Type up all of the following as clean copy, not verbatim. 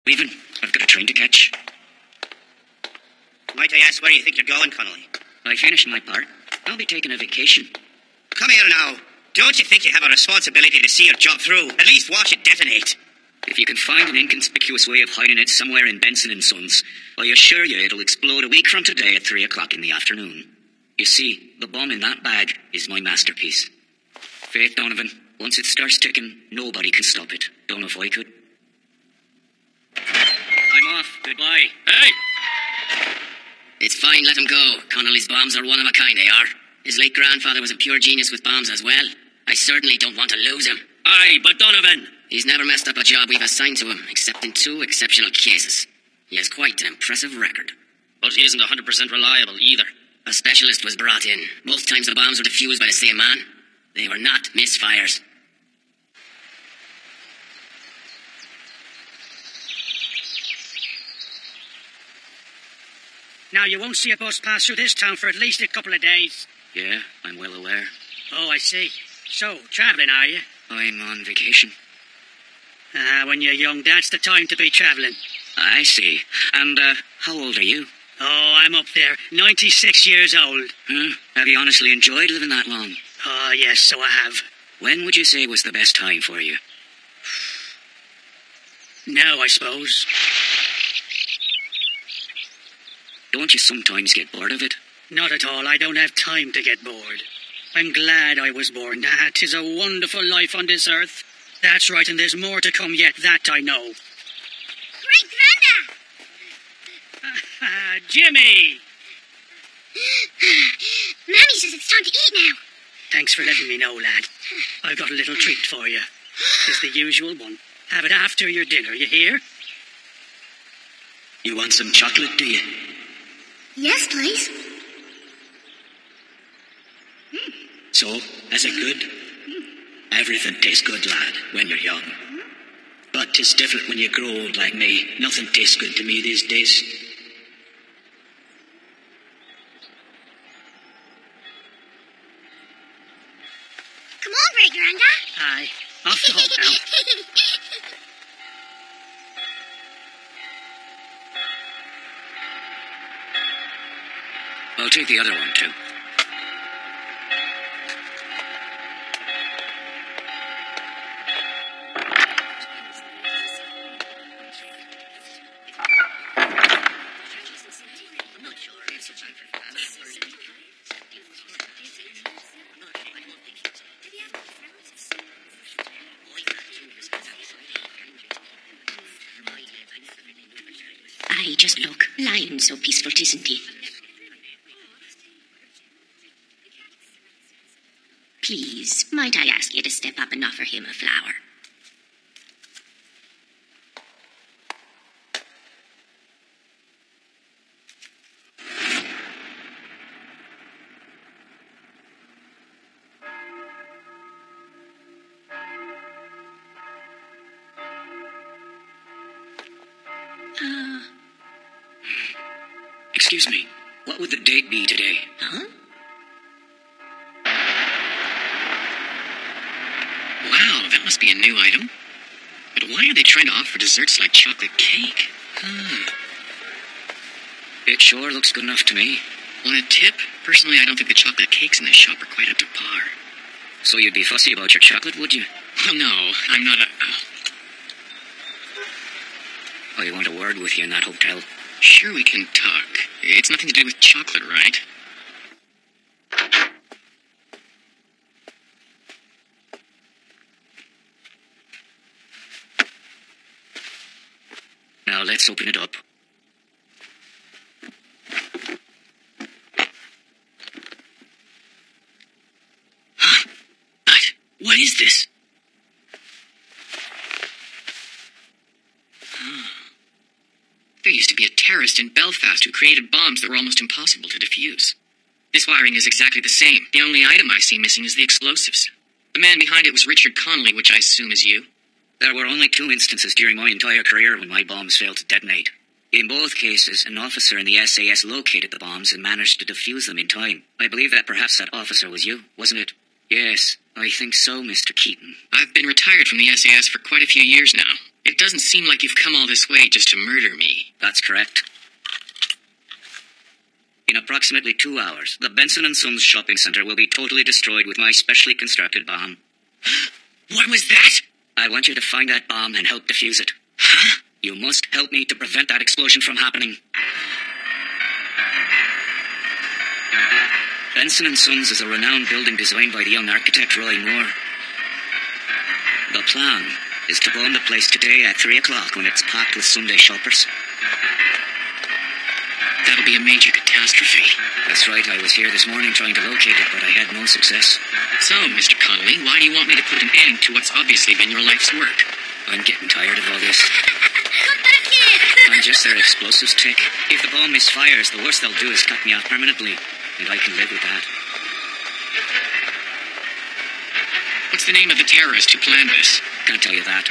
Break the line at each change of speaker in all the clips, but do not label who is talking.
Leaving. I've got a train to catch.
Might I ask where you think you're going, Connolly?
I finished my part. I'll be taking a vacation.
Come here now. Don't you think you have a responsibility to see your job through? At least watch it detonate.
If you can find an inconspicuous way of hiding it somewhere in Benson and Sons, I assure you it'll explode a week from today at 3 o'clock in the afternoon. You see, the bomb in that bag is my masterpiece. Faith Donovan, once it starts ticking, nobody can stop it. Don't know if I could. I'm off. Goodbye. Hey!
It's fine, let him go. Connolly's bombs are one of a kind, they are. His late grandfather was a pure genius with bombs as well. I certainly don't want to lose him.
Aye, but Donovan...
He's never messed up a job we've assigned to him, except in 2 exceptional cases. He has quite an impressive record.
But he isn't 100% reliable either.
A specialist was brought in. Both times the bombs were defused by the same man. They were not misfires.
Now, you won't see a bus pass through this town for at least a couple of days.
Yeah, I'm well aware.
Oh, I see. So, travelling, are you?
I'm on vacation.
When you're young, that's the time to be travelling.
I see. And, how old are you?
Oh, I'm up there. 96 years old.
Have you honestly enjoyed living that long?
Oh, yes, so I have.
When would you say was the best time for you?
Now, I suppose.
Don't you sometimes get bored of it?
Not at all. I don't have time to get bored. I'm glad I was born. 'Tis a wonderful life on this earth. That's right, and there's more to come yet, that I know.
Great Granda!
Jimmy!
Mammy says it's time to eat now.
Thanks for letting me know, lad. I've got a little treat for you. It's the usual one. Have it after your dinner, you hear?
You want some chocolate, do you?
Yes, please.
So, is it good? Everything tastes good, lad, when you're young. But 'tis different when you grow old like me. Nothing tastes good to me these days.
Come on, Great Granda.
Aye. Off the hook now.
I'll take the other one, too.
Aye, just look. Lying so peaceful, isn't he? Please, might I ask you to step up and offer him a flower?
Excuse me, what would the date be today?
Huh?
Wow, that must be a new item. But why are they trying to offer desserts like chocolate cake?
It sure looks good enough to me.
Want a tip? Personally, I don't think the chocolate cakes in this shop are quite up to par.
So you'd be fussy about your chocolate, would you?
Well, no, I'm not a...
I want a word with you in that hotel.
Sure, we can talk. It's nothing to do with chocolate, right?
Now let's open it up.
Huh? What is this? There used to be a terrorist in Belfast who created bombs that were almost impossible to defuse. This wiring is exactly the same. The only item I see missing is the explosives. The man behind it was Richard Connolly, which I assume is you.
There were only 2 instances during my entire career when my bombs failed to detonate. In both cases, an officer in the SAS located the bombs and managed to defuse them in time. I believe that perhaps that officer was you, wasn't it? Yes, I think so, Mr. Keaton.
I've been retired from the SAS for quite a few years now. It doesn't seem like you've come all this way just to murder me.
That's correct. In approximately 2 hours, the Benson & Sons shopping centre will be totally destroyed with my specially constructed bomb.
What was that?
I want you to find that bomb and help defuse it.
Huh?
You must help me to prevent that explosion from happening. Benson & Sons is a renowned building designed by the young architect Roy Moore. The plan is to bomb the place today at 3 o'clock when it's packed with Sunday shoppers.
That'll be a major catastrophe.
That's right, I was here this morning trying to locate it, but I had no success.
So, Mr. Connolly, why do you want me to put an end to what's obviously been your life's work?
I'm getting tired of all this.
Come back here.
I'm just their explosives tick. If the bomb misfires, the worst they'll do is cut me off permanently, and I can live with that.
What's the name of the terrorist who planned this?
Can't tell you that.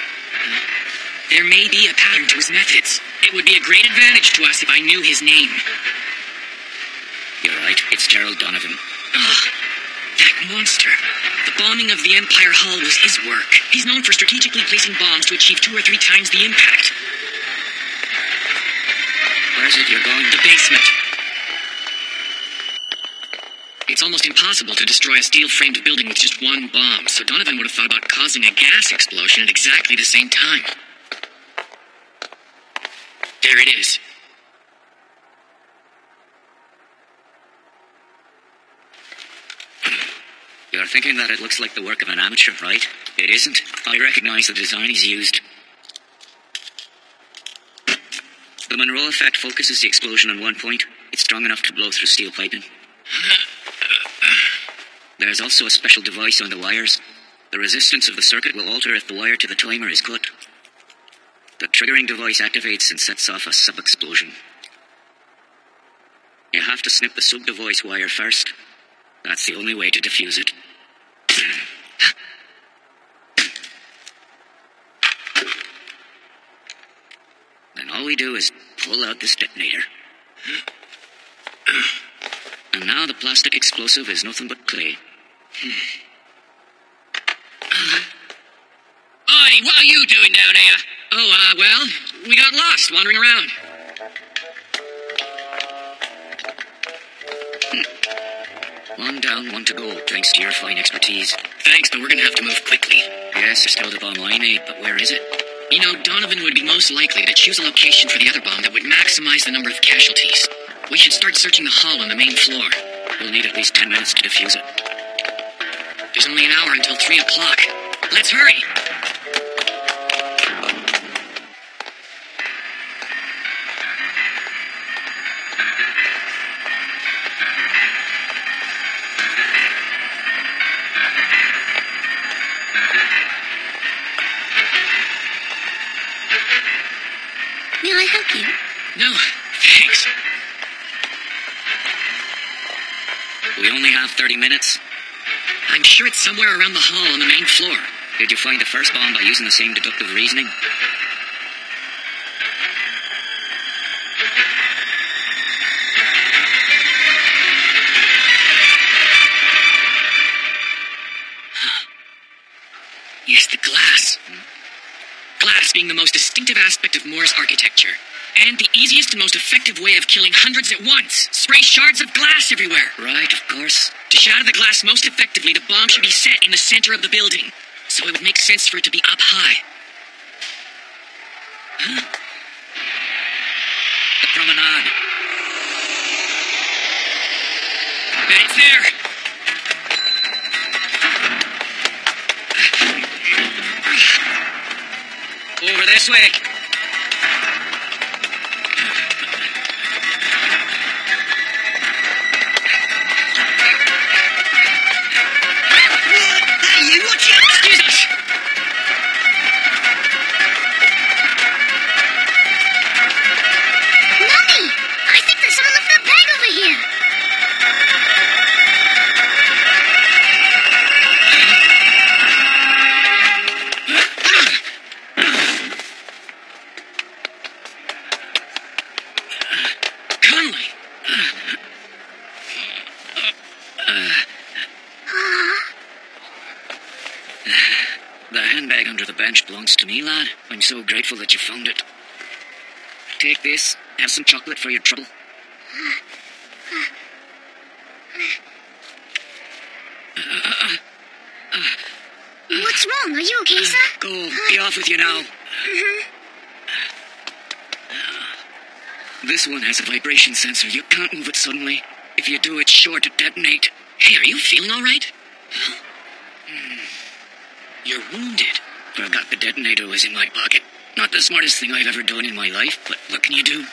There may be a pattern to his methods. It would be a great advantage to us if I knew his name.
You're right, it's Gerald Donovan.
Ugh, that monster. The bombing of the Empire Hall was his work. He's known for strategically placing bombs to achieve 2 or 3 times the impact.
Where's it you're going?
The basement. It's almost impossible to destroy a steel-framed building with just one bomb, so Donovan would have thought about causing a gas explosion at exactly the same time. There it is.
You're thinking that it looks like the work of an amateur, right? It isn't. I recognize the design he's used. The Monroe effect focuses the explosion on one point. It's strong enough to blow through steel piping. There's also a special device on the wires. The resistance of the circuit will alter if the wire to the timer is cut. The triggering device activates and sets off a sub-explosion. You have to snip the sub-device wire first. That's the only way to defuse it. Then all we do is pull out this detonator. And now the plastic explosive is nothing but clay.
Oi, what are you doing down here? Oh, well, we got lost wandering around.
One down, one to go, thanks to your fine expertise.
Thanks, but we're gonna have to move quickly.
Yes, there's still the bomb I made, but where is it?
You know, Donovan would be most likely to choose a location for the other bomb that would maximize the number of casualties. We should start searching the hall on the main floor.
We'll need at least 10 minutes to defuse it.
There's only an hour until 3 o'clock. Let's hurry!
May I help you?
No, thanks.
We only have 30 minutes.
I'm sure it's somewhere around the hall on the main floor.
Did you find the first bomb by using the same deductive reasoning?
Yes, the glass. Glass being the most distinctive aspect of Moore's architecture. And the easiest and most effective way of killing hundreds at once. Spray shards of glass everywhere.
Right, of course.
To shatter the glass most effectively, the bomb should be set in the center of the building. So it would make sense for it to be up high. Huh?
The promenade.
Bet it's there.
Over this way.
Hey, you watch out!
Excuse us.
ranch belongs to me, lad. I'm so grateful that you found it. Take this. Have some chocolate for your trouble.
What's wrong? Are you okay, sir?
Go. Be off with you now. This one has a vibration sensor. You can't move it suddenly. If you do, it's sure to detonate.
Hey, are you feeling all right? You're wounded.
Forgot the detonator was in my pocket. Not the smartest thing I've ever done in my life, but what can you do?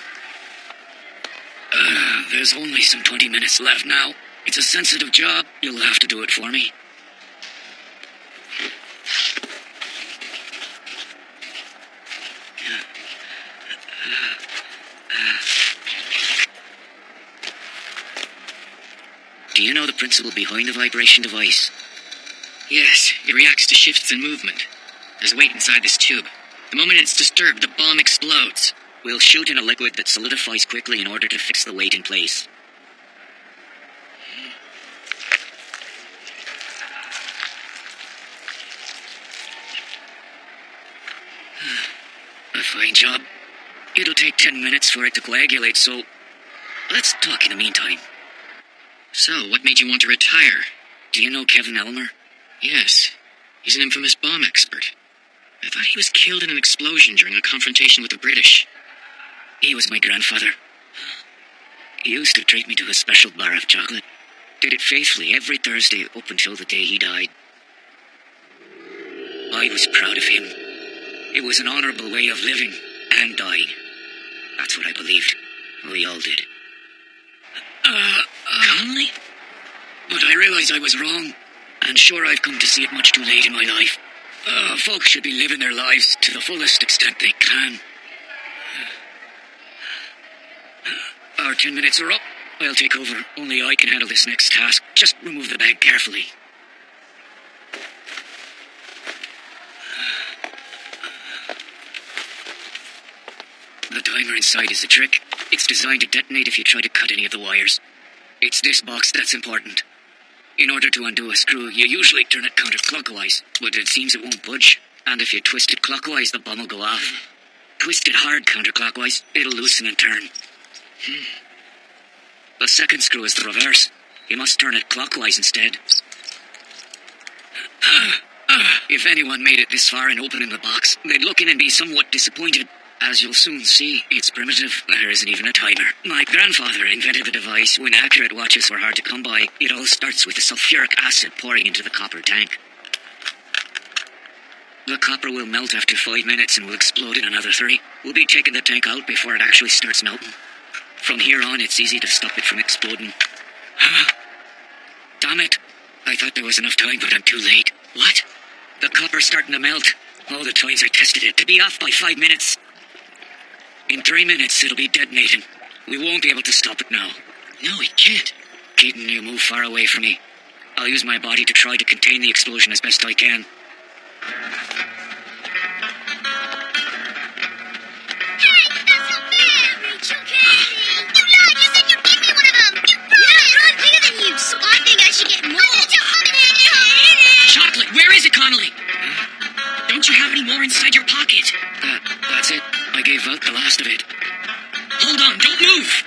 There's only some 20 minutes left now. It's a sensitive job. You'll have to do it for me. Do you know the principle behind the vibration device?
Yes, it reacts to shifts in movement. There's weight inside this tube. The moment it's disturbed, the bomb explodes.
We'll shoot in a liquid that solidifies quickly in order to fix the weight in place. A fine job. It'll take 10 minutes for it to coagulate, so let's talk in the meantime.
So, what made you want to retire?
Do you know Kevin Elmer?
Yes, he's an infamous bomb expert. I thought he was killed in an explosion during a confrontation with the British.
He was my grandfather. He used to treat me to a special bar of chocolate. Did it faithfully every Thursday up until the day he died. I was proud of him. It was an honourable way of living and dying. That's what I believed. We all did.
Connolly?
But I realise I was wrong. And sure, I've come to see it much too late in my life. Folks should be living their lives to the fullest extent they can. Our 10 minutes are up. I'll take over. Only I can handle this next task. Just remove the bag carefully. The timer inside is a trick. It's designed to detonate if you try to cut any of the wires. It's this box that's important. In order to undo a screw, you usually turn it counterclockwise, but it seems it won't budge. And if you twist it clockwise, the bomb will go off. Twist it hard counterclockwise, it'll loosen and turn. The second screw is the reverse. You must turn it clockwise instead. If anyone made it this far in opening the box, they'd look in and be somewhat disappointed. As you'll soon see, it's primitive. There isn't even a timer. My grandfather invented the device when accurate watches were hard to come by. It all starts with the sulfuric acid pouring into the copper tank. The copper will melt after 5 minutes and will explode in another 3. We'll be taking the tank out before it actually starts melting. From here on, it's easy to stop it from exploding. Damn it. I thought there was enough time, but I'm too late.
What?
The copper's starting to melt. All the times I tested it to be off by 5 minutes. In 3 minutes, it'll be detonating. We won't be able to stop it now.
No, we can't.
Keaton, you move far away from me. I'll use my body to try to contain the explosion as best I can.
Chocolate, where is it, Connolly? Don't you have any more inside your pocket?
That's it. I gave out the last of it.
Hold on, don't move!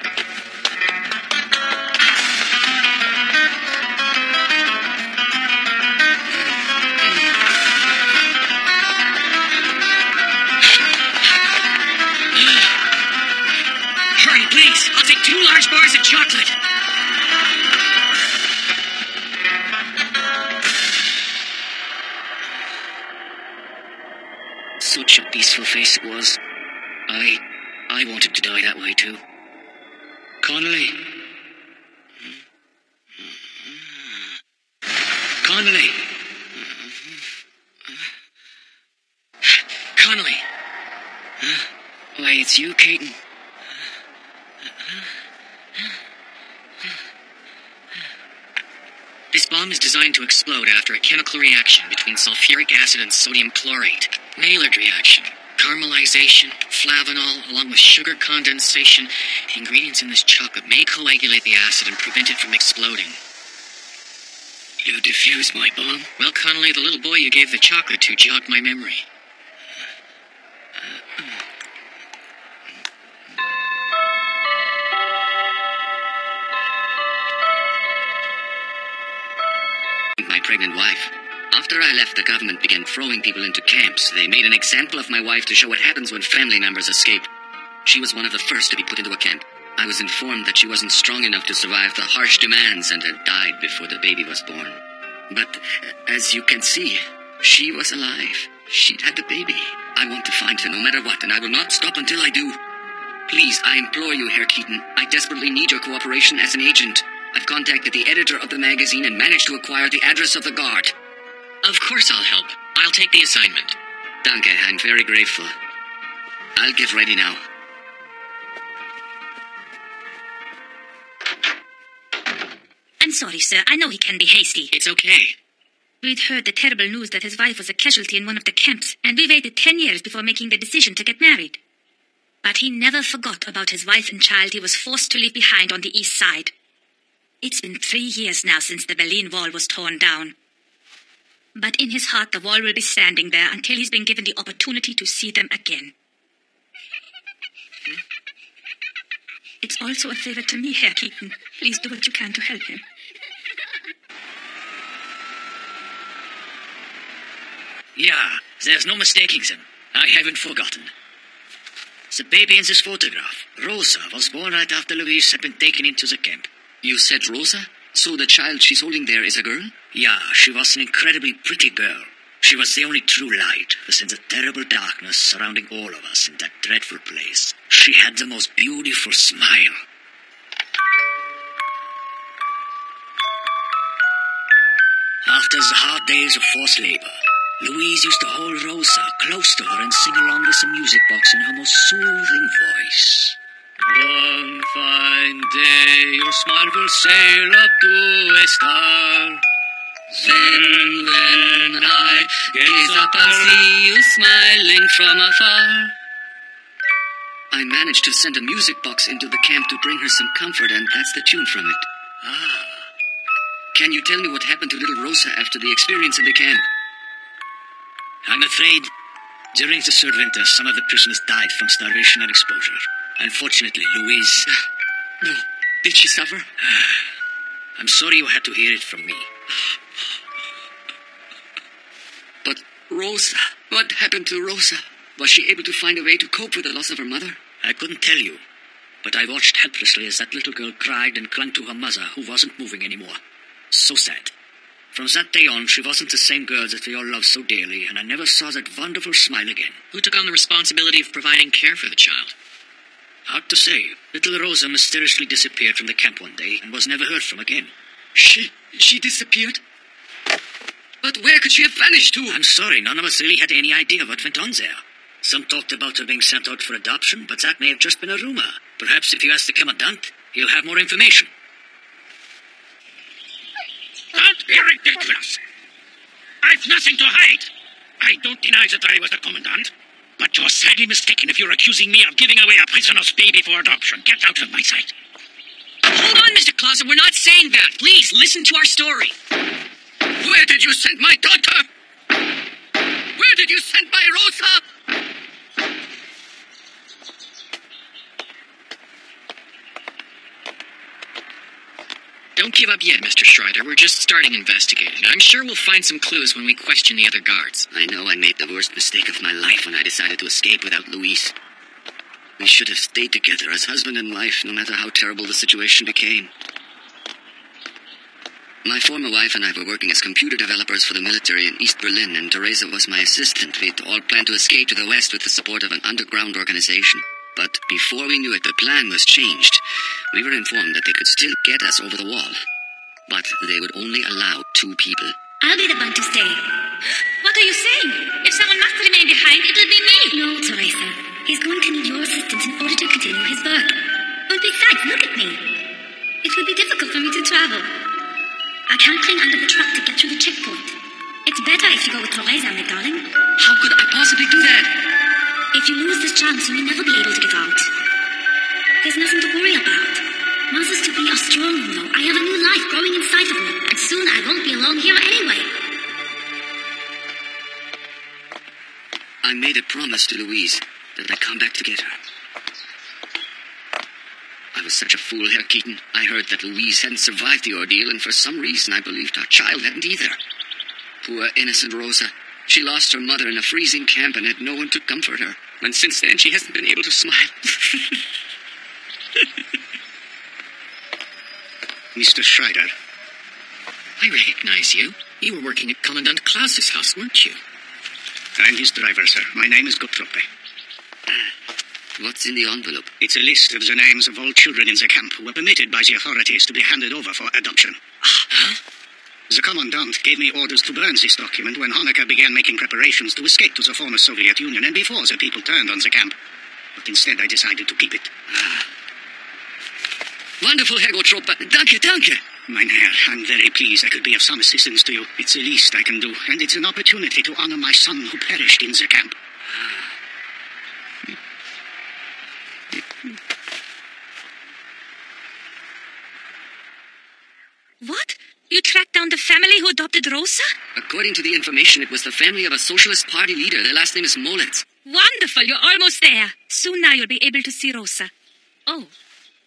Hurry, please. I'll take 2 large bars of chocolate.
Such a peaceful face it was. I wanted to die that way too. Connolly. Connolly.
Connolly.
Why, it's you, Keaton.
This bomb is designed to explode after a chemical reaction between sulfuric acid and sodium chlorate. Maillard reaction, caramelization, flavanol, along with sugar condensation. The ingredients in this chocolate may coagulate the acid and prevent it from exploding.
You defused my bomb?
Well, Connolly, the little boy you gave the chocolate to jogged my memory.
pregnant wife. After I left, the government began throwing people into camps. They made an example of my wife to show what happens when family members escape. She was one of the first to be put into a camp. I was informed that she wasn't strong enough to survive the harsh demands and had died before the baby was born. But, as you can see, she was alive. She'd had the baby. I want to find her no matter what, and I will not stop until I do. Please, I implore you, Herr Keaton. I desperately need your cooperation as an agent. I've contacted the editor of the magazine and managed to acquire the address of the guard.
Of course I'll help. I'll take the assignment.
Danke, I'm very grateful. I'll get ready now.
I'm sorry, sir. I know he can be hasty.
It's okay.
We'd heard the terrible news that his wife was a casualty in one of the camps, and we waited 10 years before making the decision to get married. But he never forgot about his wife and child he was forced to leave behind on the east side. It's been 3 years now since the Berlin Wall was torn down. But in his heart, the wall will be standing there until he's been given the opportunity to see them again. It's also a favor to me, Herr Keaton. Please do what you can to help him.
Yeah, there's no mistaking them. I haven't forgotten. The baby in this photograph, Rosa, was born right after Louise had been taken into the camp.
You said Rosa? So the child she's holding there is a girl?
Yeah, she was an incredibly pretty girl. She was the only true light within the terrible darkness surrounding all of us in that dreadful place. She had the most beautiful smile. After the hard days of forced labor, Louise used to hold Rosa close to her and sing along with the music box in her most soothing voice. One fine day your smile will sail up to a star.
Then when I gaze up, I'll see you smiling from afar. I managed to send a music box into the camp to bring her some comfort, and that's the tune from it.
Ah.
Can you tell me what happened to little Rosa after the experience in the camp?
I'm afraid during the third winter, some of the prisoners died from starvation and exposure. Unfortunately, Louise...
No. Did she suffer?
I'm sorry you had to hear it from me.
But Rosa, what happened to Rosa? Was she able to find a way to cope with the loss of her mother?
I couldn't tell you, but I watched helplessly as that little girl cried and clung to her mother, who wasn't moving anymore. So sad. From that day on, she wasn't the same girl that we all loved so dearly, and I never saw that wonderful smile again.
Who took on the responsibility of providing care for the child?
Hard to say. Little Rosa mysteriously disappeared from the camp one day and was never heard from again.
She disappeared? But where could she have vanished to?
I'm sorry, none of us really had any idea what went on there. Some talked about her being sent out for adoption, but that may have just been a rumor. Perhaps if you ask the commandant, he'll have more information.
Don't be ridiculous. I've nothing to hide. I don't deny that I was the commandant, but you're sadly mistaken if you're accusing me of giving away a prisoner's baby for adoption. Get out of my sight.
Hold on, Mr. Clausen, we're not saying that. Please, listen to our story.
Where did you send my daughter? Where did you send my Rosa?
Don't give up yet, Mr. Schreider. We're just starting investigating. I'm sure we'll find some clues when we question the other guards.
I know I made the worst mistake of my life when I decided to escape without Louise. We should have stayed together as husband and wife, no matter how terrible the situation became. My former wife and I were working as computer developers for the military in East Berlin, and Teresa was my assistant. We'd all planned to escape to the west with the support of an underground organization. But before we knew it, the plan was changed. We were informed that they could still get us over the wall. But they would only allow 2 people.
I'll be the one to stay. What are you saying? If someone must remain behind, it'll be me.
No, Teresa. He's going to need your assistance in order to continue his work. And besides, look at me. It will be difficult for me to travel. I can't cling under the truck to get through the checkpoint. It's better if you go with Teresa, my darling.
How could I possibly do that?
If you lose this chance, you may never be able to get out. There's nothing to worry about. Masters to be are strong, though. I have a new life growing inside of me, and soon I won't be alone here anyway.
I made a promise to Louise that I'd come back to get her. I was such a fool, Herr Keaton. I heard that Louise hadn't survived the ordeal, and for some reason I believed our child hadn't either.
Poor innocent Rosa. She lost her mother in a freezing camp and had no one to comfort her. And since then, she hasn't been able to smile.
Mr. Schreider.
I recognize you. You were working at Commandant Klaus's house, weren't you?
I'm his driver, sir. My name is Guttrope.
What's in the envelope?
It's a list of the names of all children in the camp who were permitted by the authorities to be handed over for adoption.
Huh?
The Commandant gave me orders to burn this document when Honecker began making preparations to escape to the former Soviet Union and before the people turned on the camp. But instead I decided to keep it.
Wonderful, Herr Gottrope. Danke, danke.
Mein Herr, I'm very pleased I could be of some assistance to you. It's the least I can do, and it's an opportunity to honor my son who perished in the camp.
What? You tracked down the family who adopted Rosa?
According to the information, it was the family of a Socialist Party leader. Their last name is Molitz.
Wonderful, you're almost there. Soon now you'll be able to see Rosa. Oh,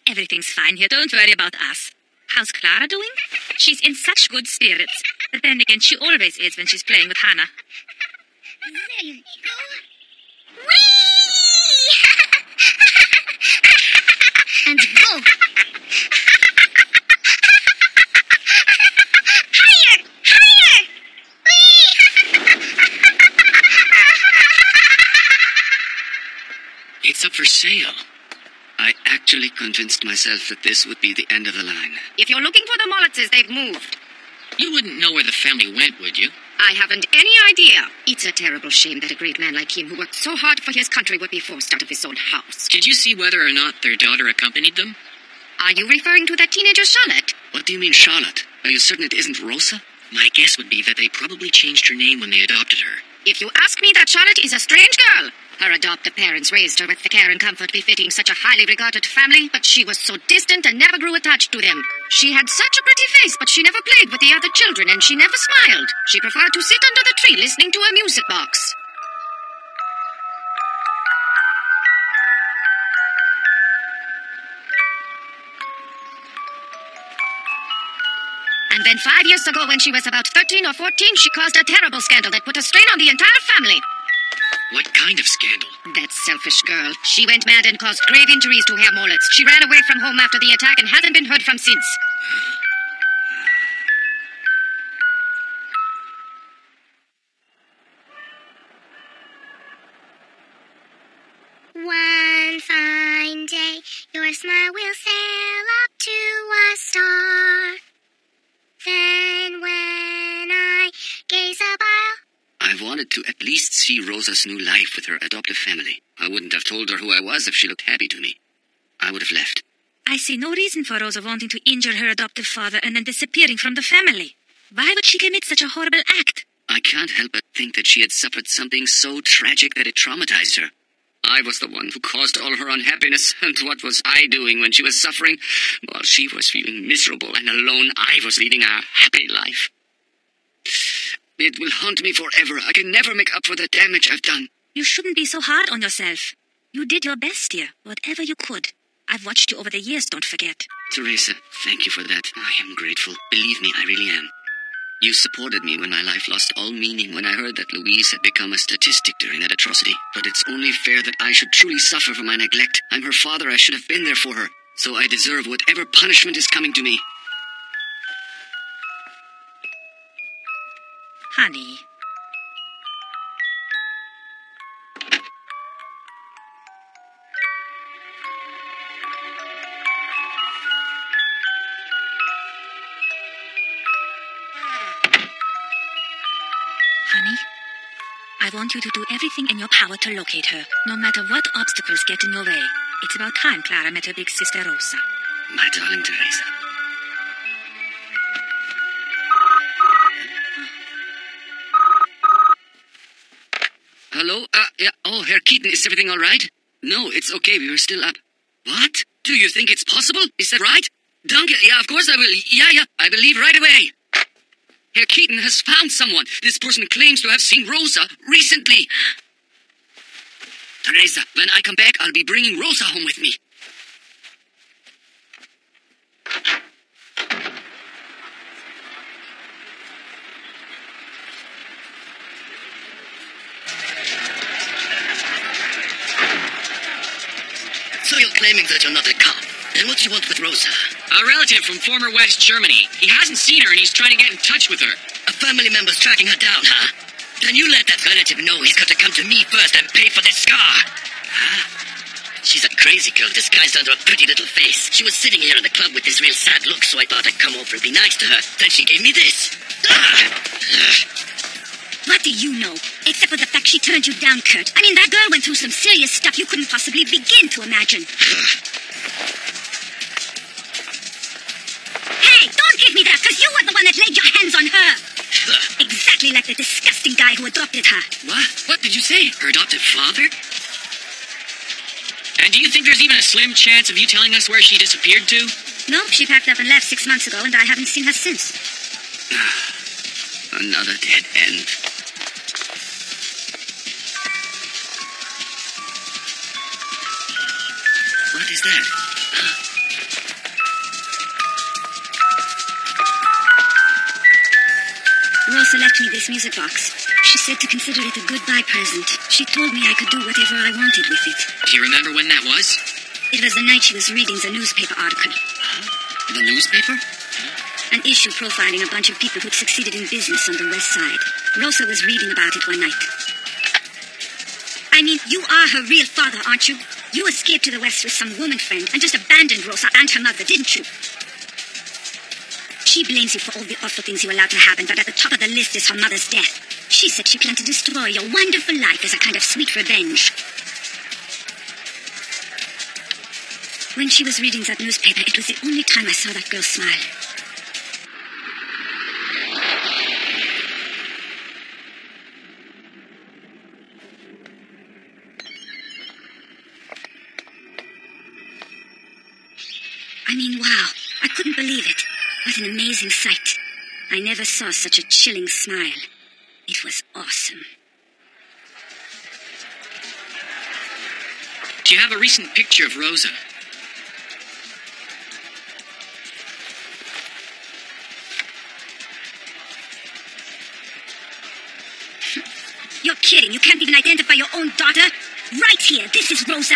everything's fine here. Don't worry about us. How's Clara doing? She's in such good spirits. But then again, she always is when she's playing with Hannah.
There you go. Whee! And go. Higher! Higher!
It's up for sale.
I actually convinced myself that this would be the end of the line.
If you're looking for the Molitzes, they've moved.
You wouldn't know where the family went, would you?
I haven't any idea. It's a terrible shame that a great man like him who worked so hard for his country would be forced out of his own house.
Did you see whether or not their daughter accompanied them?
Are you referring to that teenager Charlotte?
What do you mean, Charlotte? Are you certain it isn't Rosa?
My guess would be that they probably changed her name when they adopted her.
If you ask me, that Charlotte is a strange girl. Her adoptive parents raised her with the care and comfort befitting such a highly regarded family, but she was so distant and never grew attached to them. She had such a pretty face, but she never played with the other children, and she never smiled. She preferred to sit under the tree listening to a music box. And then 5 years ago, when she was about 13 or 14, she caused a terrible scandal that put a strain on the entire family.
What kind of scandal?
That selfish girl. She went mad and caused grave injuries to Herr Molitz. She ran away from home after the attack and hasn't been heard from since.
One fine day, your smile will sail up to a star. Then when I gaze up,
I've wanted to at least see Rosa's new life with her adoptive family. I wouldn't have told her who I was if she looked happy to me. I would have left.
I see no reason for Rosa wanting to injure her adoptive father and then disappearing from the family. Why would she commit such a horrible act?
I can't help but think that she had suffered something so tragic that it traumatized her. I was the one who caused all her unhappiness, and what was I doing when she was suffering? While she was feeling miserable and alone, I was leading a happy life. It will haunt me forever. I can never make up for the damage I've done.
You shouldn't be so hard on yourself. You did your best, dear, whatever you could. I've watched you over the years, don't forget.
Teresa, thank you for that. I am grateful. Believe me, I really am. You supported me when my life lost all meaning when I heard that Louise had become a statistic during that atrocity. But it's only fair that I should truly suffer for my neglect. I'm her father. I should have been there for her. So I deserve whatever punishment is coming to me.
Honey. Honey, I want you to do everything in your power to locate her, no matter what obstacles get in your way. It's about time Clara met her big sister Rosa.
My darling Teresa. Hello? Yeah. Oh, Herr Keaton, is everything all right? No, it's okay. We were still up. What? Do you think it's possible? Is that right? Danke. Yeah, of course I will. Yeah. I will leave right away. Herr Keaton has found someone. This person claims to have seen Rosa recently. Teresa, when I come back, I'll be bringing Rosa home with me.
So you're claiming that you're not a cop. And what do you want with Rosa?
A relative from former West Germany. He hasn't seen her and he's trying to get in touch with her.
A family member's tracking her down, huh? Then you let that relative know he's got to come to me first and pay for this scar. Huh? She's a crazy girl disguised under a pretty little face. She was sitting here in the club with this real sad look, so I thought I'd come over and be nice to her. Then she gave me this.
What do you know? Except for the fact she turned you down, Kurt. I mean, that girl went through some serious stuff you couldn't possibly begin to imagine. Hey, don't give me that, because you were the one that laid your hands on her. Exactly like the disgusting guy who adopted her.
What? What did you say? Her adopted father? And do you think there's even a slim chance of you telling us where she disappeared to?
No, she packed up and left 6 months ago, and I haven't seen her since.
Another dead end.
What is that?
Rosa left me this music box. She said to consider it a goodbye present. She told me I could do whatever I wanted with it.
Do you remember when that was?
It was the night she was reading the newspaper article.
The newspaper?
An issue profiling a bunch of people who'd succeeded in business on the West Side. Rosa was reading about it one night. I mean, you are her real father, aren't you? You escaped to the West with some woman friend and just abandoned Rosa and her mother, didn't you? She blames you for all the awful things you allowed to happen, but at the top of the list is her mother's death. She said she planned to destroy your wonderful life as a kind of sweet revenge. When she was reading that newspaper, it was the only time I saw that girl smile. I mean, wow. I couldn't believe it. What an amazing sight. I never saw such a chilling smile. It was awesome.
Do you have a recent picture of Rosa?
You're kidding. You can't even identify your own daughter? Right here. This is Rosa.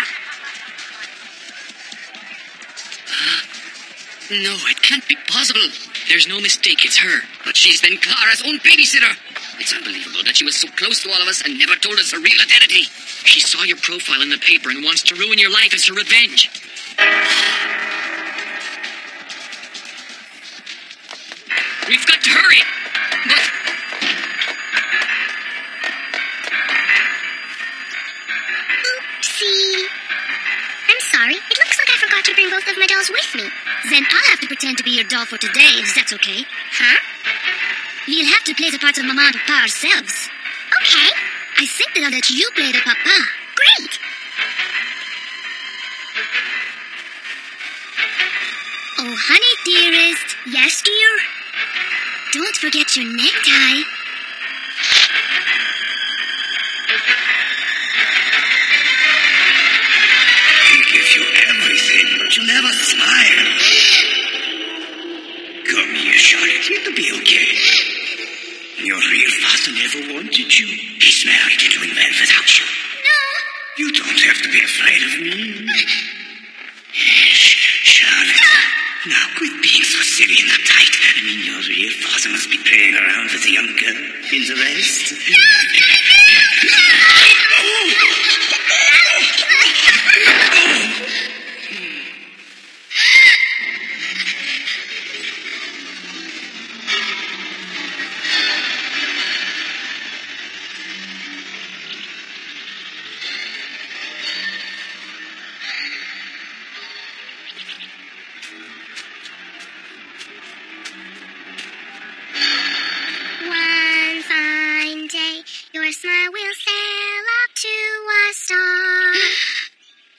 No, it can't be possible.
There's no mistake, it's her.
But she's then Clara's own babysitter. It's unbelievable that she was so close to all of us and never told us her real identity.
She saw your profile in the paper and wants to ruin your life as her revenge. We've got to hurry! But...
Oopsie. I'm sorry. It looks like I forgot to bring both of my dolls with me. Then I'll have to pretend to be your doll for today, if that's okay. Huh? We'll have to play the parts of Mama and Papa ourselves. Okay. I think that I'll let you play the Papa. Great. Oh, honey, dearest. Yes, dear? Don't forget your necktie.
He gives you everything, but you never smile. Come here, Charlotte. It'll be okay. Your real father never wanted you. He's married and doing well without you.
No.
You don't have to be afraid of me. Charlotte. Now quit being so silly and uptight. I mean, your real father must be playing around with a young girl in the West.
One fine day, your smile will sail up to a star.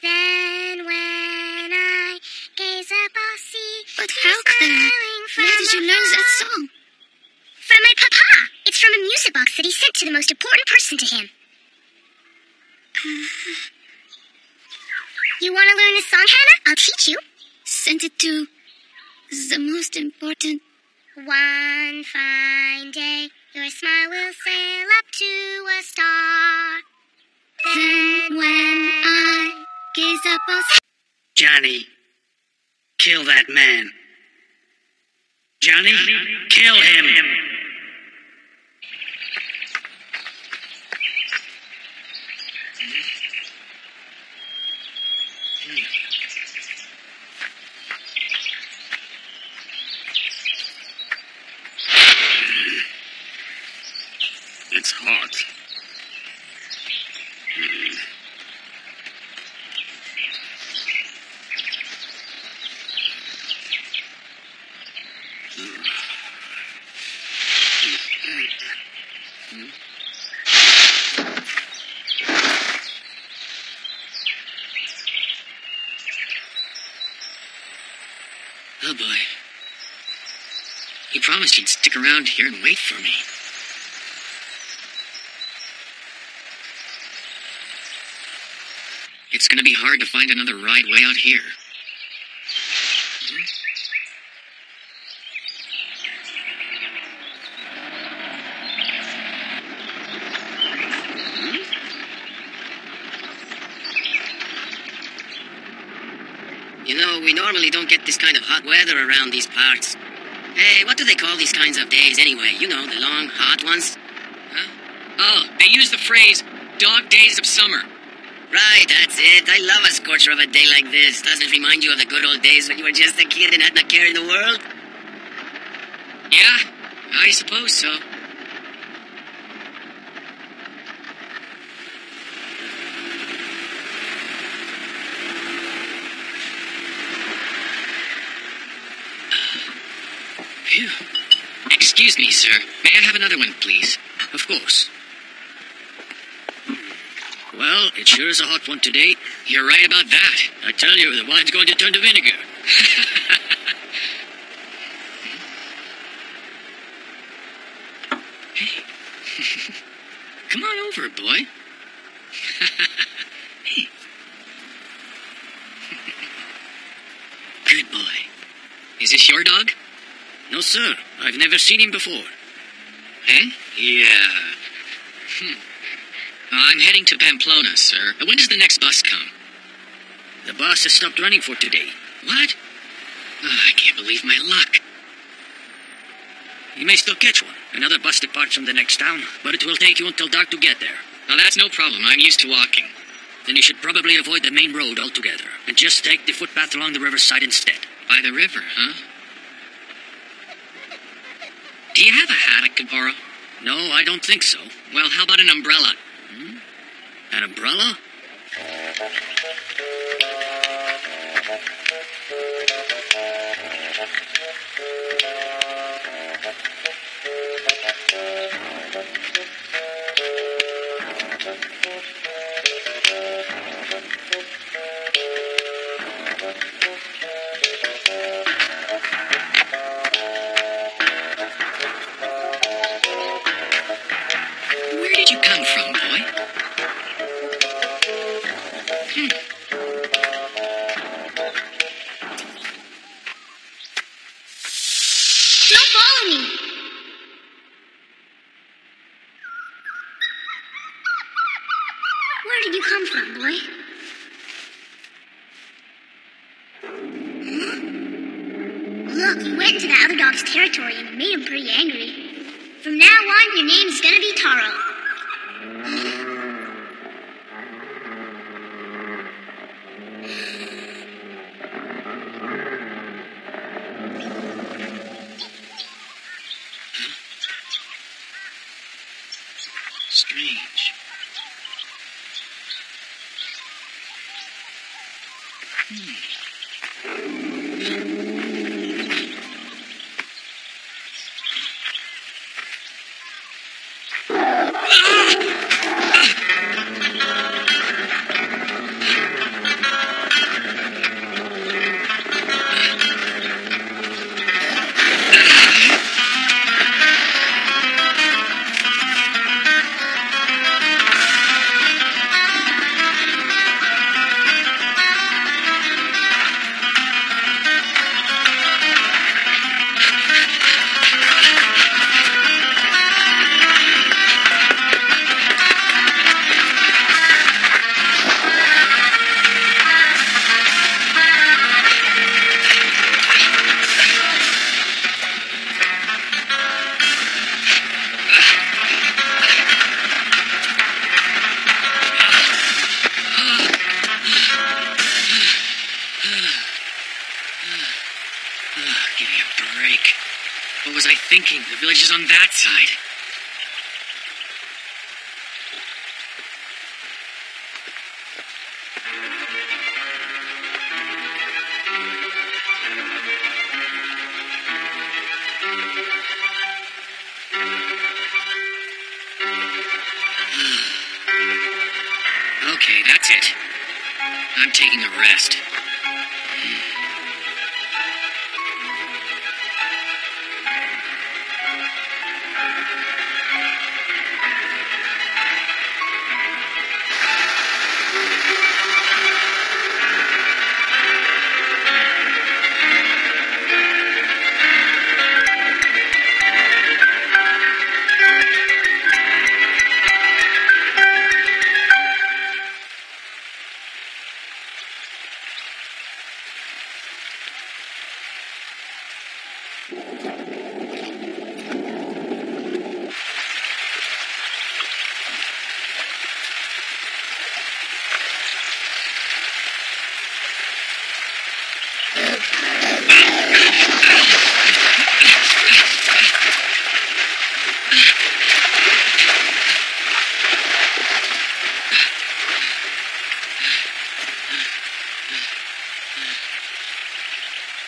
Then when I gaze up, I'll see.
But how, Clara? Where did you learn that song?
From my papa. It's from a music box that he sent to the most important person to him. You want to learn this song, Hannah? I'll teach you.
Sent it to the most important.
One fine day, your smile will sail up to a star.
Then when I gaze up, I'll see.
Johnny, kill that man. Johnny, kill him.
It's hot.
Oh boy. He promised he'd stick around here and wait for me. It's gonna be hard to find another ride way out here.
You know, we normally don't get this kind of hot weather around these parts. Hey, what do they call these kinds of days anyway? You know, the long, hot ones?
Huh? Oh, they use the phrase, dog days of summer.
Right, that's it. I love a scorcher of a day like this. Doesn't it remind you of the good old days when you were just a kid and hadn't a care in the world?
Yeah, I suppose so. Phew. Excuse me, sir. May I have another one, please?
Of course. Well, it sure is a hot one today.
You're right about that.
I tell you, the wine's going to turn to vinegar.
Hey. Come on over, boy. Hey. Good boy. Is this your dog?
No, sir. I've never seen him before.
Eh? Yeah. I'm heading to Pamplona, sir. When does the next bus come?
The bus has stopped running for today.
What? Oh, I can't believe my luck.
You may still catch one. Another bus departs from the next town, but it will take you until dark to get there.
Now, that's no problem. I'm used to walking.
Then you should probably avoid the main road altogether, and just take the footpath along the riverside instead.
By the river, huh? Do you have a hat I could borrow?
No, I don't think so.
Well, how about an umbrella?
An umbrella?
Where did you come from, boy?
Don't follow me. Where did you come from, boy? Look, you went into the other dog's territory and it made him pretty angry. From now on, your name's gonna be Taro.
Strange. was I thinking? The village is on that side. Okay, that's it. I'm taking a rest.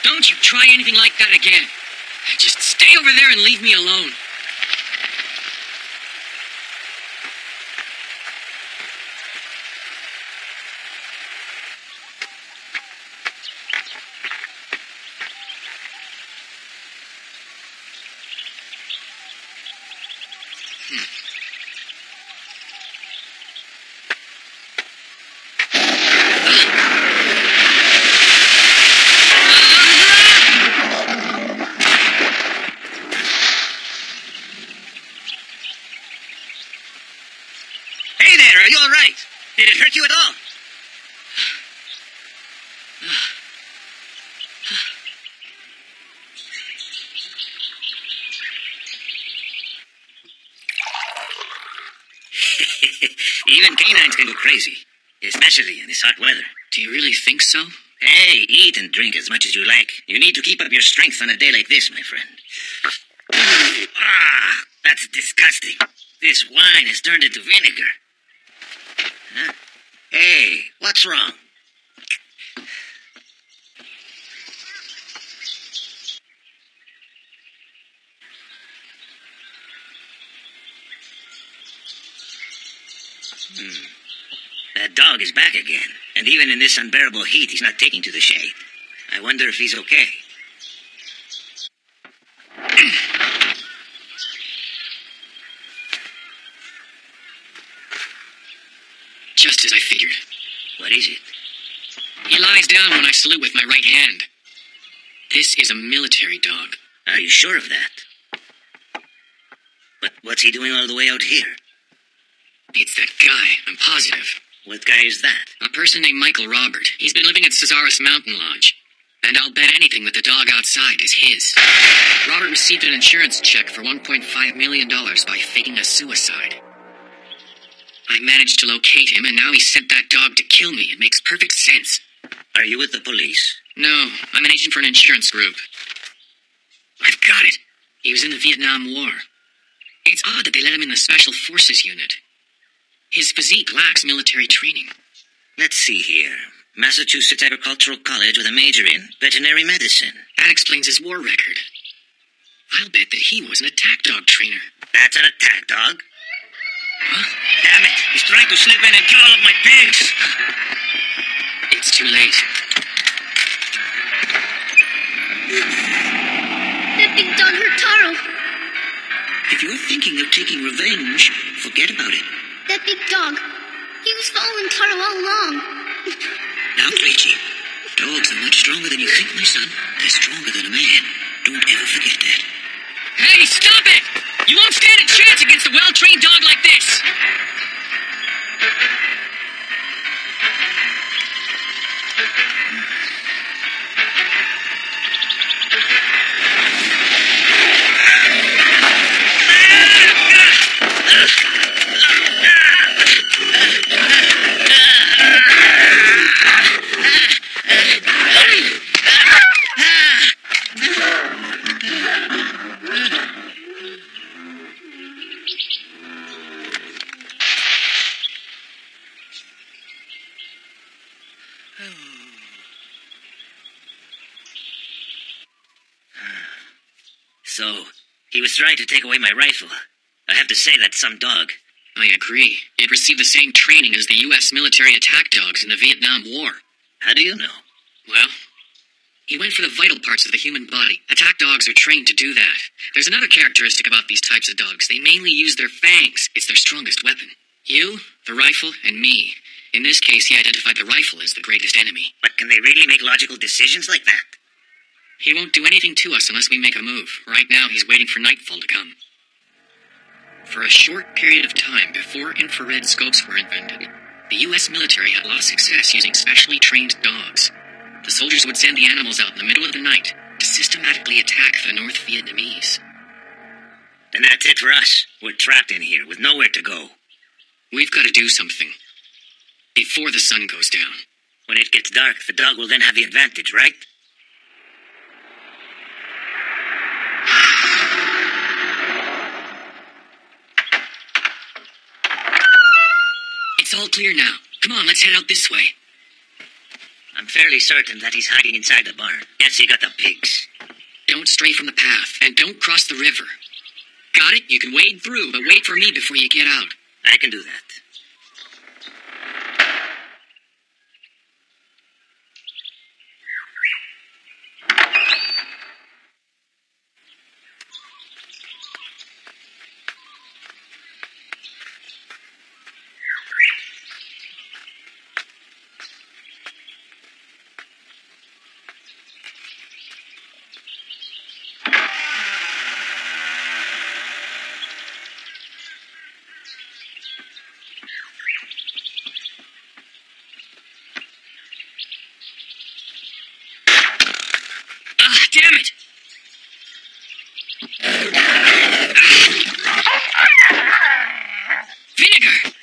Don't you try anything like that again. Just stay over there and leave me alone.
Hey there, are you all right? Did it hurt you at all? Even canines can go crazy, especially in this hot weather.
Do you really think so?
Hey, eat and drink as much as you like. You need to keep up your strength on a day like this, my friend. Ah, that's disgusting. This wine has turned into vinegar. Huh? Hey, what's wrong? That dog is back again. And even in this unbearable heat, he's not taking to the shade. I wonder if he's okay.
Just as I figured.
What is it?
He lies down when I salute with my right hand. This is a military dog.
Are you sure of that? But what's he doing all the way out here?
It's that guy, I'm positive.
What guy is that?
A person named Michael Robert. He's been living at Cesaris Mountain Lodge. And I'll bet anything that the dog outside is his. Robert received an insurance check for $1.5 million by faking a suicide. I managed to locate him, and now he sent that dog to kill me. It makes perfect sense.
Are you with the police?
No, I'm an agent for an insurance group. I've got it. He was in the Vietnam War. It's odd that they let him in the Special Forces unit. His physique lacks military training.
Let's see here. Massachusetts Agricultural College with a major in veterinary medicine.
That explains his war record. I'll bet that he was an attack dog trainer.
That's an attack dog?
Huh?
Damn it! He's trying to slip in and kill all of my pigs!
It's too late.
That big dog hurt Taro.
If you're thinking of taking revenge, forget about it.
That big dog. He was following Taro all along.
Now, Reggie, dogs are much stronger than you think, my son. They're stronger than a man. Don't ever forget that.
Hey, stop it! You won't stand a chance against a well-trained dog like this!
So, he was trying to take away my rifle. I have to say that's some dog.
I agree. It received the same training as the U.S. military attack dogs in the Vietnam War.
How do you know?
Well, he went for the vital parts of the human body. Attack dogs are trained to do that. There's another characteristic about these types of dogs. They mainly use their fangs. It's their strongest weapon. You, the rifle, and me. In this case, he identified the rifle as the greatest enemy.
But can they really make logical decisions like that?
He won't do anything to us unless we make a move. Right now, he's waiting for nightfall to come. For a short period of time before infrared scopes were invented, the U.S. military had a lot of success using specially trained dogs. The soldiers would send the animals out in the middle of the night to systematically attack the North Vietnamese.
Then that's it for us. We're trapped in here with nowhere to go.
We've got to do something. Before the sun goes down.
When it gets dark, the dog will then have the advantage, right?
It's all clear now. Come on, let's head out this way.
I'm fairly certain that he's hiding inside the barn. Guess he got the pigs.
Don't stray from the path, and don't cross the river. Got it? You can wade through, but wait for me before you get out.
I can do that.
Damn it! Vinegar!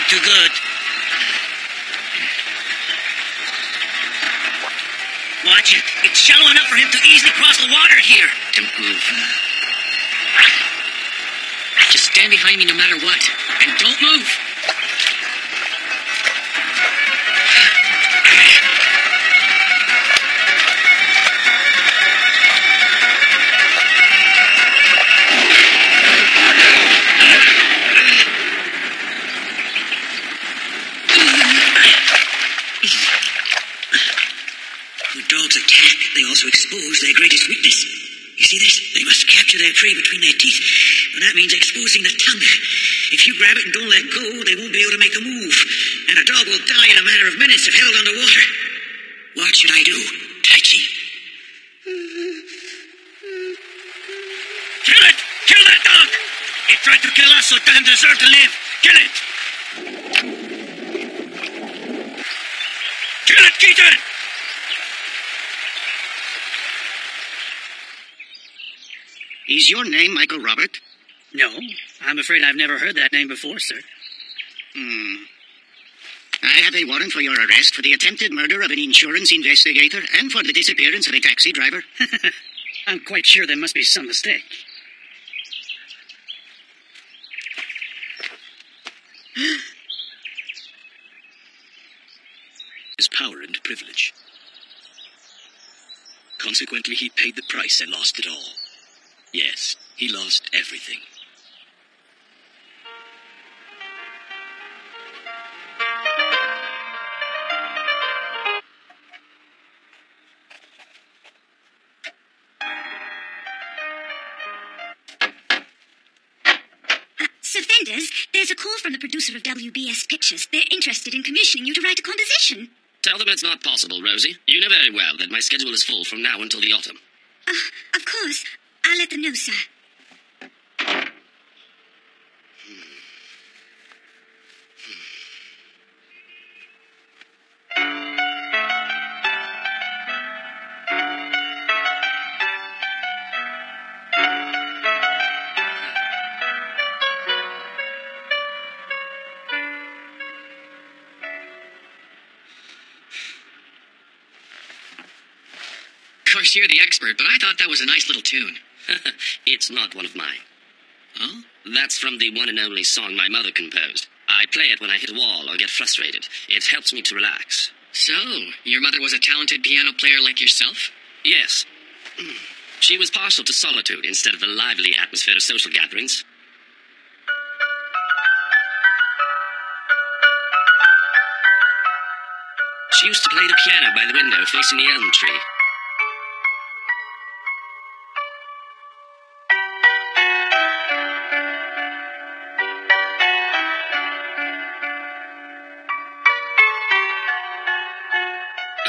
Too good. Watch it. It's shallow enough for him to easily cross the water here.
Don't move. Just stand behind me no matter what. And don't move.
Expose their greatest weakness. You see this? They must capture their prey between their teeth. And that means exposing the tongue. If you grab it and don't let go, they won't be able to make a move. And a dog will die in a matter of minutes if held underwater. What should I do, Tai Chi?
Kill it! Kill that dog! It tried to kill us, so it doesn't deserve to live. Kill it! Kill it, Keaton!
Is your name Michael Robert?
No, I'm afraid I've never heard that name before, sir.
I have a warrant for your arrest for the attempted murder of an insurance investigator and for the disappearance of a taxi driver.
I'm quite sure there must be some mistake.
His power and privilege. Consequently, he paid the price and lost it all. Yes, he lost everything.
So thank Fenders, there's a call from the producer of WBS Pictures. They're interested in commissioning you to write a composition.
Tell them it's not possible, Rosie. You know very well that my schedule is full from now until the autumn.
Of course. I'll let them know, sir.
Of course, you're the expert, but I thought that was a nice little tune.
It's not one of mine.
Oh?
That's from the one and only song my mother composed. I play it when I hit a wall or get frustrated. It helps me to relax.
So, your mother was a talented piano player like yourself?
Yes. She was partial to solitude instead of the lively atmosphere of social gatherings. She used to play the piano by the window facing the elm tree.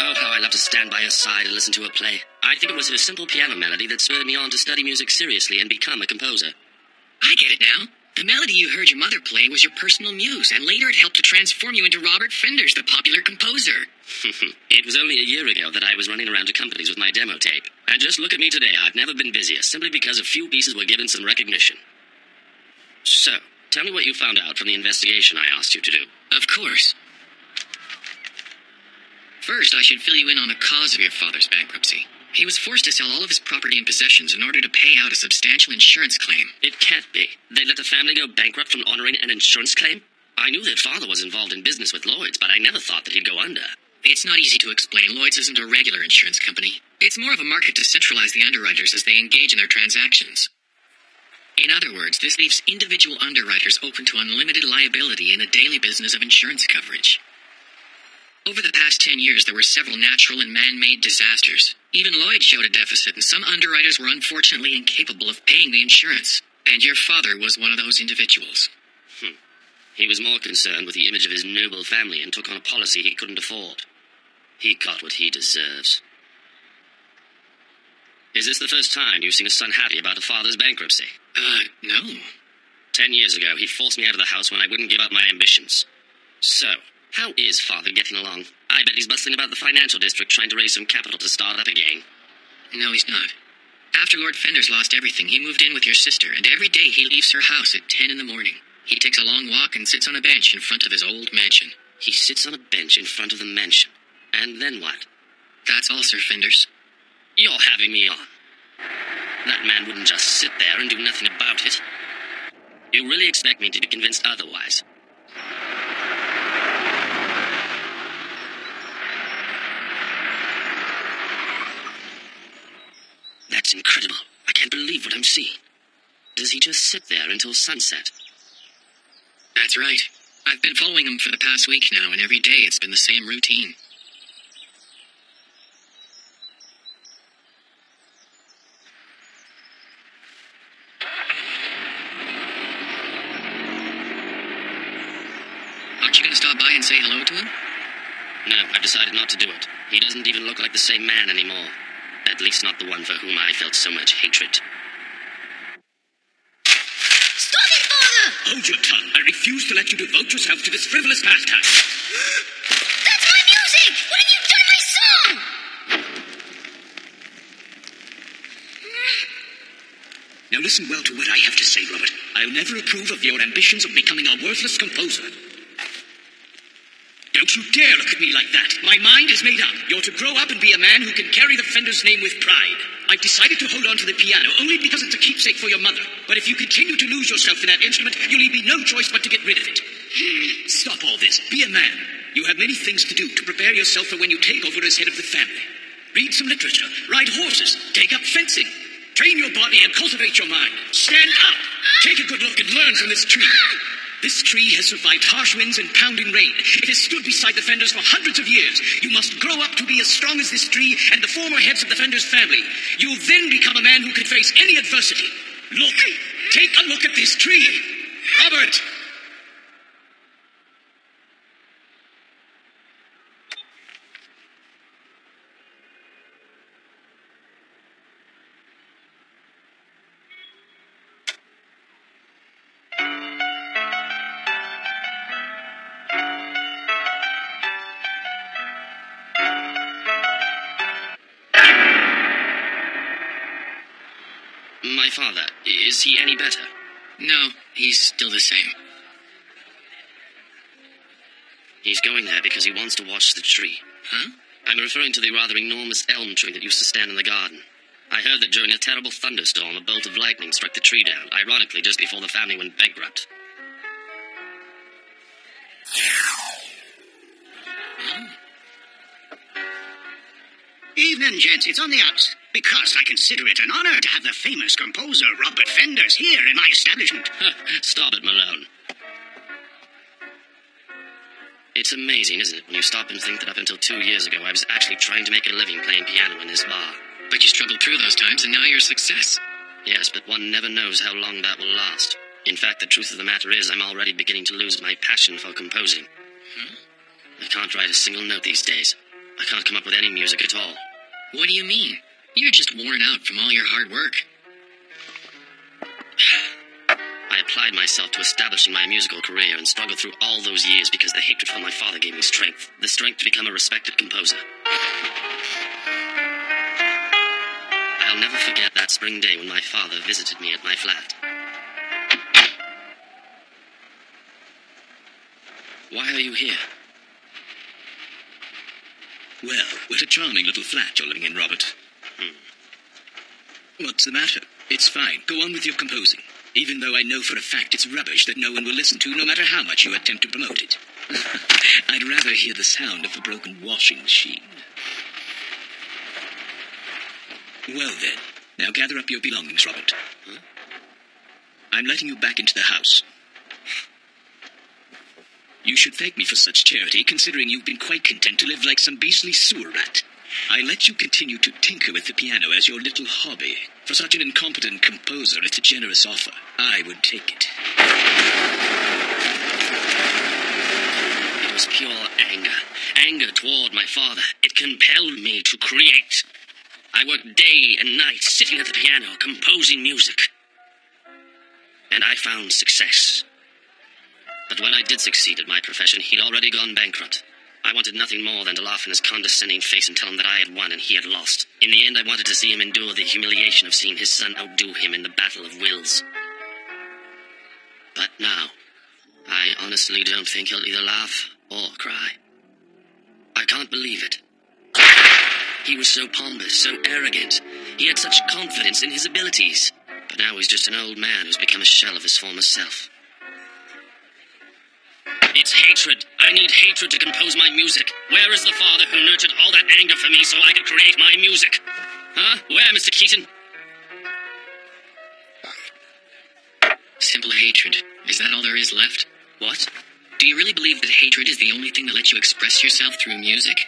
Oh, how I love to stand by her side and listen to her play. I think it was her simple piano melody that spurred me on to study music seriously and become a composer.
I get it now. The melody you heard your mother play was your personal muse, and later it helped to transform you into Robert Fenders, the popular composer.
It was only a year ago that I was running around to companies with my demo tape. And just look at me today. I've never been busier, simply because a few pieces were given some recognition. So, tell me what you found out from the investigation I asked you to do.
Of course. First, I should fill you in on the cause of your father's bankruptcy. He was forced to sell all of his property and possessions in order to pay out a substantial insurance claim.
It can't be. They let the family go bankrupt from honoring an insurance claim? I knew that father was involved in business with Lloyd's, but I never thought that he'd go under.
It's not easy to explain. Lloyd's isn't a regular insurance company. It's more of a market to centralize the underwriters as they engage in their transactions. In other words, this leaves individual underwriters open to unlimited liability in the daily business of insurance coverage. Over the past 10 years, there were several natural and man-made disasters. Even Lloyd showed a deficit, and some underwriters were unfortunately incapable of paying the insurance. And your father was one of those individuals.
He was more concerned with the image of his noble family and took on a policy he couldn't afford. He got what he deserves. Is this the first time you've seen a son happy about a father's bankruptcy?
No.
10 years ago, he forced me out of the house when I wouldn't give up my ambitions. So, how is father getting along? I bet he's bustling about the financial district trying to raise some capital to start up again.
No, he's not. After Lord Fenders lost everything, he moved in with your sister, and every day he leaves her house at 10 in the morning. He takes a long walk and sits on a bench in front of his old mansion.
He sits on a bench in front of the mansion. And then what?
That's all, Sir Fenders.
You're having me on. That man wouldn't just sit there and do nothing about it. You really expect me to be convinced otherwise? That's incredible. I can't believe what I'm seeing. Does he just sit there until sunset?
That's right. I've been following him for the past week now, and every day it's been the same routine. Aren't you going to stop by and say hello to him?
No, I've decided not to do it. He doesn't even look like the same man anymore. At least not the one for whom I felt so much hatred.
Stop it, Father!
Hold your tongue. I refuse to let you devote yourself to this frivolous pastime.
That's my music! What have you done to my song?
Now listen well to what I have to say, Robert. I'll never approve of your ambitions of becoming a worthless composer. Don't you dare look at me like that. My mind is made up. You're to grow up and be a man who can carry the Fenders name with pride. I've decided to hold on to the piano only because it's a keepsake for your mother. But if you continue to lose yourself in that instrument, you'll leave me no choice but to get rid of it. Stop all this. Be a man. You have many things to do to prepare yourself for when you take over as head of the family. Read some literature. Ride horses. Take up fencing. Train your body and cultivate your mind. Stand up. Take a good look and learn from this tree. This tree has survived harsh winds and pounding rain. It has stood beside the Fenders for hundreds of years. You must grow up to be as strong as this tree and the former heads of the Fenders family. You'll then become a man who can face any adversity. Look. Take a look at this tree.
Robert!
My father, is he any better?
No, he's still the same.
He's going there because he wants to watch the tree.
Huh?
I'm referring to the rather enormous elm tree that used to stand in the garden. I heard that during a terrible thunderstorm, a bolt of lightning struck the tree down, ironically just before the family went bankrupt.
Evening, gents. It's on the house. Because I consider it an honor to have the famous composer Robert Fenders here in my establishment.
Stop it, Malone. It's amazing, isn't it, when you stop and think that up until 2 years ago I was actually trying to make a living playing piano in this bar.
But you struggled through those times, and now you're a success.
Yes, but one never knows how long that will last. In fact, the truth of the matter is I'm already beginning to lose my passion for composing. I can't write a single note these days. I can't come up with any music at all.
What do you mean? You're just worn out from all your hard work.
I applied myself to establishing my musical career and struggled through all those years because the hatred for my father gave me strength. The strength to become a respected composer. I'll never forget that spring day when my father visited me at my flat. Why are you here?
Well, what a charming little flat you're living in, Robert. What's the matter? It's fine. Go on with your composing. Even though I know for a fact it's rubbish that no one will listen to, no matter how much you attempt to promote it. I'd rather hear the sound of a broken washing machine. Well then, now gather up your belongings, Robert. Huh? I'm letting you back into the house. You should thank me for such charity, considering you've been quite content to live like some beastly sewer rat. I let you continue to tinker with the piano as your little hobby. For such an incompetent composer, it's a generous offer. I would take it.
It was pure anger. Anger toward my father. It compelled me to create. I worked day and night, sitting at the piano, composing music. And I found success. But when I did succeed at my profession, he'd already gone bankrupt. I wanted nothing more than to laugh in his condescending face and tell him that I had won and he had lost. In the end, I wanted to see him endure the humiliation of seeing his son outdo him in the battle of wills. But now, I honestly don't think he'll either laugh or cry. I can't believe it. He was so pompous, so arrogant. He had such confidence in his abilities. But now he's just an old man who's become a shell of his former self. It's hatred. I need hatred to compose my music. Where is the father who nurtured all that anger for me so I could create my music? Huh? Where, Mr. Keaton?
Simple hatred. Is that all there is left?
What?
Do you really believe that hatred is the only thing that lets you express yourself through music?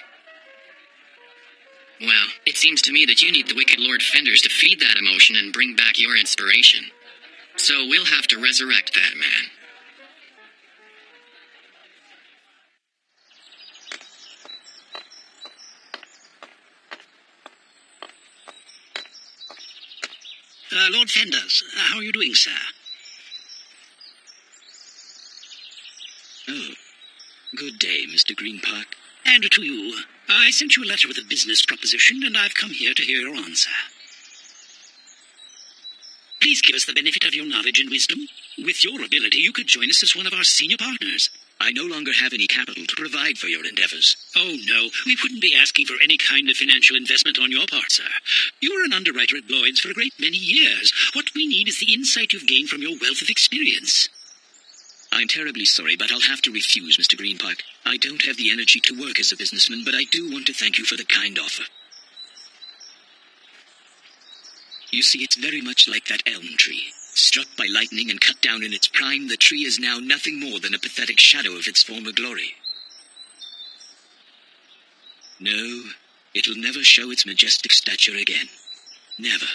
Well, it seems to me that you need the wicked Lord Fenders to feed that emotion and bring back your inspiration. So we'll have to resurrect that man.
Lord Fenders, how are you doing, sir?
Oh, good day, Mr. Greenpark.
And to you. I sent you a letter with a business proposition, and I've come here to hear your answer. Please give us the benefit of your knowledge and wisdom. With your ability, you could join us as one of our senior partners.
I no longer have any capital to provide for your endeavors.
Oh, no. We wouldn't be asking for any kind of financial investment on your part, sir. You were an underwriter at Lloyd's for a great many years. What we need is the insight you've gained from your wealth of experience.
I'm terribly sorry, but I'll have to refuse, Mr. Greenpark. I don't have the energy to work as a businessman, but I do want to thank you for the kind offer. You see, it's very much like that elm tree. Struck by lightning and cut down in its prime, the tree is now nothing more than a pathetic shadow of its former glory. No, it'll never show its majestic stature again. Never.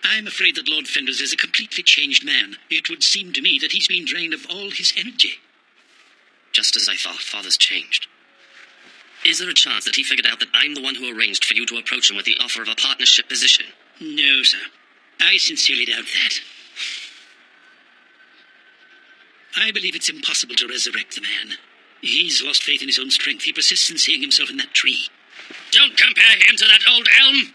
I'm afraid that Lord Fenders is a completely changed man. It would seem to me that he's been drained of all his energy.
Just as I thought, Father's changed. Is there a chance that he figured out that I'm the one who arranged for you to approach him with the offer of a partnership position?
No, sir. I sincerely doubt that. I believe it's impossible to resurrect the man. He's lost faith in his own strength. He persists in seeing himself in that tree.
Don't compare him to that old elm.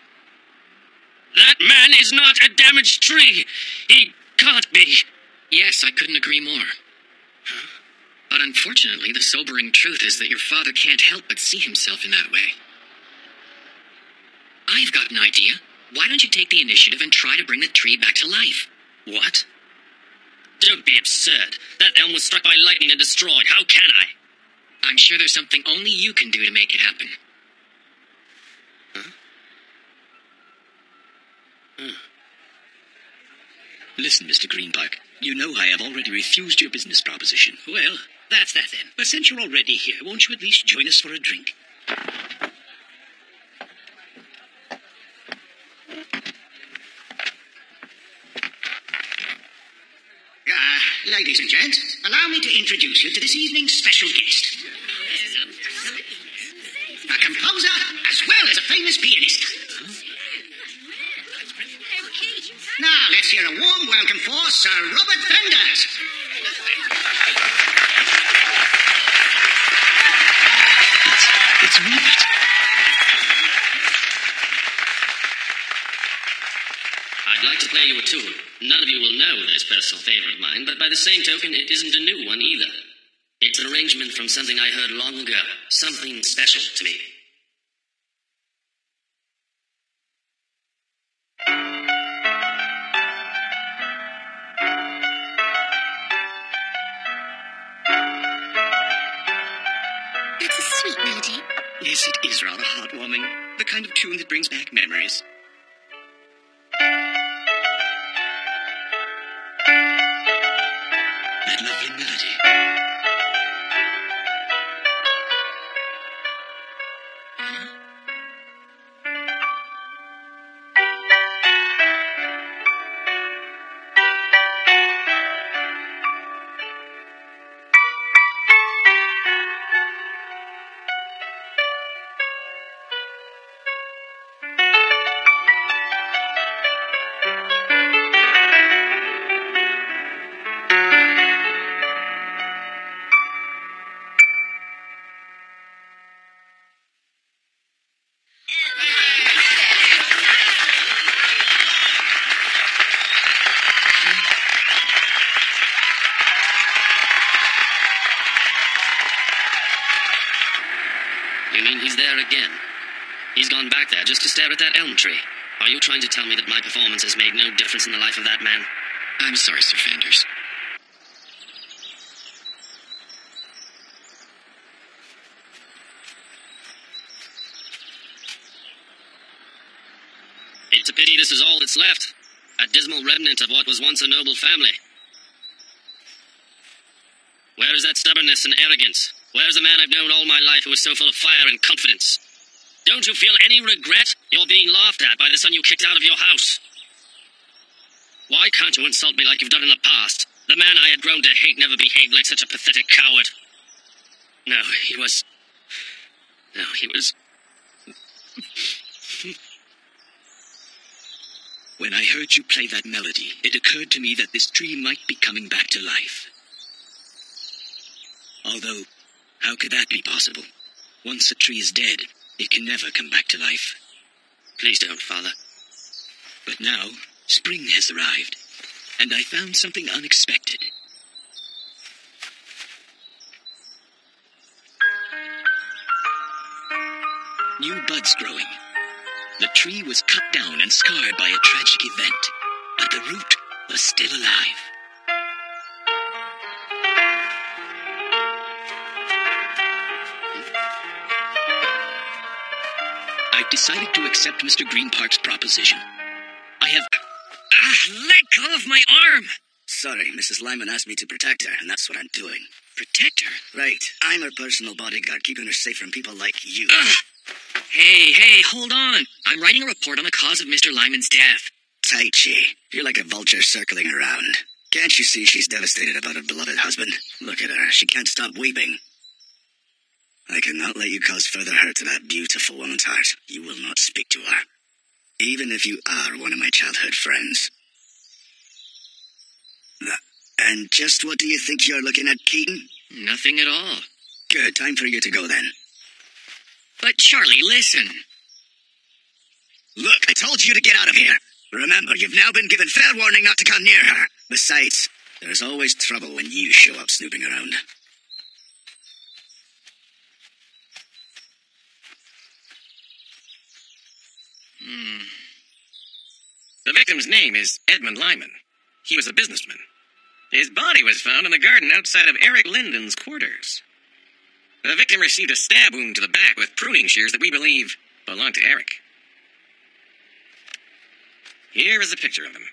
That man is not a damaged tree. He can't be.
Yes, I couldn't agree more.
Huh?
But unfortunately, the sobering truth is that your father can't help but see himself in that way. I've got an idea. Why don't you take the initiative and try to bring the tree back to life?
What? Don't be absurd. That elm was struck by lightning and destroyed. How can I?
I'm sure there's something only you can do to make it happen.
Huh?
Listen, Mr. Greenpark, you know I have already refused your business proposition.
Well, that's that then. But since you're already here, won't you at least join us for a drink?
Ladies and gents, allow me to introduce you to this evening's special guest. A composer as well as a famous pianist. Now, let's hear a warm welcome for Sir Robert Fenders.
It's Robert.
I'd like to play you a tune. None of you will know this personal favor of mine, but by the same token, it isn't a new one either. It's an arrangement from something I heard long ago, something special to me.
That's a sweet melody.
Yes, it is rather heartwarming. The kind of tune that brings back memories. That lovely melody.
You mean he's there again? He's gone back there just to stare at that elm tree. Are you trying to tell me that my performance has made no difference in the life of that man? I'm sorry, Sir Fenders. It's a pity this is all that's left. A dismal remnant of what was once a noble family. Where is that stubbornness and arrogance? Where's the man I've known all my life who was so full of fire and confidence? Don't you feel any regret? You're being laughed at by the son you kicked out of your house. Why can't you insult me like you've done in the past? The man I had grown to hate never behaved like such a pathetic coward. No, he was...
When I heard you play that melody, it occurred to me that this tree might be coming back to life. Although, how could that be possible? Once a tree is dead, it can never come back to life.
Please don't, Father.
But now, spring has arrived, and I found something unexpected. New buds growing. The tree was cut down and scarred by a tragic event, but the root was still alive. I've decided to accept Mr. Greenpark's proposition. I have...
Let go of my arm!
Sorry, Mrs. Lyman asked me to protect her, and that's what I'm doing.
Protect her?
Right. I'm her personal bodyguard, keeping her safe from people like you.
Hey, hold on. I'm writing a report on the cause of Mr. Lyman's death.
uptight, she. You're like a vulture circling around. Can't you see she's devastated about her beloved husband? Look at her. She can't stop weeping. I cannot let you cause further hurt to that beautiful woman's heart. You will not speak to her. Even if you are one of my childhood friends. And just what do you think you're looking at, Keaton?
Nothing at all.
Good. Time for you to go, then.
But Charlie, listen.
Look, I told you to get out of here. Remember, you've now been given fair warning not to come near her. Besides, there's always trouble when you show up snooping around.
The victim's name is Edmund Lyman. He was a businessman. His body was found in the garden outside of Eric Linden's quarters. The victim received a stab wound to the back with pruning shears that we believe belonged to Eric. Here is a picture of him.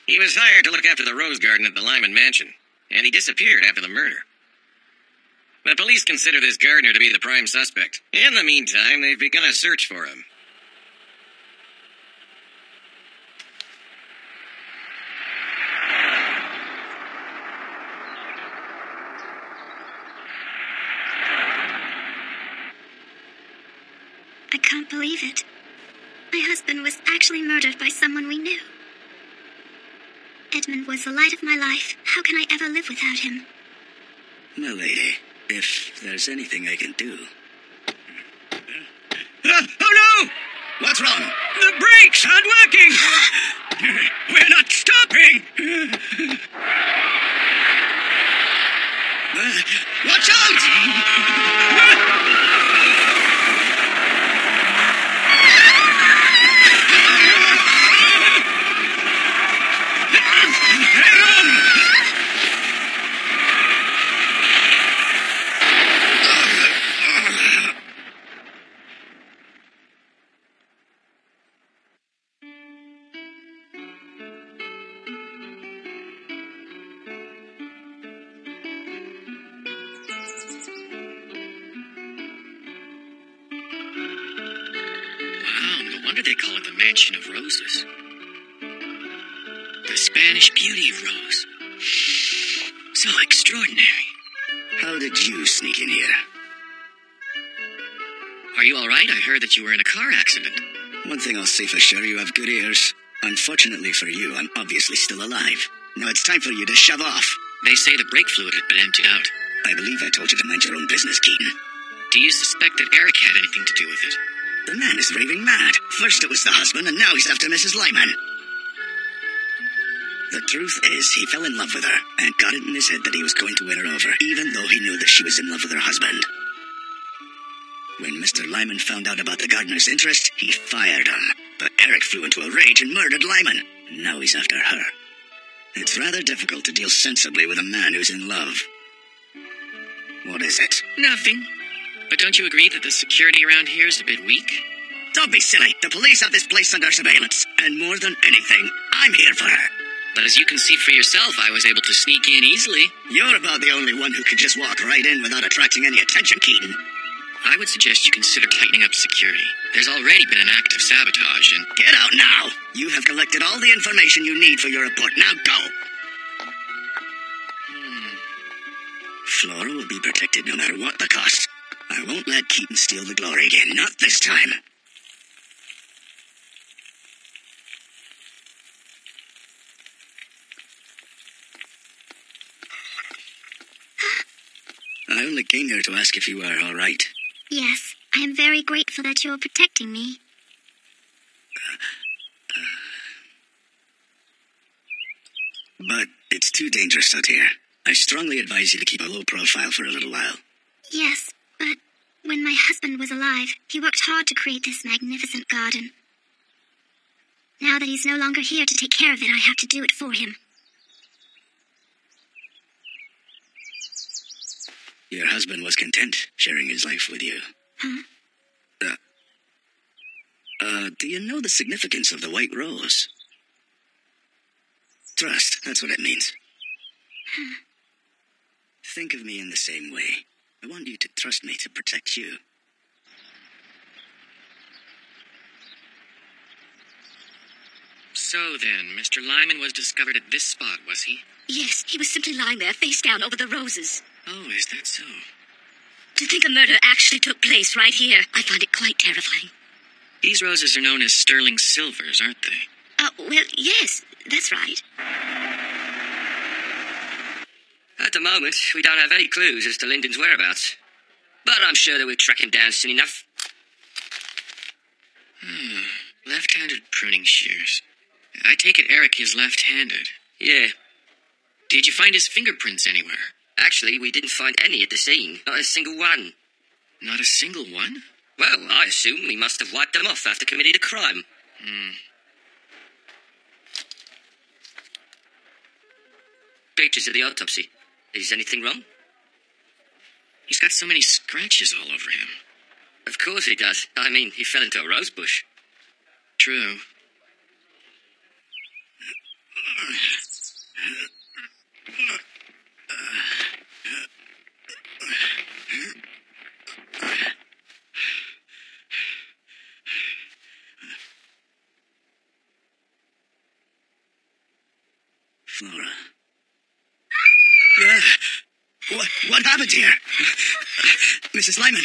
He was hired to look after the rose garden at the Lyman mansion, and he disappeared after the murder. The police consider this gardener to be the prime suspect. In the meantime, they've begun a search for him.
I can't believe it. My husband was actually murdered by someone we knew. Edmund was the light of my life. How can I ever live without him?
My lady, if there's anything I can do...
Oh no!
What's wrong?
The brakes aren't working! We're not stopping!
Watch out!
They call it the Mansion of Roses. The Spanish Beauty Rose. So extraordinary.
How did you sneak in here?
Are you all right? I heard that you were in a car accident.
One thing I'll say for sure, you have good ears. Unfortunately for you, I'm obviously still alive. Now it's time for you to shove off.
They say the brake fluid had been emptied out.
I believe I told you to mind your own business, Keaton.
Do you suspect that Eric had anything to do with it?
The man is raving mad. First it was the husband, and now he's after Mrs. Lyman. The truth is, he fell in love with her, and got it in his head that he was going to win her over, even though he knew that she was in love with her husband. When Mr. Lyman found out about the gardener's interest, he fired him. But Eric flew into a rage and murdered Lyman. Now he's after her. It's rather difficult to deal sensibly with a man who's in love. What is it?
Nothing. But don't you agree that the security around here is a bit weak?
Don't be silly. The police have this place under surveillance. And more than anything, I'm here for her.
But as you can see for yourself, I was able to sneak in easily.
You're about the only one who could just walk right in without attracting any attention, Keaton.
I would suggest you consider tightening up security. There's already been an act of sabotage and...
Get out now! You have collected all the information you need for your report. Now go! Flora will be protected no matter what the cost. I won't let Keaton steal the glory again. Not this time. I only came here to ask if you are all right.
Yes, I am very grateful that you are protecting me.
But it's too dangerous out here. I strongly advise you to keep a low profile for a little while.
Yes, but when my husband was alive, he worked hard to create this magnificent garden. Now that he's no longer here to take care of it, I have to do it for him.
Your husband was content sharing his life with you.
Huh?
Do you know the significance of the white rose? Trust, that's what it means.
Huh.
Think of me in the same way. I want you to trust me to protect you.
So then, Mr. Lyman was discovered at this spot, was he?
Yes, he was simply lying there, face down over the roses.
Oh, is that so?
To think a murder actually took place right here, I find it quite terrifying.
These roses are known as sterling silvers, aren't they?
Well, yes, that's right.
At the moment, we don't have any clues as to Lyndon's whereabouts. But I'm sure that we'll track him down soon enough.
Left-handed pruning shears. I take it Eric is left-handed.
Yeah.
Did you find his fingerprints anywhere?
Actually, we didn't find any at the scene. Not a single one.
Not a single one?
Well, I assume he must have wiped them off after committing the crime. Pictures of the autopsy. Is anything wrong?
He's got so many scratches all over him.
Of course he does. I mean, he fell into a rose bush.
True.
Flora. Yeah. What happened here? Mrs. Lyman.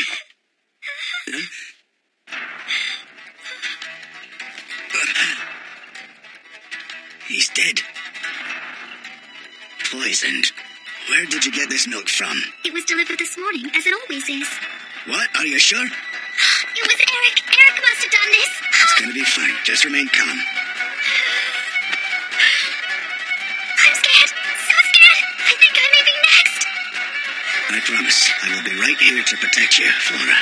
He's dead. Poisoned. Where did you get this milk from?
It was delivered this morning, as it always is.
What? Are you sure?
It was Eric. Eric must have done this.
It's gonna be fine. Just remain calm.
I'm scared. So scared. I think I may be next.
I promise. I will be right here to protect you, Flora.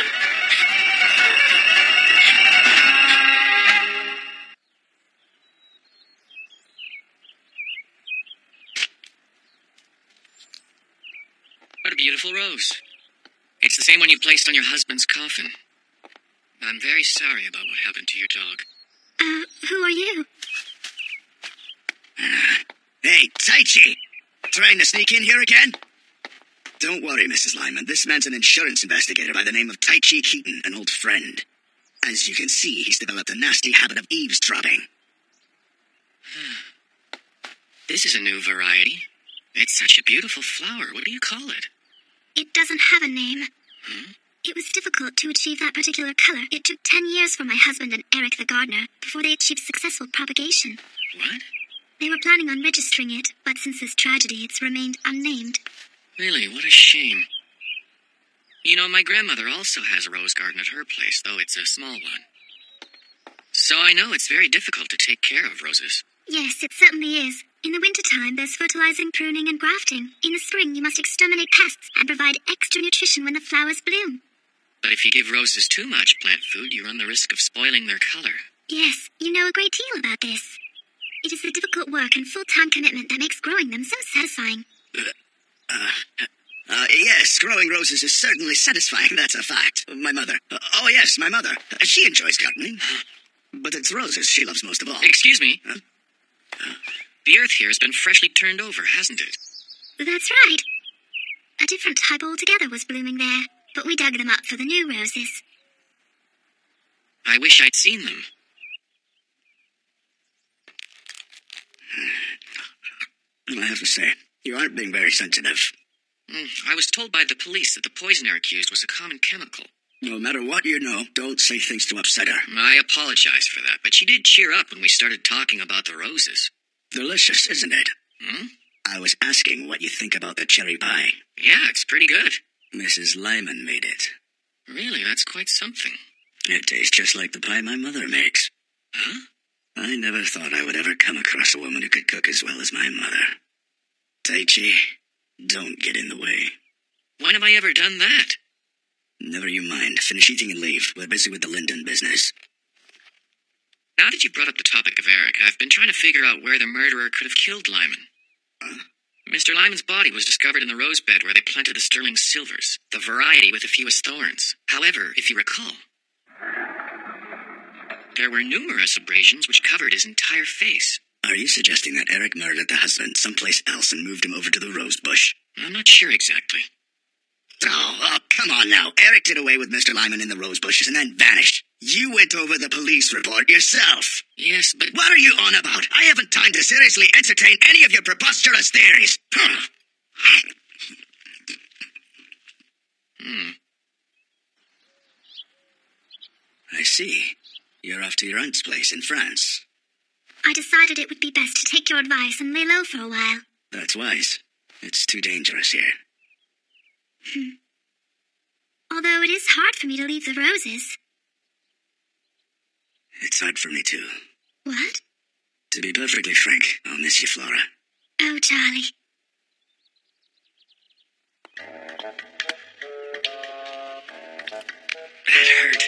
What a beautiful rose. It's the same one you placed on your husband's coffin. I'm very sorry about what happened to your dog.
Who are you?
Hey, Taichi! Trying to sneak in here again? Don't worry, Mrs. Lyman. This man's an insurance investigator by the name of Taichi Keaton, an old friend. As you can see, he's developed a nasty habit of eavesdropping.
This is a new variety. It's such a beautiful flower. What do you call it?
It doesn't have a name. It was difficult to achieve that particular color. It took 10 years for my husband and Eric the gardener before they achieved successful propagation.
What?
They were planning on registering it, but since this tragedy, it's remained unnamed.
Really, what a shame. You know, my grandmother also has a rose garden at her place, though it's a small one. So I know it's very difficult to take care of roses.
Yes, it certainly is. In the wintertime, there's fertilizing, pruning, and grafting. In the spring, you must exterminate pests and provide extra nutrition when the flowers bloom.
But if you give roses too much plant food, you run the risk of spoiling their color.
Yes, you know a great deal about this. It is the difficult work and full-time commitment that makes growing them so satisfying.
Yes, growing roses is certainly satisfying, that's a fact. My mother. Oh, yes, my mother. She enjoys gardening. But it's roses she loves most of all.
Excuse me. The earth here has been freshly turned over, hasn't it?
That's right. A different type altogether was blooming there, but we dug them up for the new roses.
I wish I'd seen them.
I have to say, you aren't being very sensitive.
I was told by the police that the poisoner accused was a common chemical.
No matter what you know, don't say things to upset her.
I apologize for that, but she did cheer up when we started talking about the roses.
Delicious, isn't it? I was asking what you think about the cherry pie.
Yeah, it's pretty good.
Mrs. Lyman made it.
Really, that's quite something.
It tastes just like the pie my mother makes.
Huh?
I never thought I would ever come across a woman who could cook as well as my mother. Taichi, don't get in the way.
When have I ever done that?
Never you mind. Finish eating and leave. We're busy with the Lyndon business.
Now that you brought up the topic of Eric, I've been trying to figure out where the murderer could have killed Lyman. Mr. Lyman's body was discovered in the rose bed where they planted the sterling silvers, the variety with the fewest thorns. However, if you recall, there were numerous abrasions which covered his entire face.
Are you suggesting that Eric murdered the husband someplace else and moved him over to the rose bush?
I'm not sure exactly.
Oh, come on now. Eric did away with Mr. Lyman in the rose bushes and then vanished. You went over the police report yourself.
Yes, but...
What are you on about? I haven't time to seriously entertain any of your preposterous theories. I see. You're off to your aunt's place in France.
I decided it would be best to take your advice and lay low for a while.
That's wise. It's too dangerous here.
Although it is hard for me to leave the roses.
It's hard for me too.
What?
To be perfectly frank, I'll miss you, Flora.
Oh, Charlie.
That hurt.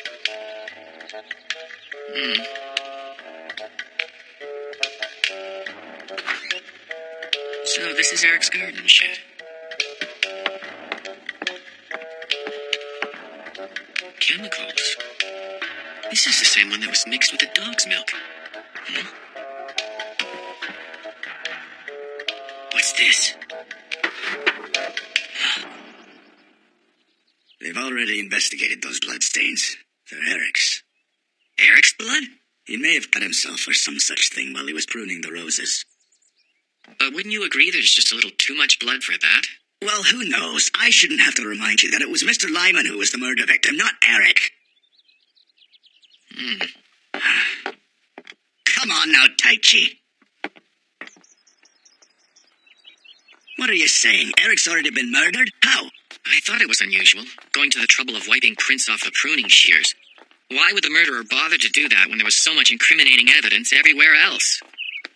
So this is Eric's garden shed. Chemicals. This is the same one that was mixed with the dog's milk. What's this?
They've already investigated those bloodstains. They're Eric's.
Eric's blood?
He may have cut himself or some such thing while he was pruning the roses.
But wouldn't you agree there's just a little too much blood for that?
Well, who knows? I shouldn't have to remind you that it was Mr. Lyman who was the murder victim, not Eric. Come on now, Taichi. What are you saying? Eric's already been murdered? How?
I thought it was unusual, going to the trouble of wiping prints off the pruning shears. Why would the murderer bother to do that when there was so much incriminating evidence everywhere else?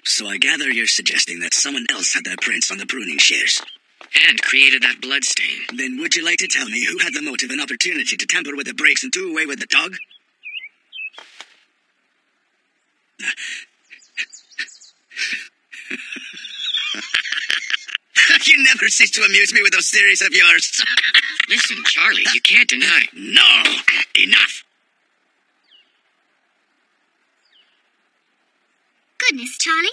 So I gather you're suggesting that someone else had their prints on the pruning shears.
And created that blood stain.
Then would you like to tell me who had the motive and opportunity to tamper with the brakes and do away with the dog? You never cease to amuse me with those theories of yours.
Listen, Charlie, you can't deny...
No! Enough!
Goodness, Charlie.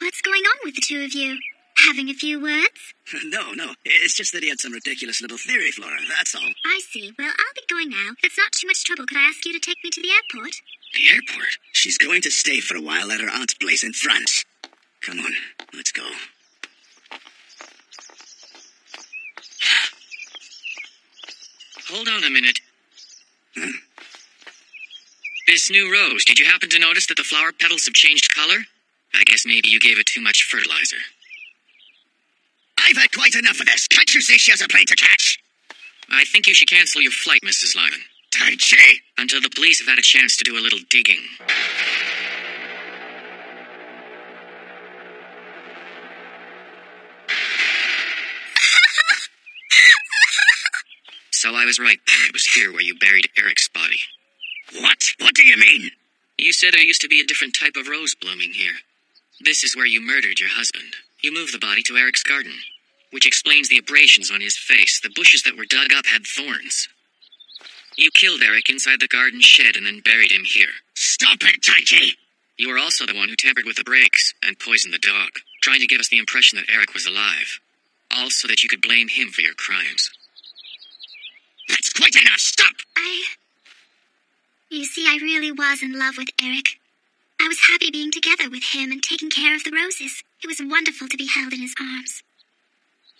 What's going on with the two of you? Having a few words?
No. It's just that he had some ridiculous little theory, Flora. That's all.
I see. Well, I'll be going now. If it's not too much trouble, could I ask you to take me to the airport?
The airport?
She's going to stay for a while at her aunt's place in France. Come on, let's go.
Hold on a minute.
Huh?
This new rose, did you happen to notice that the flower petals have changed color? I guess maybe you gave it too much fertilizer.
I've had quite enough of this. Can't you see she has a plane to catch?
I think you should cancel your flight, Mrs. Lyman.
Taichi!
Until the police have had a chance to do a little digging. So I was right then. It was here where you buried Eric's body.
What? What do you mean?
You said there used to be a different type of rose blooming here. This is where you murdered your husband. You moved the body to Eric's garden, which explains the abrasions on his face. The bushes that were dug up had thorns. You killed Eric inside the garden shed and then buried him here.
Stop it, Taichi!
You were also the one who tampered with the brakes and poisoned the dog, trying to give us the impression that Eric was alive. All so that you could blame him for your crimes.
That's quite enough! Stop!
You see, I really was in love with Eric. I was happy being together with him and taking care of the roses. It was wonderful to be held in his arms.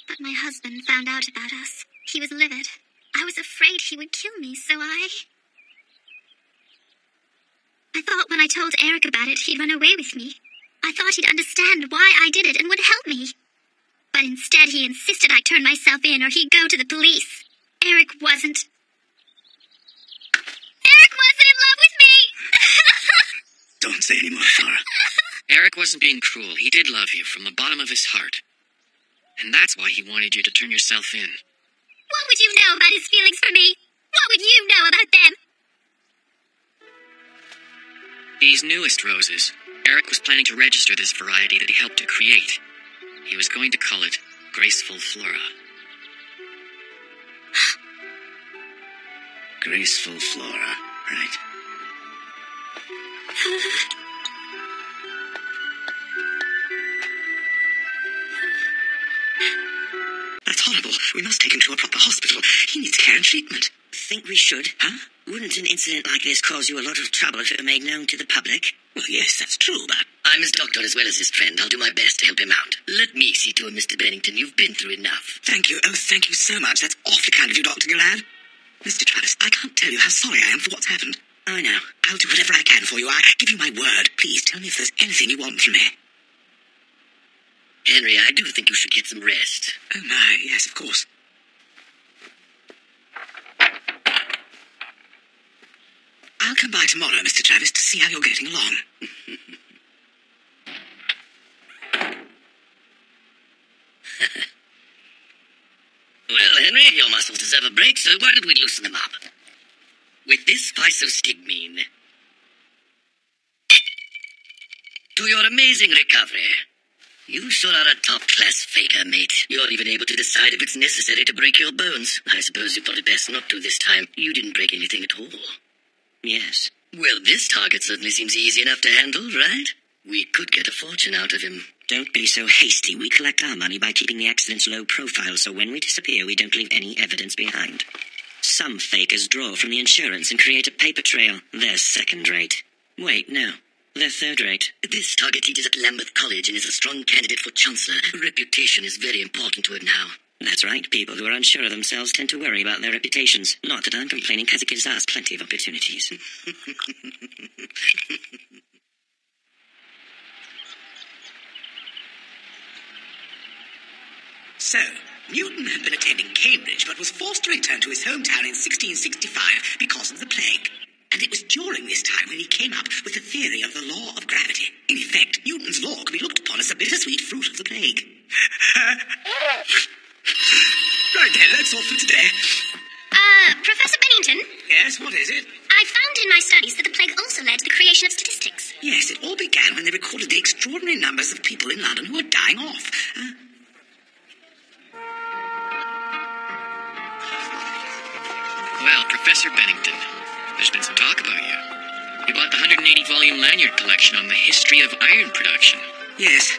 But my husband found out about us. He was livid. I was afraid he would kill me, so I thought when I told Eric about it, he'd run away with me. I thought he'd understand why I did it and would help me. But instead, he insisted I turn myself in or he'd go to the police. Eric wasn't in love with me!
Don't say any more, Flora.
Eric wasn't being cruel. He did love you from the bottom of his heart. And that's why he wanted you to turn yourself in.
What would you know about his feelings for me? What would you know about them?
These newest roses, Eric was planning to register this variety that he helped to create. He was going to call it Graceful Flora.
Graceful Flora, right? That's must take him to a proper hospital. He needs care and treatment.
Think we should?
Huh?
Wouldn't an incident like this cause you a lot of trouble if it were made known to the public?
Well, yes, that's true, but...
I'm his doctor as well as his friend. I'll do my best to help him out. Let me see to it, Mr. Bennington. You've been through enough.
Thank you. Oh, thank you so much. That's awfully kind of you, Dr. Gillard. Mr. Travis, I can't tell you how sorry I am for what's happened.
I know.
I'll do whatever I can for you. I give you my word. Please tell me if there's anything you want from me.
Henry, I do think you should get some rest.
Oh, my. Yes, of course. I'll come by tomorrow, Mr. Travis, to see how you're getting along.
Well, Henry, your muscles deserve a break, so why don't we loosen them up? With this physostigmine. To your amazing recovery. You sure are a top-class faker, mate. You're even able to decide if it's necessary to break your bones. I suppose you thought it best not to this time. You didn't break anything at all.
Yes.
Well, this target certainly seems easy enough to handle, right? We could get a fortune out of him.
Don't be so hasty. We collect our money by keeping the accidents low profile, so when we disappear, we don't leave any evidence behind. Some fakers draw from the insurance and create a paper trail. They're second-rate. Wait, no. They're third-rate.
This target teaches at Lambeth College and is a strong candidate for Chancellor. Reputation is very important to him now.
That's right. People who are unsure of themselves tend to worry about their reputations. Not that I'm complaining, because it gives us plenty of opportunities. So, Newton had been attending Cambridge, but was forced to return to his hometown in 1665 because of the plague. And it was during this time when he came up with the theory of the law of gravity. In effect, Newton's law could be looked upon as the bittersweet fruit of the plague. Right then, that's all for today.
Professor Bennington?
Yes, what is it?
I found in my studies that the plague also led to the creation of statistics.
Yes, it all began when they recorded the extraordinary numbers of people in London who were dying off.
Well, Professor Bennington, there's been some talk about you. You bought the 180-volume lanyard collection on the history of iron production.
Yes,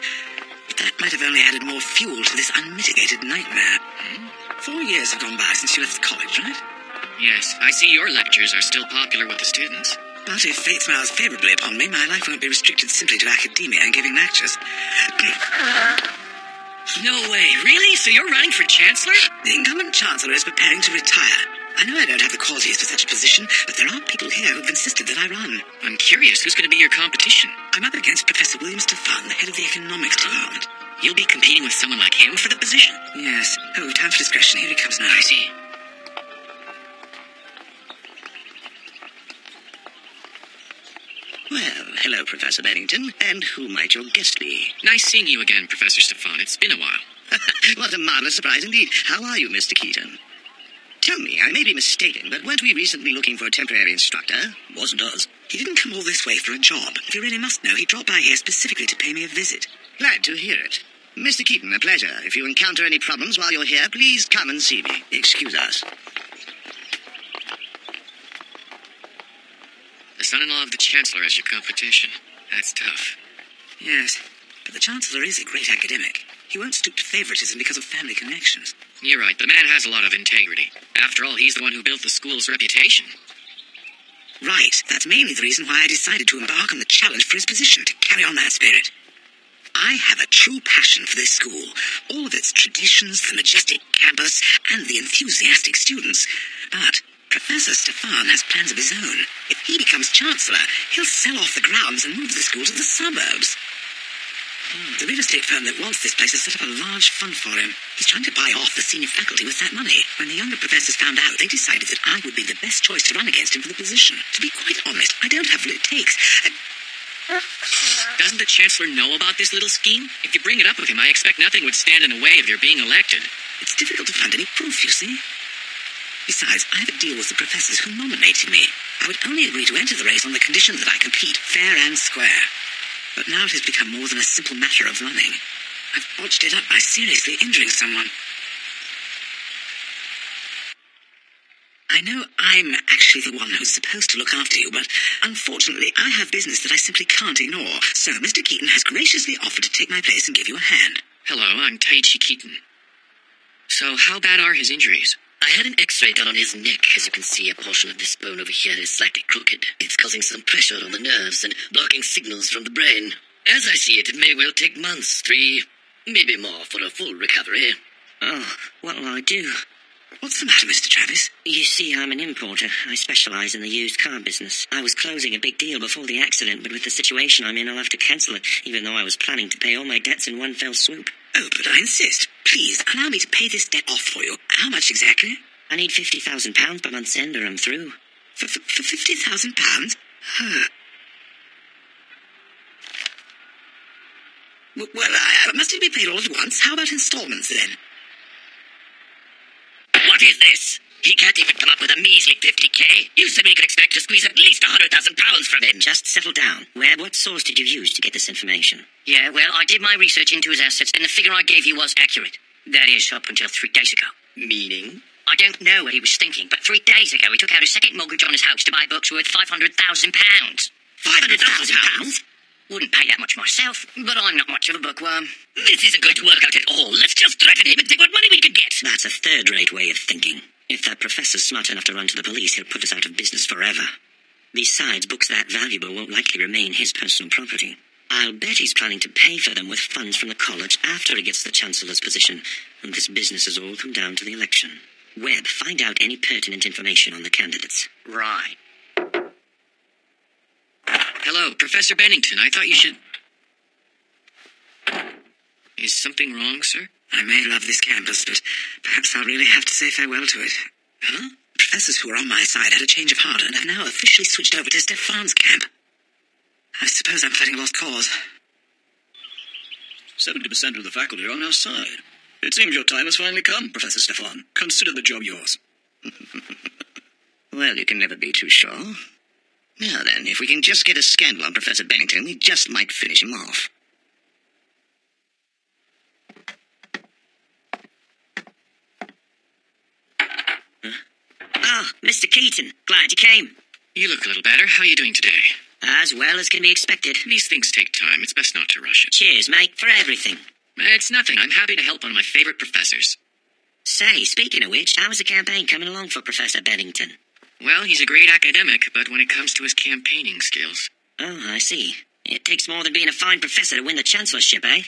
but that might have only added more fuel to this unmitigated nightmare. 4 years have gone by since you left college, right?
Yes, I see your lectures are still popular with the students.
But if fate smiles favourably upon me, my life won't be restricted simply to academia and giving lectures.
No way, really? So you're running for Chancellor?
The incumbent Chancellor is preparing to retire. I know I don't have the qualities for such a position, but there are people here who've insisted that I run.
I'm curious, who's going to be your competition?
I'm up against Professor William Stefan, the head of the economics department.
You'll be competing with someone like him for the position?
Yes. Oh, time for discretion. Here he comes now.
I see.
Well, hello, Professor Bennington. And who might your guest be?
Nice seeing you again, Professor Stefan. It's been a while.
What a marvelous surprise indeed. How are you, Mr. Keaton? Tell me, I may be mistaken, but weren't we recently looking for a temporary instructor? Wasn't us. He didn't come all this way for a job. If you really must know, he dropped by here specifically to pay me a visit. Glad to hear it. Mr. Keaton, a pleasure. If you encounter any problems while you're here, please come and see me. Excuse us.
The son-in-law of the Chancellor as your competition. That's tough.
Yes, but the Chancellor is a great academic. He won't stoop to favoritism because of family connections.
You're right, the man has a lot of integrity. After all, he's the one who built the school's reputation.
Right, that's mainly the reason why I decided to embark on the challenge for his position, to carry on that spirit. I have a true passion for this school, all of its traditions, the majestic campus, and the enthusiastic students. But Professor Stefan has plans of his own. If he becomes Chancellor, he'll sell off the grounds and move the school to the suburbs. The real estate firm that wants this place has set up a large fund for him. He's trying to buy off the senior faculty with that money. When the younger professors found out, they decided that I would be the best choice to run against him for the position. To be quite honest, I don't have what it takes.
Doesn't the Chancellor know about this little scheme? If you bring it up with him, I expect nothing would stand in the way of your being elected.
It's difficult to find any proof, you see. Besides, I have a deal with the professors who nominated me. I would only agree to enter the race on the condition that I compete fair and square. But now it has become more than a simple matter of running. I've botched it up by seriously injuring someone. I know I'm actually the one who's supposed to look after you, but unfortunately I have business that I simply can't ignore. So Mr. Keaton has graciously offered to take my place and give you a hand.
Hello, I'm Taichi Keaton. So how bad are his injuries?
I had an x-ray done on his neck. As you can see, a portion of this bone over here is slightly crooked. It's causing some pressure on the nerves and blocking signals from the brain. As I see it, it may well take months, 3, maybe more, for a full recovery.
Oh, what'll I do? What's the matter, Mr. Travis? You see, I'm an importer. I specialize in the used car business. I was closing a big deal before the accident, but with the situation I'm in, I'll have to cancel it, even though I was planning to pay all my debts in one fell swoop. Oh, but I insist. Please, allow me to pay this debt off for you. How much exactly? I need £50,000 by month's end or I'm through. For £50,000? Well, must it be paid all at once? How about installments, then?
What is this? He can't even come up with a measly 50k. You said we could expect to squeeze at least £100,000 from him.
Just settle down. Webb, what source did you use to get this information?
Yeah, well, I did my research into his assets, and the figure I gave you was accurate. That is, up until 3 days ago.
Meaning?
I don't know what he was thinking, but 3 days ago he took out a second mortgage on his house to buy books worth £500,000.
£500,000?
Wouldn't pay that much myself, but I'm not much of a bookworm.
This isn't going to work out at all. Let's just threaten him and take what money we can get.
That's a third-rate way of thinking. If that professor's smart enough to run to the police, he'll put us out of business forever. Besides, books that valuable won't likely remain his personal property. I'll bet he's planning to pay for them with funds from the college after he gets the Chancellor's position, and this business has all come down to the election. Webb, find out any pertinent information on the candidates.
Right.
Hello, Professor Bennington. I thought you should... Is something wrong, sir?
I may love this campus, but perhaps I'll really have to say farewell to it. Huh? Professors who were on my side had a change of heart and have now officially switched over to Stefan's camp. I suppose I'm fighting a lost cause.
70% of the faculty are on our side. It seems your time has finally come, Professor Stefan. Consider the job yours.
Well, you can never be too sure. Now then, if we can just get a scandal on Professor Bennington, we just might finish him off.
Ah, Mr. Keaton. Glad you came.
You look a little better. How are you doing today?
As well as can be expected.
These things take time. It's best not to rush it.
Cheers, mate, for everything.
It's nothing. I'm happy to help one of my favorite professors.
Say, speaking of which, how's the campaign coming along for Professor Bennington?
Well, he's a great academic, but when it comes to his campaigning skills...
Oh, I see. It takes more than being a fine professor to win the chancellorship, eh?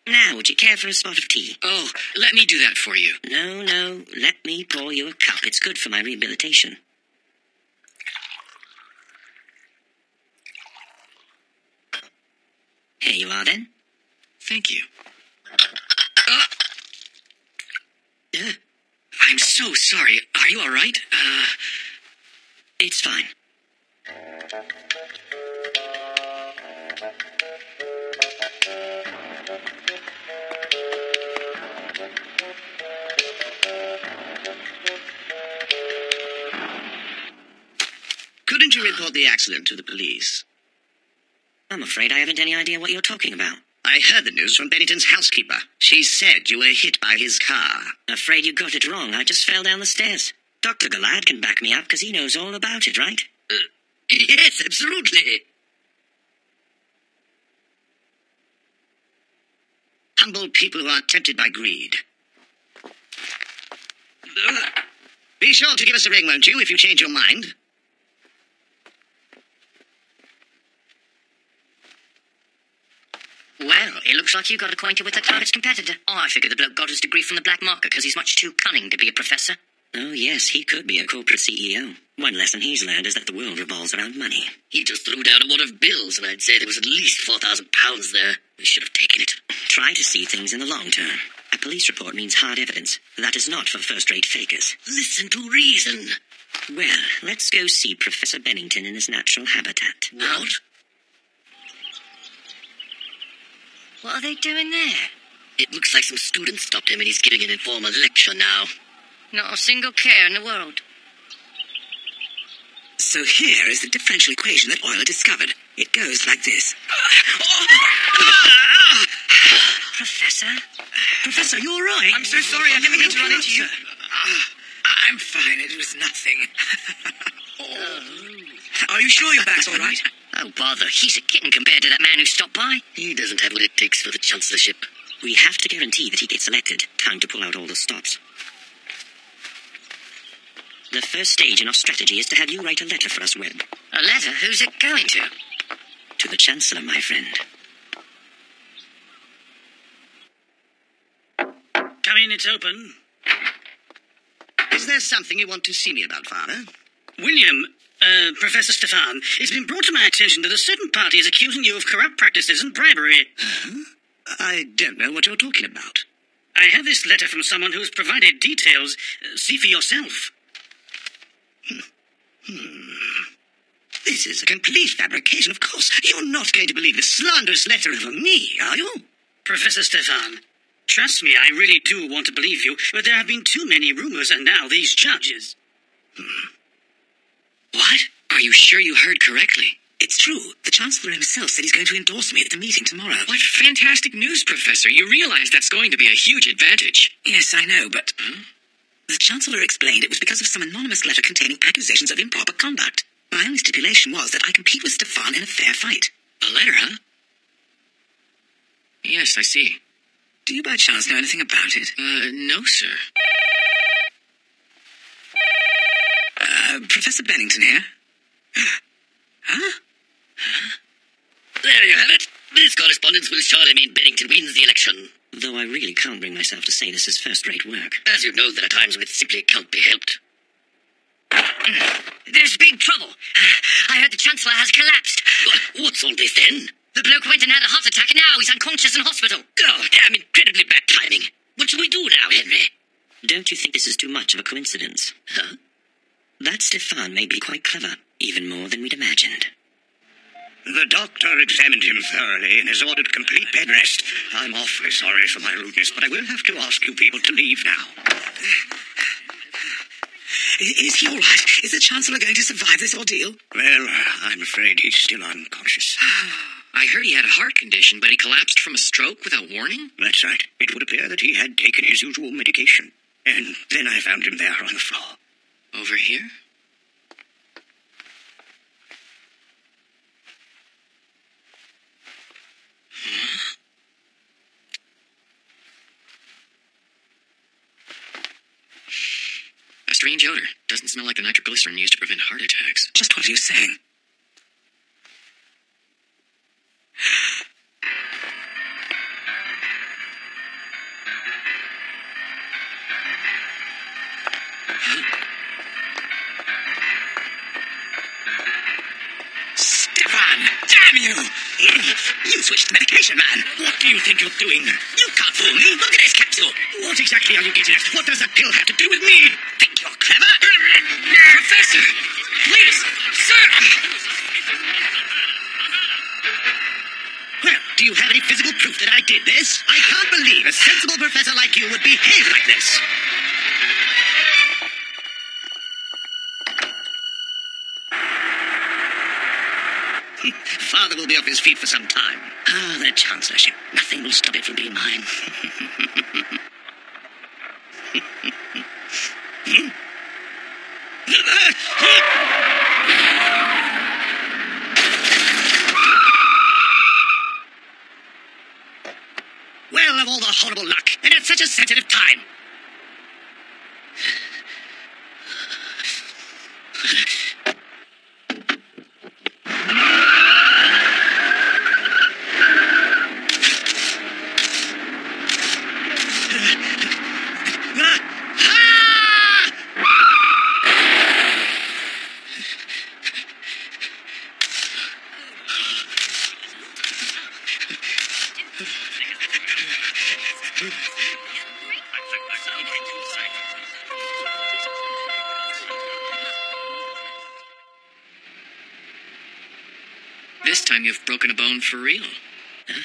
Now, would you care for a spot of tea?
Oh, let me do that for you.
No, let me pour you a cup. It's good for my rehabilitation. Here you are, then.
Thank you. I'm so sorry. Are you all right?
It's fine.
Couldn't you report the accident to the police?
I'm afraid I haven't any idea what you're talking about.
I heard the news from Bennington's housekeeper. She said you were hit by his car.
Afraid you got it wrong. I just fell down the stairs. Dr. Gallard can back me up because he knows all about it, right?
Yes, absolutely. Humble people who are tempted by greed. Be sure to give us a ring, won't you, if you change your mind?
Well, it looks like you got acquainted with the college competitor. Oh, I figure the bloke got his degree from the black market because he's much too cunning to be a professor.
Oh, yes, he could be a corporate CEO. One lesson he's learned is that the world revolves around money.
He just threw down a wad of bills, and I'd say there was at least £4,000 there. We should have taken it.
Try to see things in the long term. A police report means hard evidence. That is not for first-rate fakers.
Listen to reason.
Well, let's go see Professor Bennington in his natural habitat.
What?
What are they doing there?
It looks like some students stopped him and he's giving an informal lecture now.
Not a single care in the world.
So here is the differential equation that Euler discovered. It goes like this.
Professor?
Professor, you all right?
I'm so sorry. I didn't mean to run into you.
I'm fine. It was nothing. Are you sure your back's all right?
Oh, bother. He's a kitten compared to that man who stopped by.
He doesn't have what it takes for the chancellorship. We have to guarantee that he gets elected. Time to pull out all the stops. The first stage in our strategy is to have you write a letter for us, Webb.
A letter? Who's it going to?
To the Chancellor, my friend.
Come in, it's open.
Is there something you want to see me about, Father?
William, Professor Stefan, it's been brought to my attention that a certain party is accusing you of corrupt practices and bribery.
I don't know what you're talking about.
I have this letter from someone who's provided details. See for yourself.
This is a complete fabrication, of course. You're not going to believe this slanderous letter over me, are you?
Professor Stefan, trust me, I really do want to believe you, but there have been too many rumors and now these charges.
What? Are you sure you heard correctly?
It's true. The Chancellor himself said he's going to endorse me at the meeting tomorrow.
What fantastic news, Professor. You realize that's going to be a huge advantage.
Yes, I know, but... The Chancellor explained it was because of some anonymous letter containing accusations of improper conduct. My only stipulation was that I compete with Stefan in a fair fight.
A letter, huh? Yes, I see.
Do you by chance know anything about it?
No, sir.
Professor Bennington here? Huh?
There you have it. This correspondence will surely mean Bennington wins the election.
Though I really can't bring myself to say this is first-rate work.
As you know, there are times when it simply can't be helped.
There's big trouble. I heard the Chancellor has collapsed.
What's all this, then?
The bloke went and had a heart attack and now he's unconscious in hospital.
Oh, damn incredibly bad timing. What shall we do now, Henry?
Don't you think this is too much of a coincidence?
Huh?
That Stefan may be quite clever, even more than we'd imagined.
The doctor examined him thoroughly and has ordered complete bed rest. I'm awfully sorry for my rudeness, but I will have to ask you people to leave now.
Is he all right? Is the Chancellor going to survive this ordeal?
Well, I'm afraid he's still unconscious.
I heard he had a heart condition, but he collapsed from a stroke without warning?
That's right. It would appear that he had taken his usual medication. And then I found him there on the floor.
Over here? A strange odor. Doesn't smell like the nitroglycerin used to prevent heart attacks.
Just what are you saying? Stefan! Damn you! You switched medication, man!
What do you think you're doing?
You can't fool me! Look at this capsule!
What exactly are you getting at? What does that pill have to do with me?
Think you're clever?
Professor! Please! Sir!
Well, do you have any physical proof that I did this? I can't believe a sensible professor like you would behave like this. Father will be off his feet for some time. The Chancellorship. Nothing will stop it from being mine. Well, of all the horrible luck, and at such a sensitive time.
This time you've broken a bone for real. Huh?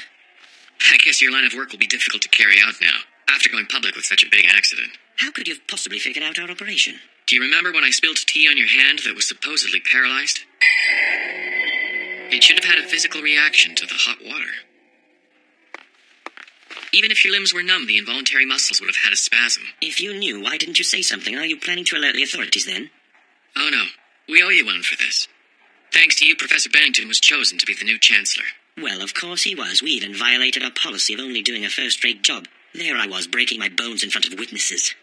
I guess your line of work will be difficult to carry out now, after going public with such a big accident.
How could you have possibly figured out our operation?
Do you remember when I spilled tea on your hand that was supposedly paralyzed? It should have had a physical reaction to the hot water. Even if your limbs were numb, the involuntary muscles would have had a spasm.
If you knew, why didn't you say something? Are you planning to alert the authorities then?
Oh no, we owe you one for this. Thanks to you, Professor Bennington was chosen to be the new Chancellor.
Well, of course he was. We even violated our policy of only doing a first-rate job. There I was, breaking my bones in front of witnesses.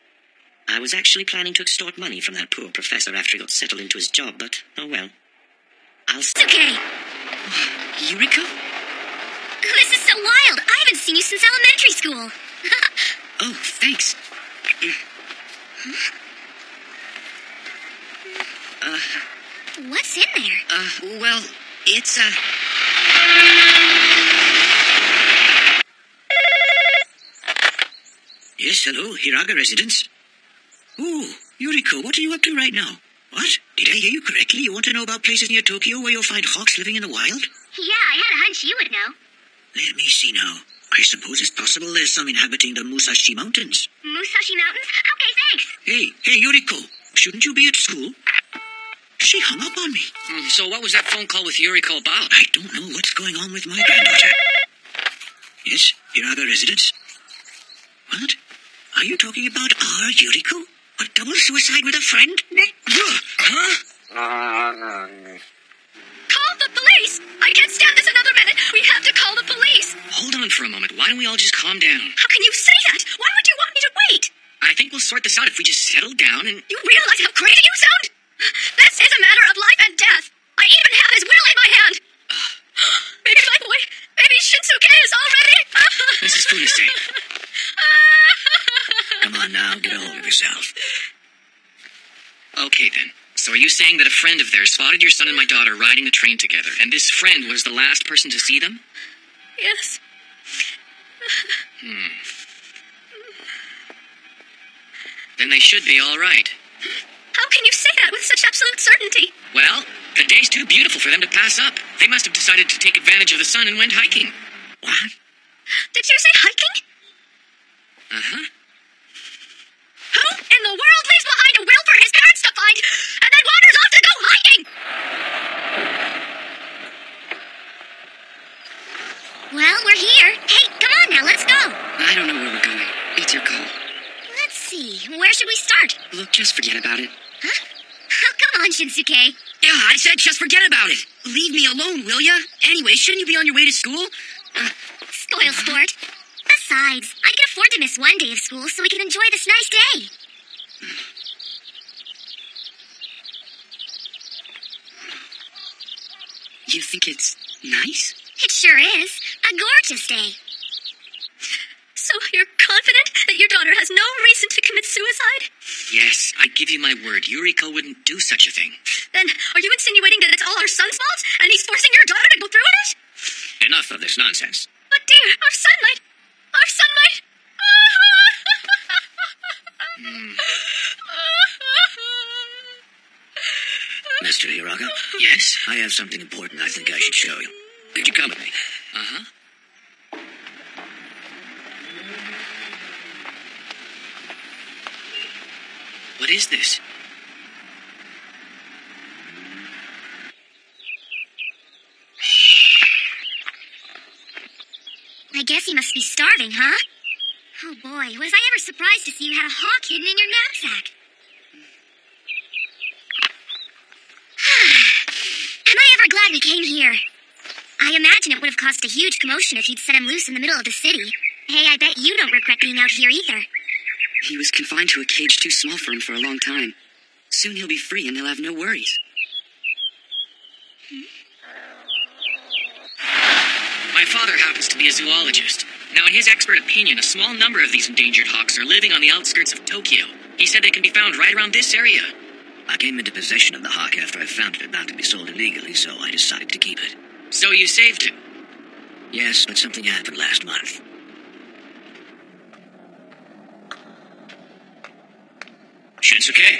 I was actually planning to extort money from that poor professor after he got settled into his job, but, oh well.
It's okay.
Eureka?
This is so wild. I haven't seen you since elementary school.
Oh, thanks.
What's in there?
Well, it's,
Yes, hello, Hiraga residence. Oh, Yuriko, what are you up to right now? What? Did I hear you correctly? You want to know about places near Tokyo where you'll find hawks living in the wild?
Yeah, I had a hunch you would know.
Let me see now. I suppose it's possible there's some inhabiting the Musashi Mountains.
Musashi Mountains? Okay, thanks.
Hey, Yuriko, shouldn't you be at school? She hung up on me.
So what was that phone call with Yuriko about?
I don't know what's going on with my granddaughter. Yes, Hiraga residence. What? Are you talking about our Yuriko? A double suicide with a friend? Huh?
Call the police! I can't stand this another minute. We have to call the police.
Hold on for a moment. Why don't we all just calm down?
How can you say that? Why would you want me to wait?
I think we'll sort this out if we just settle down and...
You realize how crazy you sound? This is a matter of life and death. I even have his will in my hand. Maybe my boy, maybe Shinsuke is already...
Mrs. Funase.
Come on now, get a hold of yourself.
Okay, then. So are you saying that a friend of theirs spotted your son and my daughter riding the train together, and this friend was the last person to see them?
Yes.
Then they should be all right.
How can you say that with such absolute certainty?
Well, the day's too beautiful for them to pass up. They must have decided to take advantage of the sun and went hiking.
What?
Did you say hiking?
Uh-huh.
Who in the world leaves behind a will for his parents to find and then wanders off to go hiking?
Well, we're here. Hey, come on now, let's go.
I don't know where we're going. It's your call.
Let's see. Where should we start?
Look, just forget about it.
Huh? Oh, come on, Shinsuke.
Yeah, I said just forget about it. Leave me alone, will ya? Anyway, shouldn't you be on your way to school?
Spoil sport. Besides, I can afford to miss one day of school so we can enjoy this nice day.
You think it's nice?
It sure is. A gorgeous day.
So you're confident that your daughter has no reason to commit suicide?
Yes, I give you my word. Yuriko wouldn't do such a thing.
Then, are you insinuating that it's all our son's fault, and he's forcing your daughter to go through with it?
Enough of this nonsense.
But dear, our son might...
Mr. Hiraga?
Yes?
I have something important I think I should show you. Could you come with me?
Uh-huh. What is this?
I guess you must be starving, huh? Oh boy, was I ever surprised to see you had a hawk hidden in your knapsack. Am I ever glad we came here? I imagine it would have caused a huge commotion if you'd set him loose in the middle of the city. Hey, I bet you don't regret being out here either.
He was confined to a cage too small for him for a long time. Soon he'll be free and he'll have no worries.
My father happens to be a zoologist. Now, in his expert opinion, a small number of these endangered hawks are living on the outskirts of Tokyo. He said they can be found right around this area.
I came into possession of the hawk after I found it about to be sold illegally, so I decided to keep it.
So you saved him?
Yes, but something happened last month.
Shinsuke?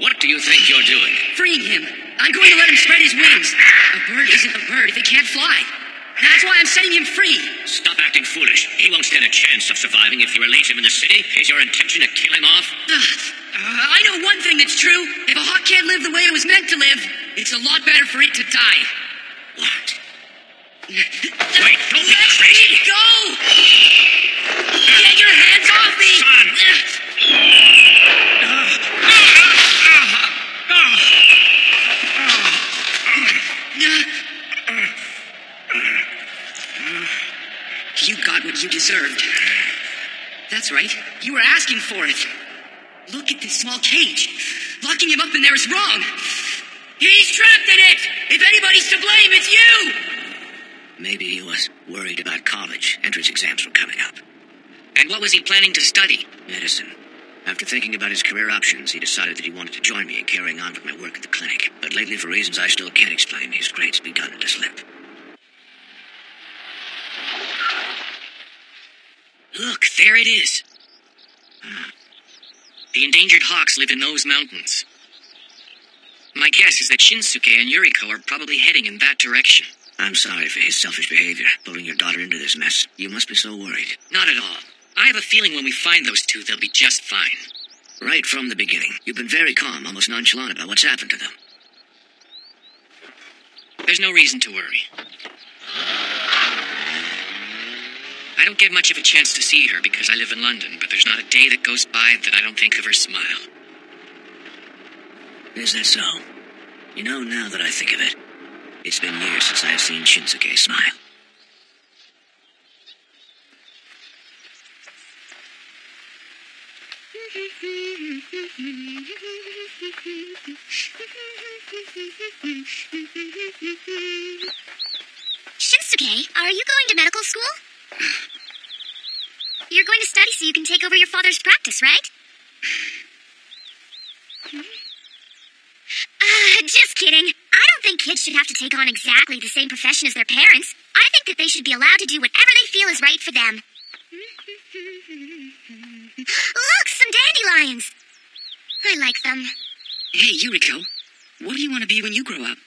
What do you think you're doing?
Freeing him. I'm going to let him spread his wings. A bird isn't a bird if it can't fly. That's why I'm setting him free.
Stop acting foolish. He won't stand a chance of surviving if you release him in the city. Is your intention to kill him off?
I know one thing that's true. If a hawk can't live the way it was meant to live, it's a lot better for it to die.
What? Wait, don't be crazy.
Let me go! Get your hands off me!
Son!
what you deserved. That's right. You were asking for it. Look at this small cage. Locking him up in there is wrong. He's trapped in it! If anybody's to blame, it's you!
Maybe he was worried about college. Entrance exams were coming up.
And what was he planning to study?
Medicine. After thinking about his career options, he decided that he wanted to join me in carrying on with my work at the clinic. But lately, for reasons I still can't explain, his grades have begun to slip.
Look, there it is. The endangered hawks live in those mountains. My guess is that Shinsuke and Yuriko are probably heading in that direction.
I'm sorry for his selfish behavior, pulling your daughter into this mess. You must be so worried.
Not at all. I have a feeling when we find those two, they'll be just fine.
Right from the beginning, you've been very calm, almost nonchalant about what's happened to them.
There's no reason to worry. I don't get much of a chance to see her because I live in London, but there's not a day that goes by that I don't think of her smile.
Is that so? You know, now that I think of it, it's been years since I've seen Shinsuke smile.
Shinsuke, are you going to medical school? You're going to study so you can take over your father's practice, right? Just kidding. I don't think kids should have to take on exactly the same profession as their parents. I think that they should be allowed to do whatever they feel is right for them. Look, some dandelions. I like them.
Hey, Yuriko, what do you want to be when you grow up?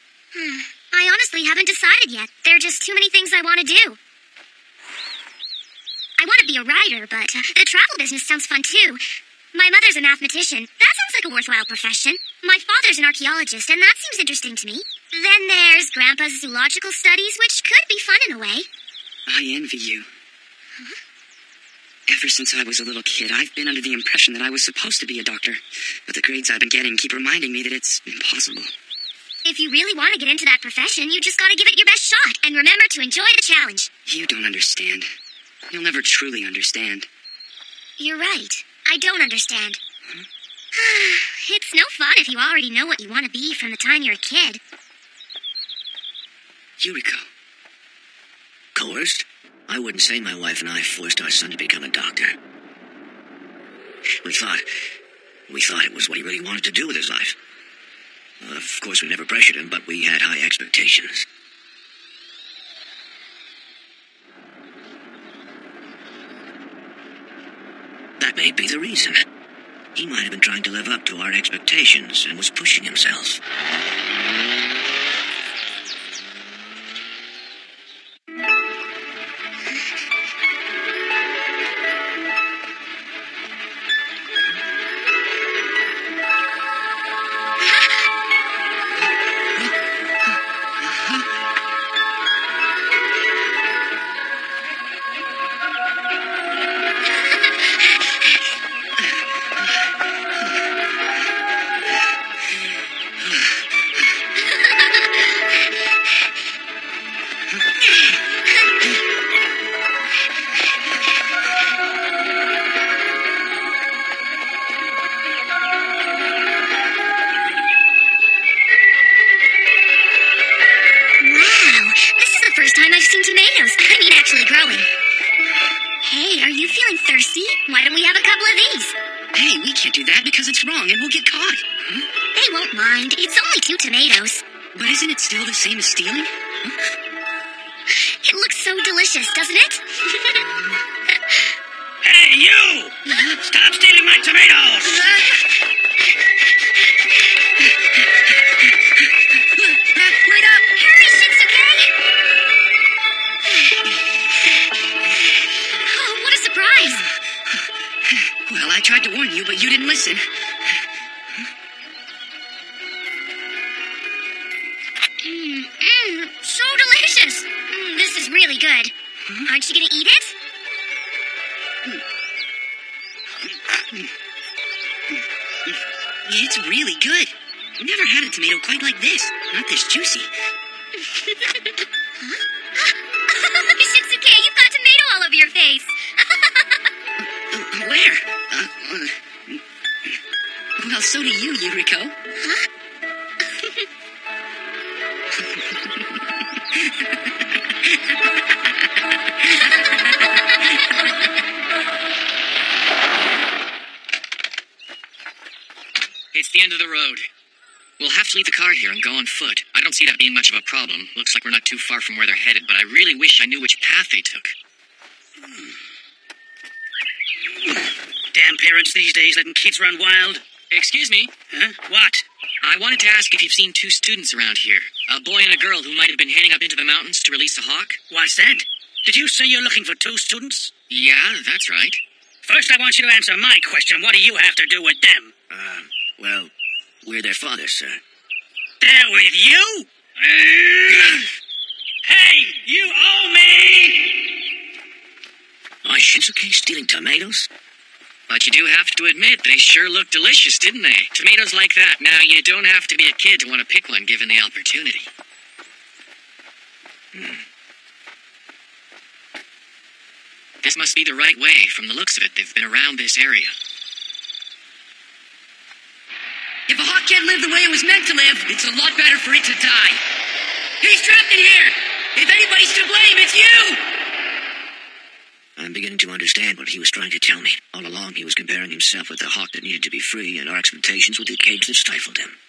I honestly haven't decided yet. There are just too many things I want to do. I want to be a writer, but the travel business sounds fun too. My mother's a mathematician. That sounds like a worthwhile profession. My father's an archaeologist, and that seems interesting to me. Then there's Grandpa's zoological studies, which could be fun in a way.
I envy you. Ever since I was a little kid, I've been under the impression that I was supposed to be a doctor. But the grades I've been getting keep reminding me that it's impossible.
If you really want to get into that profession, you just gotta give it your best shot. And remember to enjoy the challenge.
You don't understand. You'll never truly understand.
You're right. I don't understand. It's no fun if you already know what you want to be from the time you're a kid.
Yuriko.
Coerced? I wouldn't say my wife and I forced our son to become a doctor. We thought it was what he really wanted to do with his life. Of course, we never pressured him, but we had high expectations. That may be the reason. He might have been trying to live up to our expectations and was pushing himself.
Why don't we have a couple of these?
Hey, we can't do that because it's wrong and we'll get caught.
They won't mind. It's only 2 tomatoes.
But isn't it still the same as stealing?
It looks so delicious, doesn't it?
Hey, you! Stop stealing my tomatoes!
Wait up! Hurry, Shinsuke! Oh, what a surprise!
Well, I tried to warn you, but you didn't listen.
So delicious! This is really good. Aren't you gonna eat it?
It's really good. Never had a tomato quite like this. Not this juicy.
Shinsuke, you've got tomato all over your face.
Where? Well, so do you, Yuriko.
Huh?
It's the end of the road. We'll have to leave the car here and go on foot. I don't see that being much of a problem. Looks like we're not too far from where they're headed, but I really wish I knew which path they took.
Damn parents these days letting kids run wild.
Excuse me?
Huh? What?
I wanted to ask if you've seen two students around here. A boy and a girl who might have been heading up into the mountains to release a hawk.
What's that? Did you say you're looking for two students?
Yeah, that's right.
First, I want you to answer my question. What do you have to do with them?
Well, we're their fathers, sir.
They're with you? Hey, you owe me!
My Shinsuke stealing tomatoes?
But you do have to admit, they sure look delicious, didn't they? Tomatoes like that. Now, you don't have to be a kid to want to pick one given the opportunity. This must be the right way. From the looks of it, they've been around this area.
If a hawk can't live the way it was meant to live, it's a lot better for it to die. He's trapped in here! If anybody's to blame, it's you!
I'm beginning to understand what he was trying to tell me. All along, he was comparing himself with the hawk that needed to be free, and our expectations with the cage that stifled him.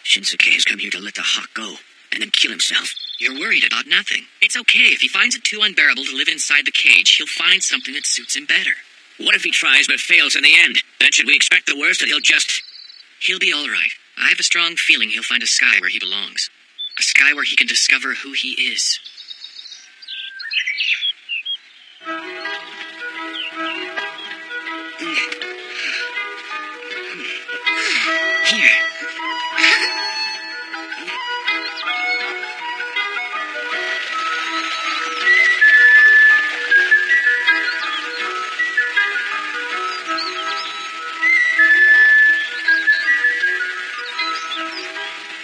Shinsuke has come here to let the hawk go, and then kill himself.
You're worried about nothing. It's okay. If he finds it too unbearable to live inside the cage, he'll find something that suits him better.
What if he tries but fails in the end? Then should we expect the worst, that he'll just...
He'll be all right. I have a strong feeling he'll find a sky where he belongs. A sky where he can discover who he is. Here.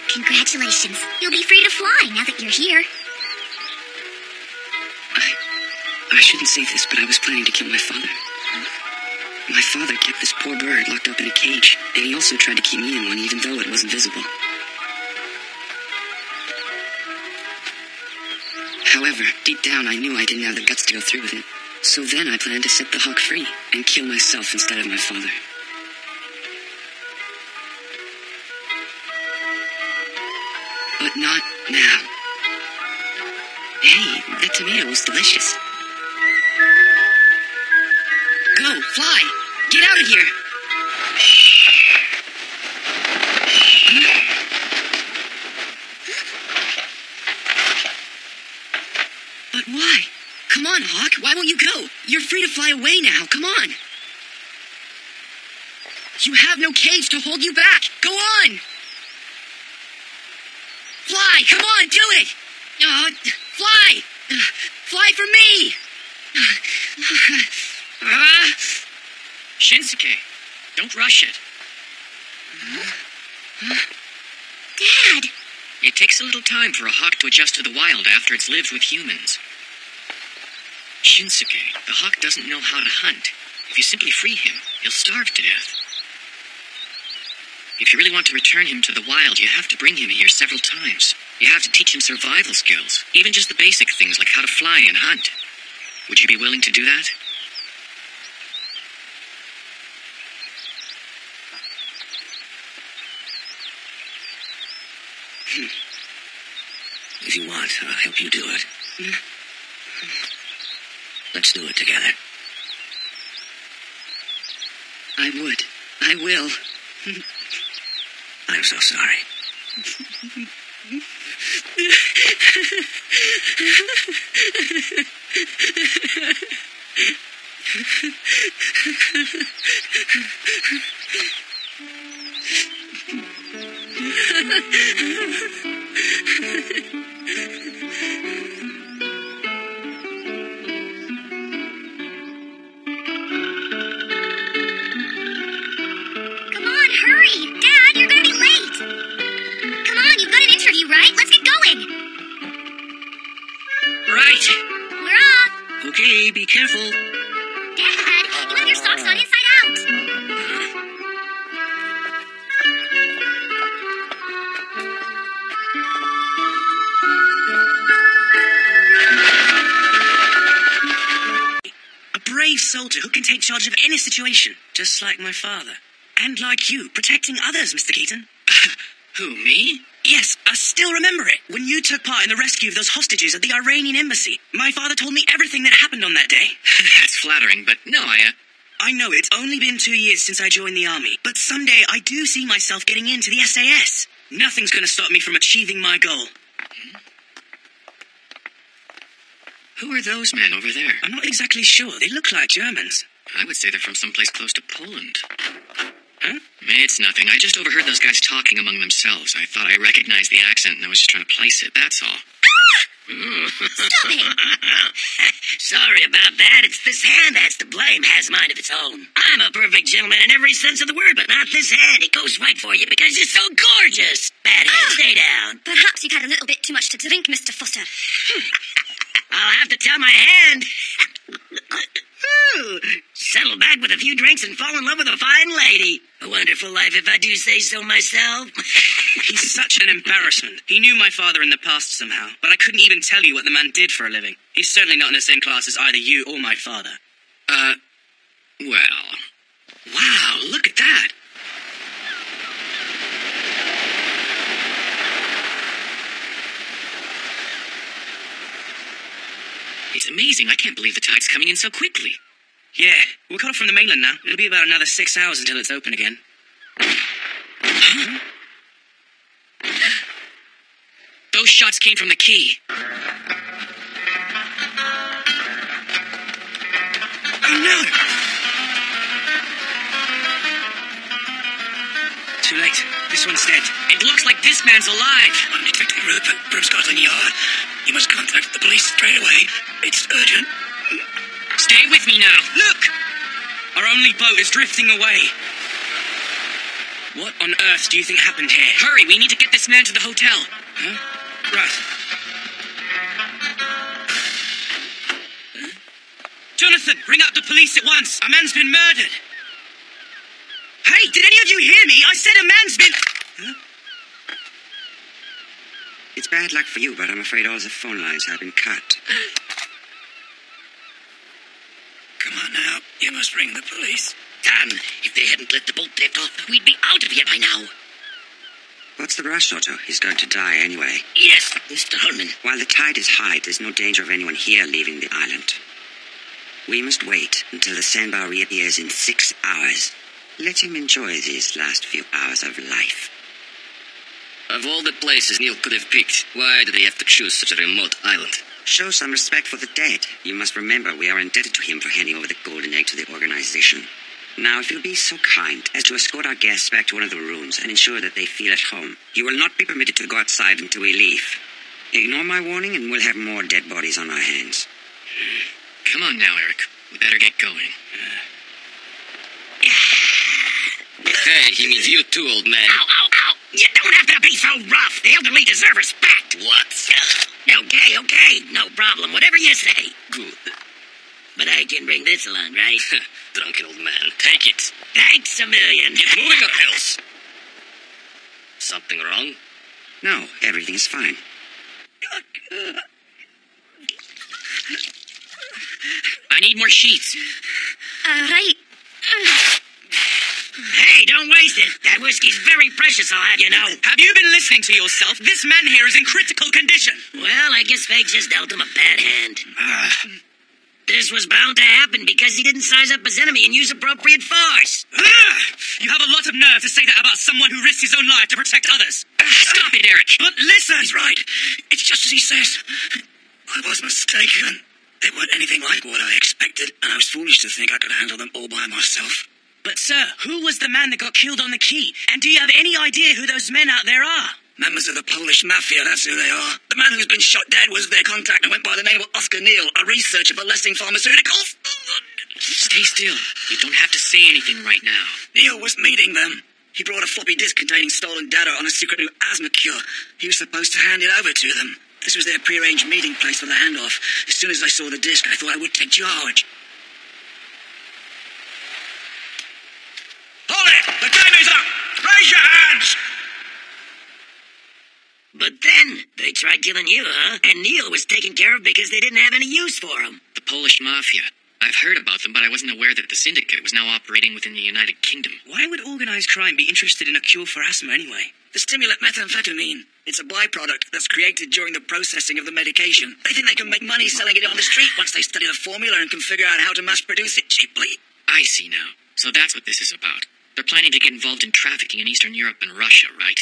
Congratulations. You'll be free to fly now that you're here.
I shouldn't say this, but I was planning to kill my father. My father kept this poor bird locked up in a cage, and he also tried to keep me in one even though it wasn't visible. However, deep down I knew I didn't have the guts to go through with it. So then I planned to set the hawk free and kill myself instead of my father. But not now. Hey, that tomato was delicious.
Go, fly! Get out of here! But why? Come on, Hawk. Why won't you go? You're free to fly away now. Come on. You have no cage to hold you back. Go on. Fly. Come on, do it. Fly. Fly for me.
Shinsuke, don't rush it.
Dad!
It takes a little time for a hawk to adjust to the wild after it's lived with humans. Shinsuke, the hawk doesn't know how to hunt. If you simply free him, he'll starve to death. If you really want to return him to the wild, you have to bring him here several times. You have to teach him survival skills, even just the basic things like how to fly and hunt. Would you be willing to do that?
If you want, I'll help you do it. Let's do it together.
I would. I will.
I'm so sorry.
Okay, be careful.
Dad, you have your socks on inside out.
A brave soldier who can take charge of any situation, just like my father. And like you, protecting others, Mr. Keaton.
Who, me?
Yes, I still remember it. When you took part in the rescue of those hostages at the Iranian embassy, my father told me everything that happened on that day.
That's flattering, but no,
I know it's only been 2 years since I joined the army, but someday I do see myself getting into the SAS. Nothing's going to stop me from achieving my goal.
Who are those men over there?
I'm not exactly sure. They look like Germans.
I would say they're from someplace close to Poland.
Huh?
It's nothing. I just overheard those guys talking among themselves. I thought I recognized the accent, and I was just trying to place it, that's all.
Stop it!
Sorry about that. It's this hand that's to blame. Has mind of its own. I'm a perfect gentleman in every sense of the word, but not this hand. It goes right for you because you're so gorgeous. Bad hand, stay down.
Perhaps you've had a little bit too much to drink, Mr. Foster.
I'll have to tell my hand. Ooh, settle back with a few drinks and fall in love with a fine lady. A wonderful life, if I do say so myself.
He's such an embarrassment. He knew my father in the past somehow, but I couldn't even tell you what the man did for a living. He's certainly not in the same class as either you or my father.
Well. Wow, look at that. It's amazing. I can't believe the tide's coming in so quickly.
Yeah, we're cut off from the mainland now. It'll be about another 6 hours until it's open again.
Huh? Those shots came from the quay.
Oh no! Too late. This one's dead.
It looks like this man's alive.
I'm Detective Rupert from Scotland Yard. You must contact the police straight away. It's urgent.
Stay with me now.
Look! Our only boat is drifting away. What on earth do you think happened here?
Hurry, we need to get this man to the hotel.
Huh? Right. Jonathan, ring up the police at once. A man's been murdered. Hey, did any of you hear me? I said a man's been... Huh?
It's bad luck for you, but I'm afraid all the phone lines have been cut.
Come on now. You must ring the police.
Dan, if they hadn't let the boat drift off, we'd be out of here by now.
What's the rush, Otto? He's going to die anyway.
Yes, Mr. Holman.
While the tide is high, there's no danger of anyone here leaving the island. We must wait until the sandbar reappears in 6 hours. Let him enjoy these last few hours of life.
Of all the places Neil could have picked, why did he have to choose such a remote island?
Show some respect for the dead. You must remember we are indebted to him for handing over the golden egg to the organization. Now, if you'll be so kind as to escort our guests back to one of the rooms and ensure that they feel at home, you will not be permitted to go outside until we leave. Ignore my warning and we'll have more dead bodies on our hands.
Come on now, Eric. We better get going.
Hey, he means you too, old man.
Ow, ow, ow. You don't have to be so rough. The elderly deserve respect.
What?
Okay. No problem. Whatever you say.
Good.
But I can bring this along, right?
Drunken old man. Take it.
Thanks a million.
Get moving or else. Something wrong?
No, everything's fine.
I need more sheets.
Right.
Hey, don't waste it. That whiskey's very precious, I'll have you know.
Have you been listening to yourself? This man here is in critical condition.
Well, I guess fate just dealt him a bad hand. This was bound to happen because he didn't size up his enemy and use appropriate force.
You have a lot of nerve to say that about someone who risks his own life to protect others.
Stop it, Eric.
But listen!
He's right. It's just as he says. I was mistaken. They weren't anything like what I expected, and I was foolish to think I could handle them all by myself.
But, sir, who was the man that got killed on the quay? And do you have any idea who those men out there are?
Members of the Polish Mafia, that's who they are. The man who's been shot dead was their contact and went by the name of Oscar Neal, a researcher for Lessing Pharmaceuticals.
Stay still. You don't have to say anything right now.
Neal was meeting them. He brought a floppy disk containing stolen data on a secret new asthma cure. He was supposed to hand it over to them.
This was their prearranged meeting place for the handoff. As soon as I saw the disc, I thought I would take charge.
Hold it! The time is up! Raise your hands!
But then, they tried killing you, huh? And Neil was taken care of because they didn't have any use for him.
The Polish Mafia. I've heard about them, but I wasn't aware that the syndicate was now operating within the United Kingdom.
Why would organized crime be interested in a cure for asthma anyway? The stimulant methamphetamine. It's a byproduct that's created during the processing of the medication. They think they can make money selling it on the street once they study the formula and can figure out how to mass produce it cheaply.
I see now. So that's what this is about. They're planning to get involved in trafficking in Eastern Europe and Russia, right?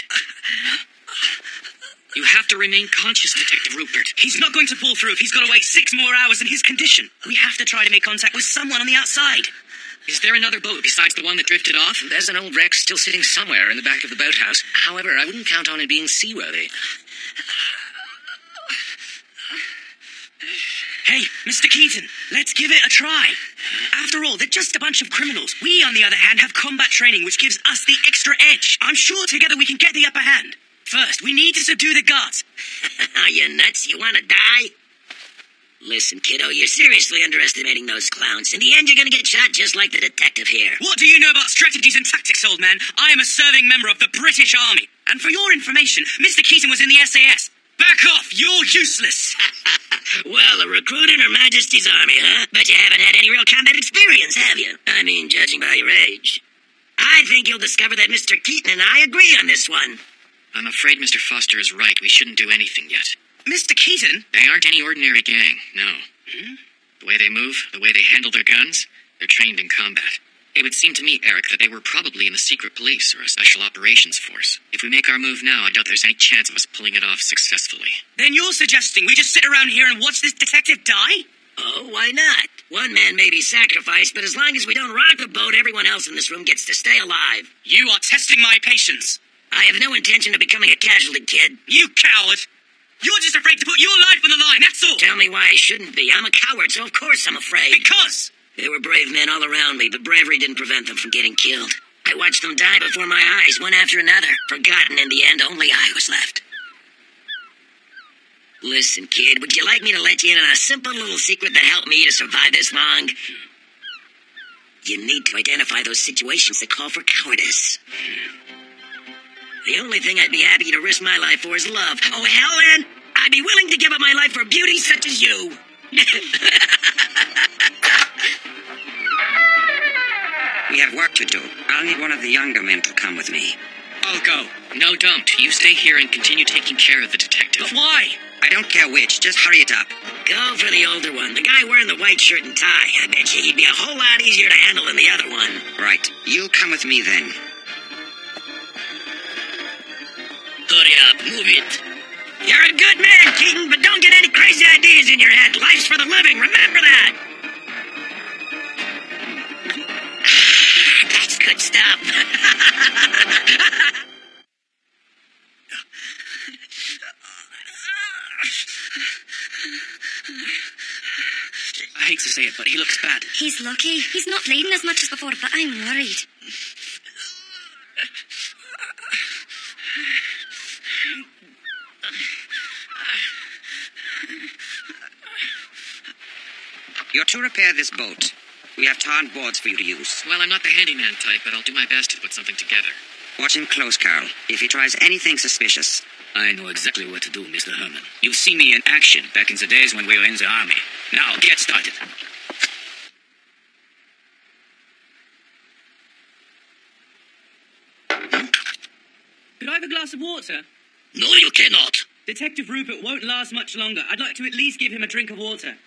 You have to remain conscious, Detective Rupert.
He's not going to pull through if he's got to wait 6 more hours in his condition. We have to try to make contact with someone on the outside.
Is there another boat besides the one that drifted off?
There's an old wreck still sitting somewhere in the back of the boathouse. However, I wouldn't count on it being seaworthy.
Hey, Mr. Keaton, let's give it a try. After all, they're just a bunch of criminals. We, on the other hand, have combat training, which gives us the extra edge. I'm sure together we can get the upper hand. First, we need to subdue the guards.
Are you nuts? You want to die? Listen, kiddo, you're seriously underestimating those clowns. In the end, you're going to get shot just like the detective here.
What do you know about strategies and tactics, old man? I am a serving member of the British Army. And for your information, Mr. Keaton was in the SAS. Back off! You're useless!
Well, a recruit in Her Majesty's Army, huh? But you haven't had any real combat experience, have you? I mean, judging by your age. I think you'll discover that Mr. Keaton and I agree on this one.
I'm afraid Mr. Foster is right. We shouldn't do anything yet.
Mr. Keaton?
They aren't any ordinary gang, no. The way they move, the way they handle their guns, they're trained in combat. It would seem to me, Eric, that they were probably in the secret police or a special operations force. If we make our move now, I doubt there's any chance of us pulling it off successfully.
Then you're suggesting we just sit around here and watch this detective die?
Oh, why not? One man may be sacrificed, but as long as we don't rock the boat, everyone else in this room gets to stay alive.
You are testing my patience.
I have no intention of becoming a casualty, kid.
You coward! You're just afraid to put your life on the line, that's all!
Tell me why I shouldn't be. I'm a coward, so of course I'm afraid.
Because!
There were brave men all around me, but bravery didn't prevent them from getting killed. I watched them die before my eyes, one after another. Forgotten in the end, only I was left. Listen, kid, would you like me to let you in on a simple little secret that helped me to survive this long? You need to identify those situations that call for cowardice. The only thing I'd be happy to risk my life for is love. Oh, Helen, I'd be willing to give up my life for beauty such as you.
We have work to do. I'll need one of the younger men to come with me.
I'll go.
No, don't. You stay here and continue taking care of the detective.
But why?
I don't care which, just hurry it up.
Go for the older one, the guy wearing the white shirt and tie. I bet you he'd be a whole lot easier to handle than the other one.
Right. You come with me then.
Hurry up, move it. You're a good man, Keaton, but don't get any crazy ideas in your head. Life's for the living, remember that. That's good stuff.
I hate to say it, but he looks bad.
He's lucky. He's not bleeding as much as before, but I'm worried.
You're to repair this boat. We have tarred boards for you to use.
Well, I'm not the handyman type, but I'll do my best to put something together.
Watch him close, Carl. If he tries anything suspicious.
I know exactly what to do, Mr. Herman. You've seen me in action back in the days when we were in the army. Now, get started.
Could I have a glass of water?
No, you cannot.
Detective Rupert won't last much longer. I'd like to at least give him a drink of water.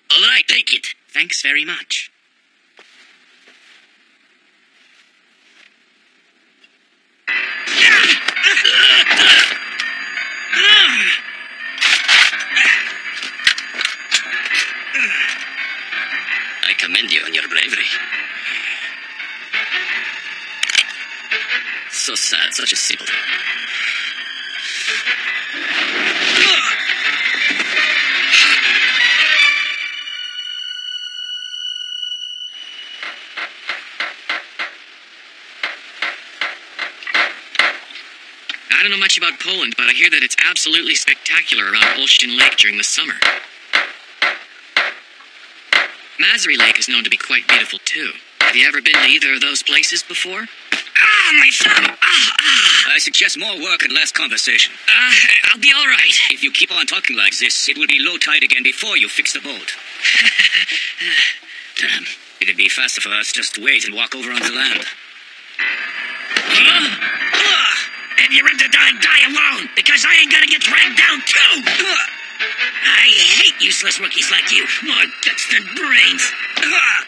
All right, take it.
Thanks very much.
I commend you on your bravery. So sad, such a simpleton.
I don't know much about Poland, but I hear that it's absolutely spectacular around Olsztyn Lake during the summer. Mazury Lake is known to be quite beautiful, too. Have you ever been to either of those places before?
Ah, my thumb!
I suggest more work and less conversation.
I'll be all right.
If you keep on talking like this, it will be low tide again before you fix the boat. Damn. It'd be faster for us just to wait and walk over onto land.
If you're into dying, die alone, because I ain't gonna get dragged down too! I hate useless rookies like you, more guts than brains.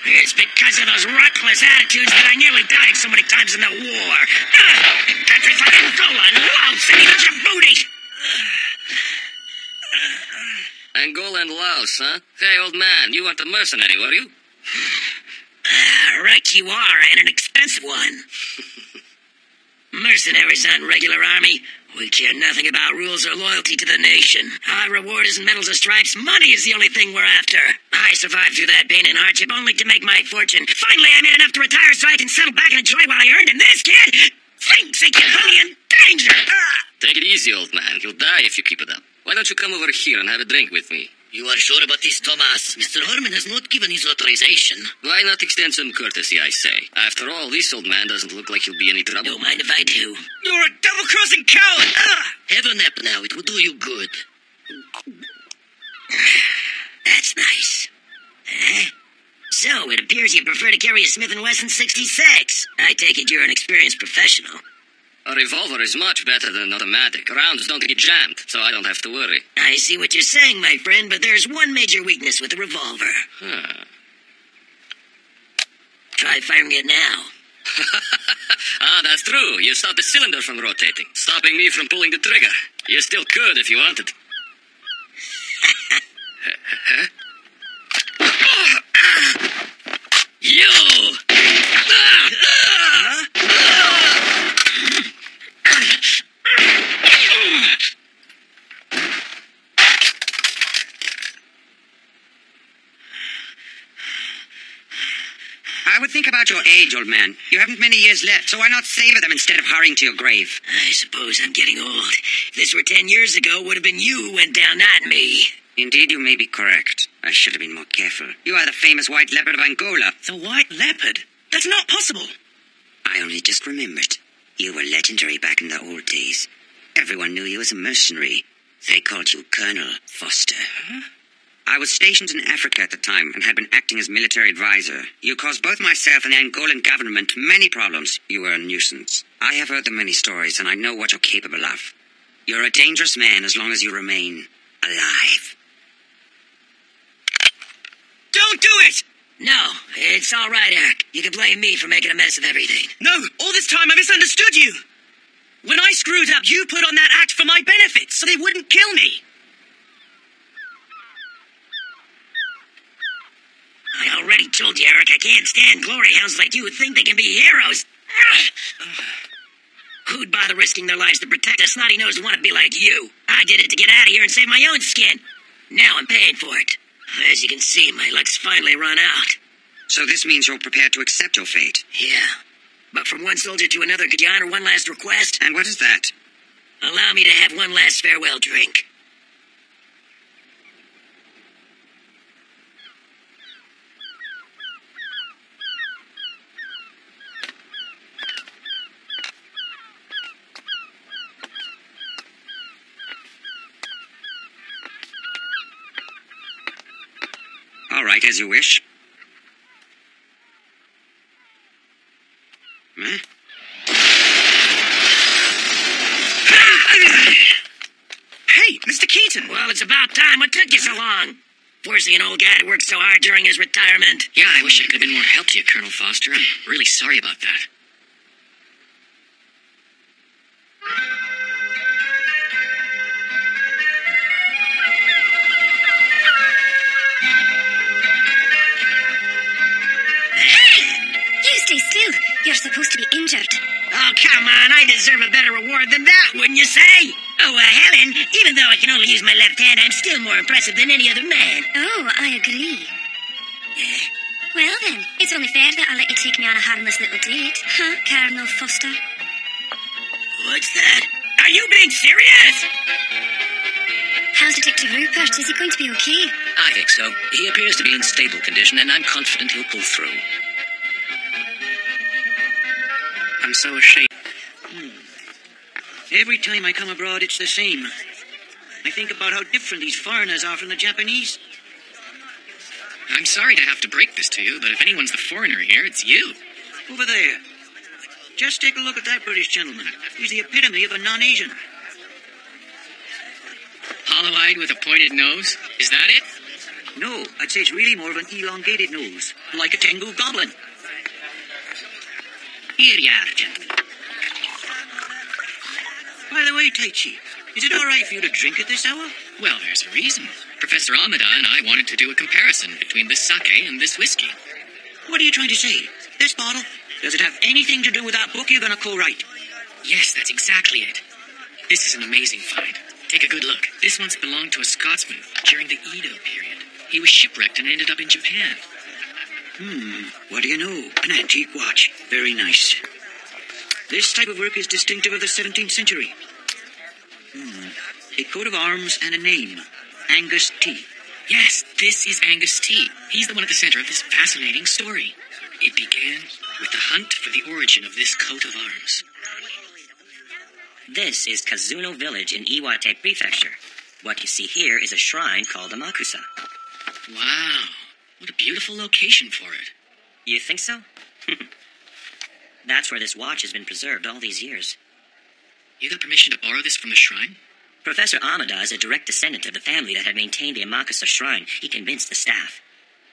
It's because of those reckless attitudes that I nearly died so many times in the war. Countries like Angola and Laos and even Djibouti.
Angola and Laos, huh? Hey, old man, you weren't a mercenary, were you?
Right you are, and an expensive one. Mercenaries aren't regular army. We care nothing about rules or loyalty to the nation. Our reward isn't medals or stripes. Money is the only thing we're after. I survived through that pain and hardship only to make my fortune. Finally, I made enough to retire so I can settle back and enjoy what I earned, and this kid thinks he can put me in danger.
Take it easy, old man. You'll die if you keep it up. Why don't you come over here and have a drink with me?
You are sure about this, Thomas? Mr. Herman has not given his authorization.
Why not extend some courtesy, I say? After all, this old man doesn't look like he'll be any trouble.
Don't mind if I do.
You're a double-crossing coward! Have a nap now. It will do you good.
That's nice. So, it appears you prefer to carry a Smith & Wesson 66. I take it you're an experienced professional.
A revolver is much better than an automatic. Rounds don't get jammed, so I don't have to worry.
I see what you're saying, my friend, but there's one major weakness with the revolver. Try firing it now.
That's true. You stopped the cylinder from rotating, stopping me from pulling the trigger. You still could if you wanted.
You!
I would think about your age, old man. You haven't many years left, so why not savor them instead of hurrying to your grave?
I suppose I'm getting old. If this were 10 years ago, it would have been you who went down, not me.
Indeed, you may be correct. I should have been more careful. You are the famous white leopard of Angola.
The white leopard? That's not possible.
I only just remembered. You were legendary back in the old days. Everyone knew you as a mercenary. They called you Colonel Foster. Huh? I was stationed in Africa at the time and had been acting as military advisor. You caused both myself and the Angolan government many problems. You were a nuisance. I have heard the many stories, and I know what you're capable of. You're a dangerous man as long as you remain alive.
Don't do it! No, it's all right, Eric. You can blame me for making a mess of everything.
No, all this time I misunderstood you. When I screwed up, you put on that act for my benefit, so they wouldn't kill me.
I already told you, Eric, I can't stand glory hounds like you who think they can be heroes. Who'd bother risking their lives to protect a snotty-nosed wannabe like you? I did it to get out of here and save my own skin. Now I'm paying for it. As you can see, my luck's finally run out.
So this means you're prepared to accept your fate?
Yeah. But from one soldier to another, could you honor one last request?
And what is that?
Allow me to have one last farewell drink.
All right, as you wish. Huh?
Hey, Mr. Keaton!
Well, it's about time. What took you so long? Forcing an old guy to work so hard during his retirement.
Yeah, I wish I could have been more help to you, Colonel Foster. I'm really sorry about that.
Stay still. You're supposed to be injured.
Oh, come on. I deserve a better reward than that, wouldn't you say? Oh, Helen, even though I can only use my left hand, I'm still more impressive than any other man.
Oh, I agree. Well, then, it's only fair that I'll let you take me on a harmless little date. Huh, Colonel Foster?
What's that?
Are you being serious?
How's Detective Rupert? Is he going to be okay?
I think so. He appears to be in stable condition, and I'm confident he'll pull through.
I'm so ashamed.
Every time I come abroad, it's the same. I think about how different these foreigners are from the Japanese.
I'm sorry to have to break this to you, but if anyone's the foreigner here, it's you.
Over there. Just take a look at that British gentleman. He's the epitome of a non-Asian.
Hollow-eyed with a pointed nose? Is that it?
No, I'd say it's really more of an elongated nose, like a Tengu goblin. Here you are, gentlemen. By the way, Taichi, is it all right for you to drink at this hour?
Well, there's a reason. Professor Amada and I wanted to do a comparison between this sake and this whiskey.
What are you trying to say? This bottle? Does it have anything to do with that book you're going to co-write?
Yes, that's exactly it. This is an amazing find. Take a good look. This once belonged to a Scotsman during the Edo period. He was shipwrecked and ended up in Japan.
What do you know? An antique watch. Very nice. This type of work is distinctive of the 17th century. A coat of arms and a name. Angus T.
Yes, this is Angus T. He's the one at the center of this fascinating story. It began with the hunt for the origin of this coat of arms.
This is Kazuno Village in Iwate Prefecture. What you see here is a shrine called a Makusa.
Wow, what a beautiful location for it.
You think so? That's where this watch has been preserved all these years.
You got permission to borrow this from the shrine?
Professor Amada is a direct descendant of the family that had maintained the Amakusa shrine. He convinced the staff.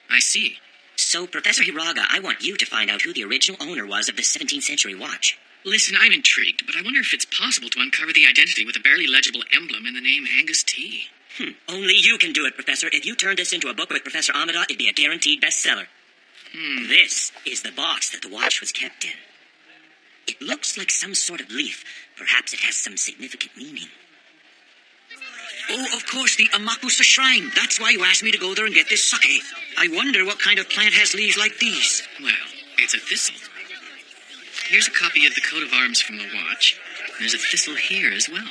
I see.
So, Professor Hiraga, I want you to find out who the original owner was of the 17th century watch.
Listen, I'm intrigued, but I wonder if it's possible to uncover the identity with a barely legible emblem in the name Angus T.
Only you can do it, Professor. If you turned this into a book with Professor Amada, it'd be a guaranteed bestseller. This is the box that the watch was kept in. It looks like some sort of leaf. Perhaps it has some significant meaning.
Oh, of course, the Amakusa Shrine. That's why you asked me to go there and get this sake. I wonder what kind of plant has leaves like these.
Well, it's a thistle. Here's a copy of the coat of arms from the watch. There's a thistle here as well.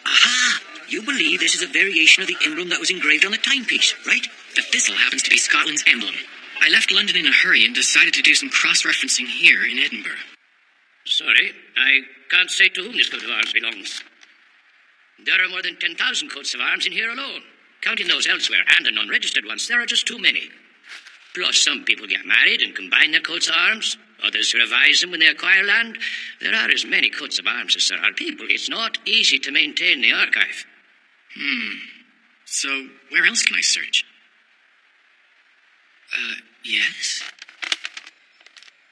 Aha! You believe this is a variation of the emblem that was engraved on the timepiece, right?
The thistle happens to be Scotland's emblem. I left London in a hurry and decided to do some cross-referencing here in Edinburgh.
Sorry, I can't say to whom this coat of arms belongs. There are more than 10,000 coats of arms in here alone. Counting those elsewhere and the non-registered ones, there are just too many. Plus, some people get married and combine their coats of arms. Others revise them when they acquire land. There are as many coats of arms as there are people. It's not easy to maintain the archive.
So, where else can I search? Yes?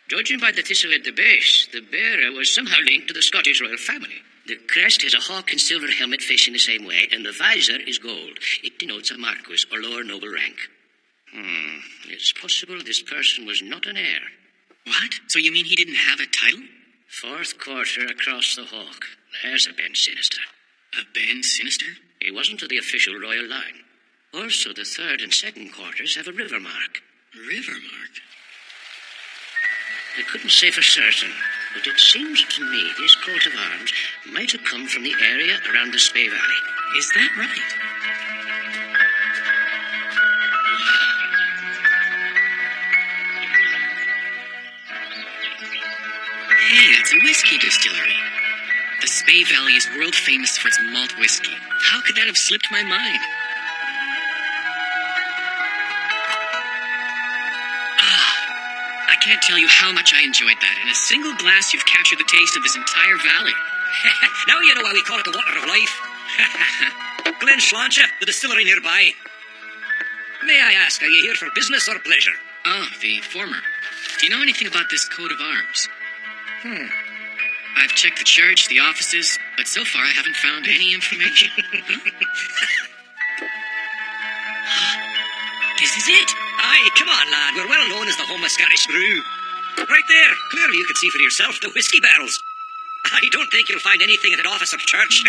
Judging by the thistle at the base, the bearer was somehow linked to the Scottish royal family. The crest has a hawk and silver helmet facing the same way, and the visor is gold. It denotes a marquis or lower noble rank. It's possible this person was not an heir.
What? So you mean he didn't have a title?
Fourth quarter across the hawk. There's a Ben Sinister.
A Ben Sinister?
He wasn't to the official royal line. Also, the third and second quarters have a river mark.
River mark?
I couldn't say for certain, but it seems to me this coat of arms might have come from the area around the Spey Valley.
Is that right? Hey, that's a whiskey distillery. The Spey Valley is world famous for its malt whiskey. How could that have slipped my mind? I can't tell you how much I enjoyed that. In a single glass, you've captured the taste of this entire valley.
Now you know why we call it the water of life. Glen Sláinte, the distillery nearby. May I ask, are you here for business or pleasure?
Oh, the former. Do you know anything about this coat of arms? I've checked the church, the offices, but so far I haven't found any information.
This is it. Aye, come on, lad. We're well known as the home of Scottish brew. Right there. Clearly you can see for yourself the whiskey barrels. I don't think you'll find anything at an office of church.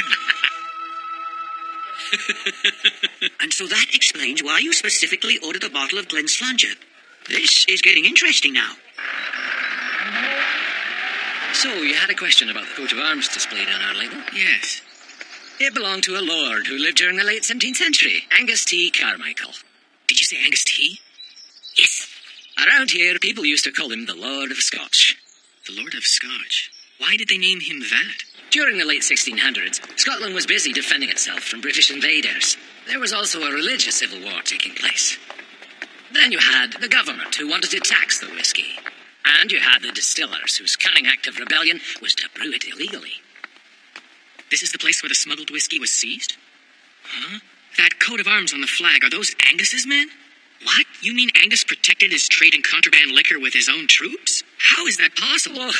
And so that explains why you specifically ordered a bottle of Glen Sláinte. This is getting interesting now.
So, you had a question about the coat of arms displayed on our label?
Yes.
It belonged to a lord who lived during the late 17th century, Angus T. Carmichael.
Did you say Angus T?
Yes. Around here, people used to call him the Lord of Scotch.
The Lord of Scotch. Why did they name him that?
During the late 1600s, Scotland was busy defending itself from British invaders. There was also a religious civil war taking place. Then you had the government, who wanted to tax the whiskey. And you had the distillers, whose cunning act of rebellion was to brew it illegally.
This is the place where the smuggled whiskey was seized? Huh? That coat of arms on the flag, are those Angus's men? What? You mean Angus protected his trade in contraband liquor with his own troops? How is that possible?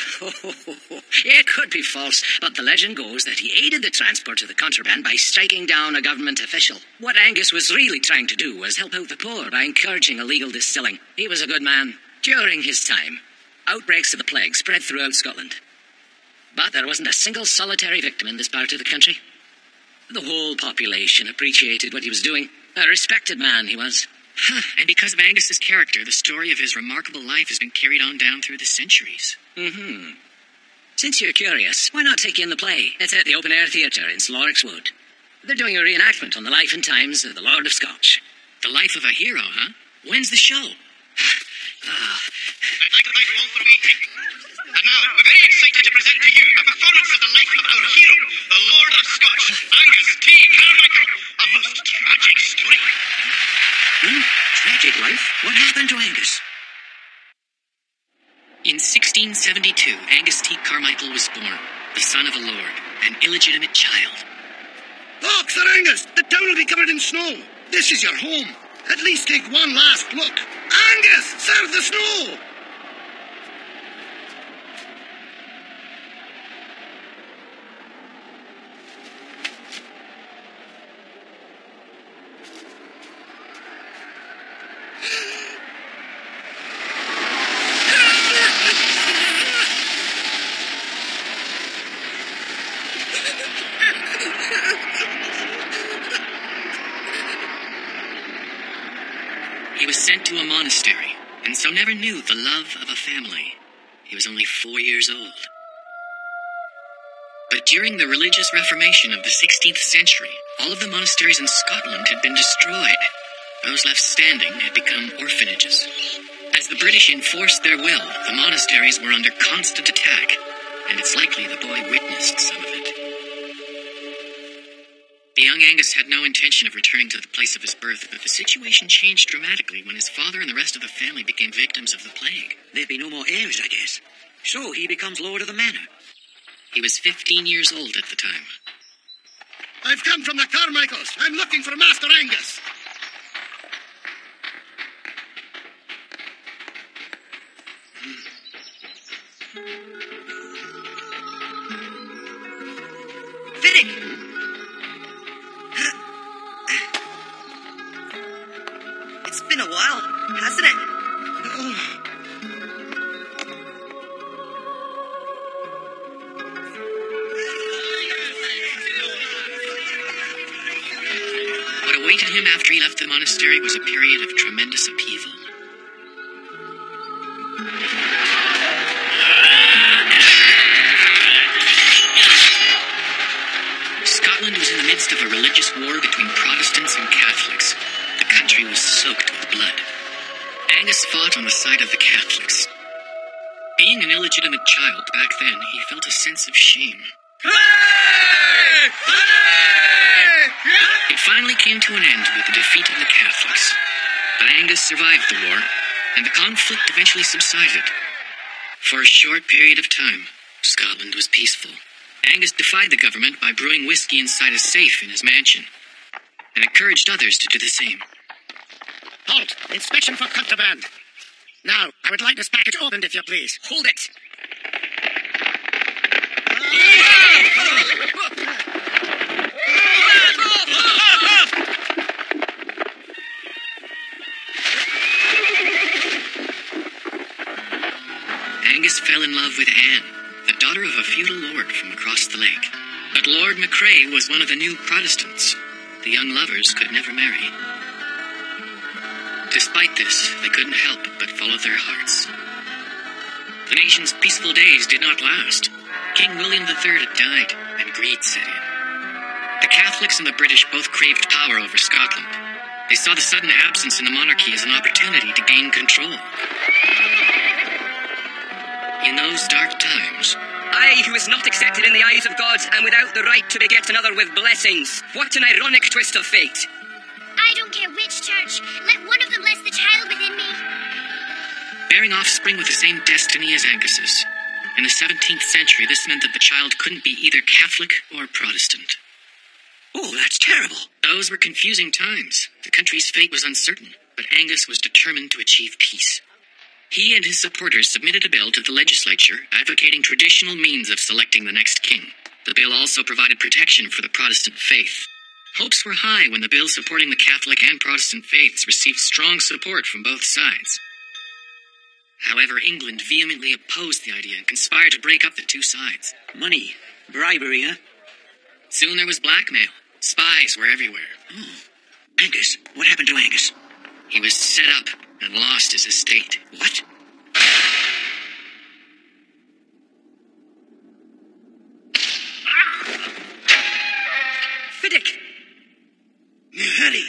It could be false, but the legend goes that he aided the transport of the contraband by striking down a government official. What Angus was really trying to do was help out the poor by encouraging illegal distilling. He was a good man. During his time, outbreaks of the plague spread throughout Scotland. But there wasn't a single solitary victim in this part of the country. The whole population appreciated what he was doing. A respected man he was.
And because of Angus's character, the story of his remarkable life has been carried on down through the centuries.
Since you're curious, why not take in the play? It's at the Open Air Theatre in Slorix Wood. They're doing a reenactment on the life and times of the Lord of Scotch.
The life of a hero, huh? When's the show?
I'd like to thank you all for waiting. And now, we're very excited to present to you a performance of the life of our hero, the Lord of Scotch, Angus T. Carmichael. A most tragic story.
Tragic life? What happened to Angus?
In 1672, Angus T. Carmichael was born, the son of a lord, an illegitimate child.
Look, Sir Angus, the town will be covered in snow. This is your home. At least take one last look. Angus, serve the snow!
He was sent to a monastery, and so never knew the love of a family. He was only 4 years old. But during the religious reformation of the 16th century, all of the monasteries in Scotland had been destroyed. Those left standing had become orphanages. As the British enforced their will, the monasteries were under constant attack, and it's likely the boy witnessed some of it. The young Angus had no intention of returning to the place of his birth, but the situation changed dramatically when his father and the rest of the family became victims of the plague.
There'd be no more heirs, I guess. So he becomes lord of the manor.
He was 15 years old at the time.
I've come from the Carmichaels. I'm looking for Master Angus.
Finnick!
It's been a while, hasn't it?
What awaited him after he left the monastery was a period of tremendous upheaval. Scotland was in the midst of a religious war between Protestants and Catholics. The country was soaked with blood. Angus fought on the side of the Catholics. Being an illegitimate child back then, he felt a sense of shame. It finally came to an end with the defeat of the Catholics. But Angus survived the war, and the conflict eventually subsided. For a short period of time, Scotland was peaceful. Angus defied the government by brewing whiskey inside a safe in his mansion, and encouraged others to do the same.
Halt! Inspection for contraband. Now, I would like this package opened, if you please.
Hold it!
Angus fell in love with Anne, the daughter of a feudal lord from across the lake. But Lord McCrae was one of the new Protestants. The young lovers could never marry. Despite this, they couldn't help but follow their hearts. The nation's peaceful days did not last. King William III had died, and greed set in. The Catholics and the British both craved power over Scotland. They saw the sudden absence in the monarchy as an opportunity to gain control. In those dark times,
I, who is not accepted in the eyes of God, and without the right to beget another with blessings. What an ironic twist of fate.
I don't care which church. Let one of them bless the child within me.
bearing offspring with the same destiny as Angus's. In the 17th century, this meant that the child couldn't be either Catholic or Protestant.
Oh, that's terrible.
Those were confusing times. The country's fate was uncertain, but Angus was determined to achieve peace. He and his supporters submitted a bill to the legislature advocating traditional means of selecting the next king. The bill also provided protection for the Protestant faith. Hopes were high when the bill supporting the Catholic and Protestant faiths received strong support from both sides. However, England vehemently opposed the idea and conspired to break up the two sides.
Money. Bribery, huh?
Soon there was blackmail. Spies were everywhere.
Oh. Angus. What happened to Angus?
He was set up and lost his estate.
What?
Fiddick!
Hurry!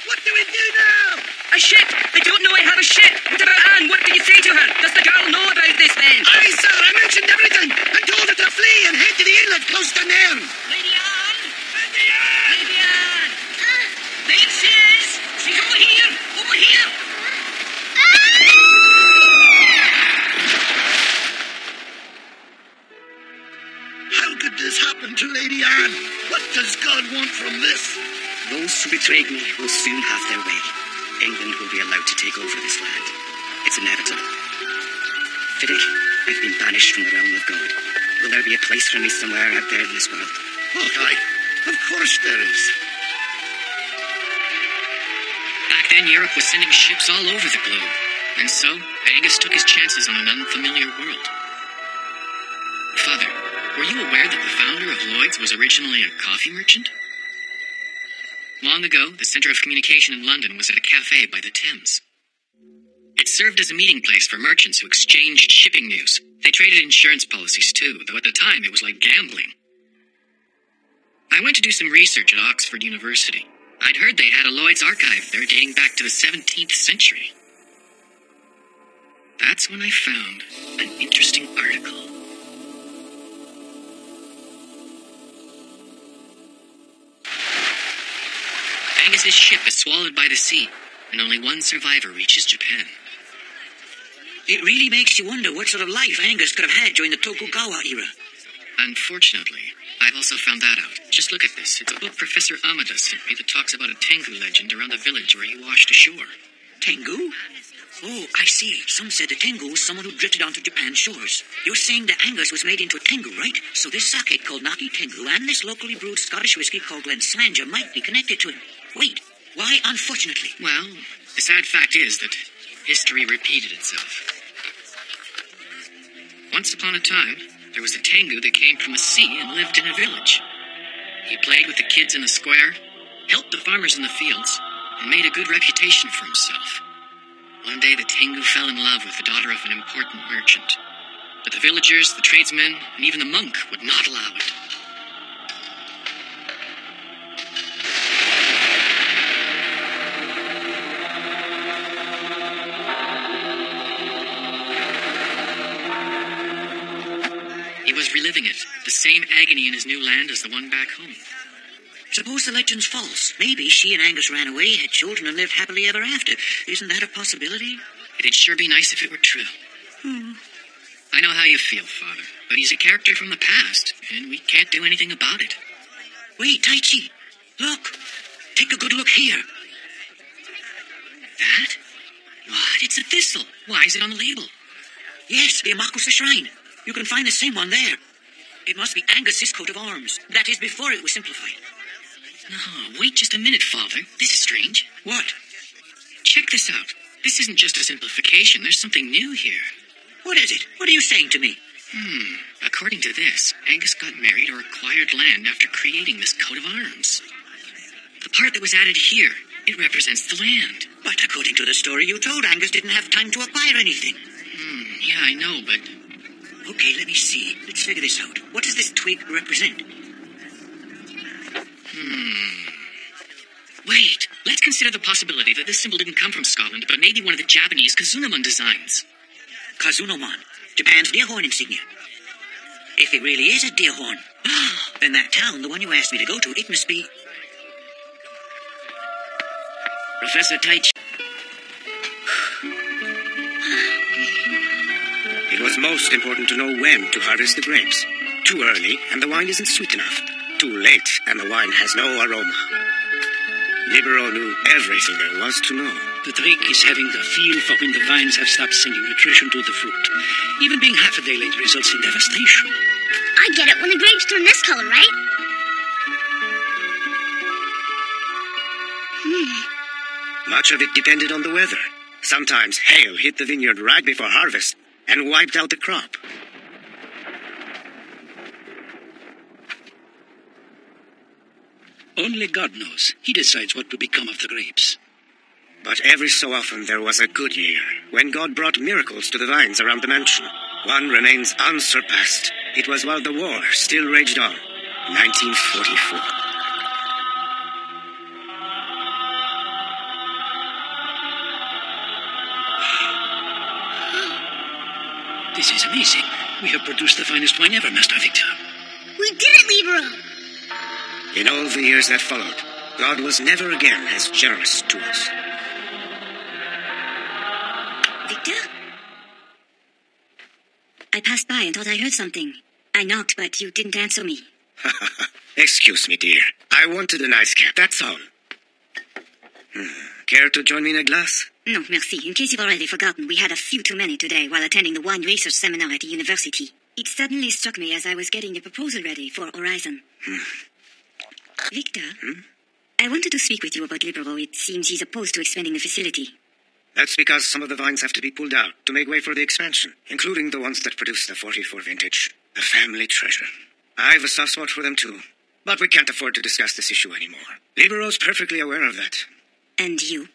What do we do now? A ship! They don't know I have a ship! What about Anne? What do you say to her? Does the girl know about this then?
Aye, sir, I mentioned everything. I told her to flee and head to the inlet close to Nairn.
Lady Anne! Lady Anne! Lady Anne! There she is! She's over here! Over here!
How could this happen to Lady Anne? What does God want from this?
Those who betrayed me will soon have their way. England will be allowed to take over this land. It's inevitable. Fiddick, I've been banished from the realm of God. Will there be a place for me somewhere out there in this world?
Oh, aye. Of course there is.
Back then, Europe was sending ships all over the globe. And so, Angus took his chances on an unfamiliar world. Father, were you aware that the founder of Lloyd's was originally a coffee merchant? Long ago, the centre of communication in London was at a cafe by the Thames. It served as a meeting place for merchants who exchanged shipping news. They traded insurance policies too, though at the time it was like gambling. I went to do some research at Oxford University. I'd heard they had a Lloyd's archive there dating back to the 17th century. That's when I found an interesting article. Angus's ship is swallowed by the sea, and only one survivor reaches Japan.
It really makes you wonder what sort of life Angus could have had during the Tokugawa era.
Unfortunately, I've also found that out. Just look at this. It's a book Professor Amada sent me that talks about a Tengu legend around the village where he washed ashore.
Tengu? Oh, I see. Some said the Tengu was someone who drifted onto Japan's shores. You're saying that Angus was made into a Tengu, right? So this sake called Naki Tengu and this locally brewed Scottish whiskey called Glenslangere might be connected to him. Wait, why unfortunately?
Well, the sad fact is that history repeated itself. Once upon a time, there was a Tengu that came from the sea and lived in a village. He played with the kids in the square, helped the farmers in the fields, and made a good reputation for himself. One day, the Tengu fell in love with the daughter of an important merchant. But the villagers, the tradesmen, and even the monk would not allow it. He was reliving it, the same agony in his new land as the one back home.
Suppose the legend's false. Maybe she and Angus ran away, had children, and lived happily ever after. Isn't that a possibility?
It'd sure be nice if it were true. I know how you feel, Father, but he's a character from the past, and we can't do anything about it.
Wait, Taichi. Look. Take a good look here.
That? What? It's a thistle. Why is it on the label?
Yes, the Amakusa Shrine. You can find the same one there. It must be Angus's coat of arms. That is before it was simplified.
No, wait just a minute, Father. This is strange.
What?
Check this out. This isn't just a simplification. There's something new here.
What is it? What are you saying to me?
According to this, Angus got married or acquired land after creating this coat of arms. The part that was added here, it represents the land.
But according to the story you told, Angus didn't have time to acquire anything.
Yeah, I know, but...
Okay, let me see. Let's figure this out. What does this twig represent?
Wait, let's consider the possibility that this symbol didn't come from Scotland, but maybe one of the Japanese Kazunomon designs.
Kazunomon, Japan's deer horn insignia. If it really is a deer horn, then that town, the one you asked me to go to, it must be... Professor Taichi.
It was most important to know when to harvest the grapes. Too early, and the wine isn't sweet enough. Too late, and the wine has no aroma. Libero knew everything there was to know.
The trick is having the feel for when the vines have stopped sending nutrition to the fruit. Even being half a day late results in devastation.
I get it when the grapes turn this color, right?
Much of it depended on the weather. Sometimes hail hit the vineyard right before harvest and wiped out the crop.
Only God knows. He decides what will become of the grapes.
But every so often there was a good year, when God brought miracles to the vines around the mansion. One remains unsurpassed. It was while the war still raged on, 1944.
This is amazing. We have produced the finest wine ever, Master Victor.
We did it, Libero!
In all the years that followed, God was never again as generous to us.
Victor? I passed by and thought I heard something. I knocked, but you didn't answer me.
Excuse me, dear. I wanted a nice cap, that's all. Care to join me in a glass?
No, merci. In case you've already forgotten, we had a few too many today while attending the wine research seminar at the university. It suddenly struck me as I was getting the proposal ready for Horizon. Victor, I wanted to speak with you about Libero. It seems he's opposed to expanding the facility.
That's because some of the vines have to be pulled out to make way for the expansion, including the ones that produce the 44 vintage. A family treasure. I've a soft spot for them too. But we can't afford to discuss this issue anymore. Libero's perfectly aware of that.
And you?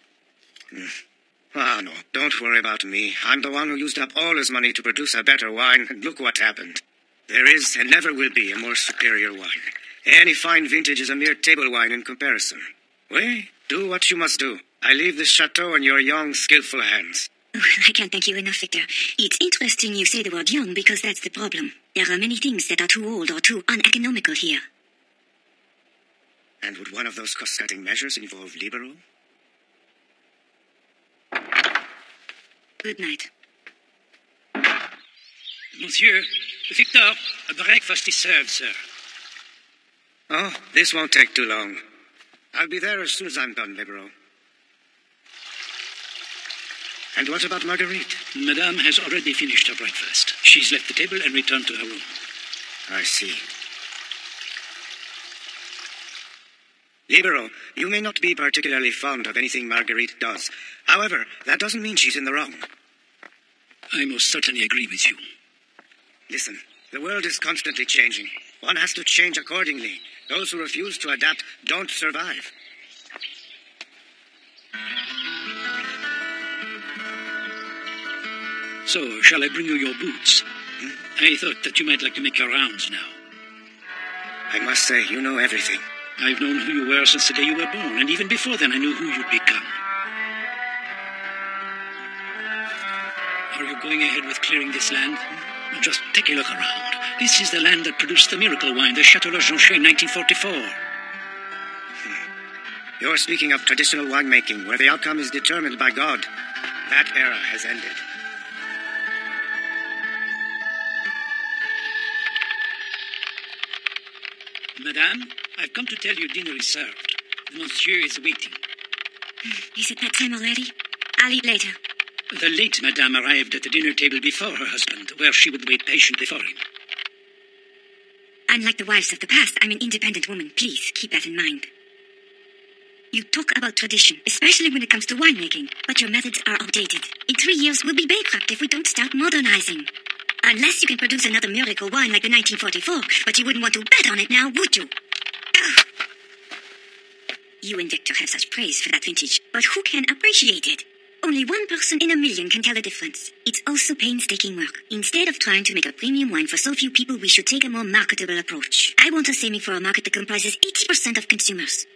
Ah, no, don't worry about me. I'm the one who used up all his money to produce a better wine, and look what happened. There is and never will be a more superior wine. Any fine vintage is a mere table wine in comparison. Well, do what you must do. I leave this chateau in your young, skillful hands.
I can't thank you enough, Victor. It's interesting you say the word young because that's the problem. There are many things that are too old or too uneconomical here.
And would one of those cost-cutting measures involve Libero?
Good night.
Monsieur, Victor, breakfast is served, sir.
Oh, this won't take too long. I'll be there as soon as I'm done, Libero. And what about Marguerite?
Madame has already finished her breakfast. She's left the table and returned to her room.
I see. Libero, you may not be particularly fond of anything Marguerite does. However, that doesn't mean she's in the wrong.
I most certainly agree with you.
Listen, the world is constantly changing. One has to change accordingly. Those who refuse to adapt don't survive.
So, shall I bring you your boots? I thought that you might like to make your rounds now.
I must say, you know everything.
I've known who you were since the day you were born, and even before then I knew who you'd become. Are you going ahead with clearing this land? Just take a look around. This is the land that produced the miracle wine, the Chateau La Jonchée in 1944.
You're speaking of traditional winemaking, where the outcome is determined by God. That era has ended.
Madame, I've come to tell you dinner is served. The monsieur is waiting.
Is it that time already? I'll eat later.
The late Madame arrived at the dinner table before her husband, where she would wait patiently for him.
Unlike the wives of the past, I'm an independent woman. Please, keep that in mind. You talk about tradition, especially when it comes to winemaking, but your methods are outdated. In 3 years, we'll be bankrupt if we don't start modernizing. Unless you can produce another miracle wine like the 1944, but you wouldn't want to bet on it now, would you? Ugh. You and Victor have such praise for that vintage, but who can appreciate it?
Only one person in a million can tell the difference. It's also painstaking work. Instead of trying to make a premium wine for so few people, we should take a more marketable approach. I want us aiming for a market that comprises 80% of consumers.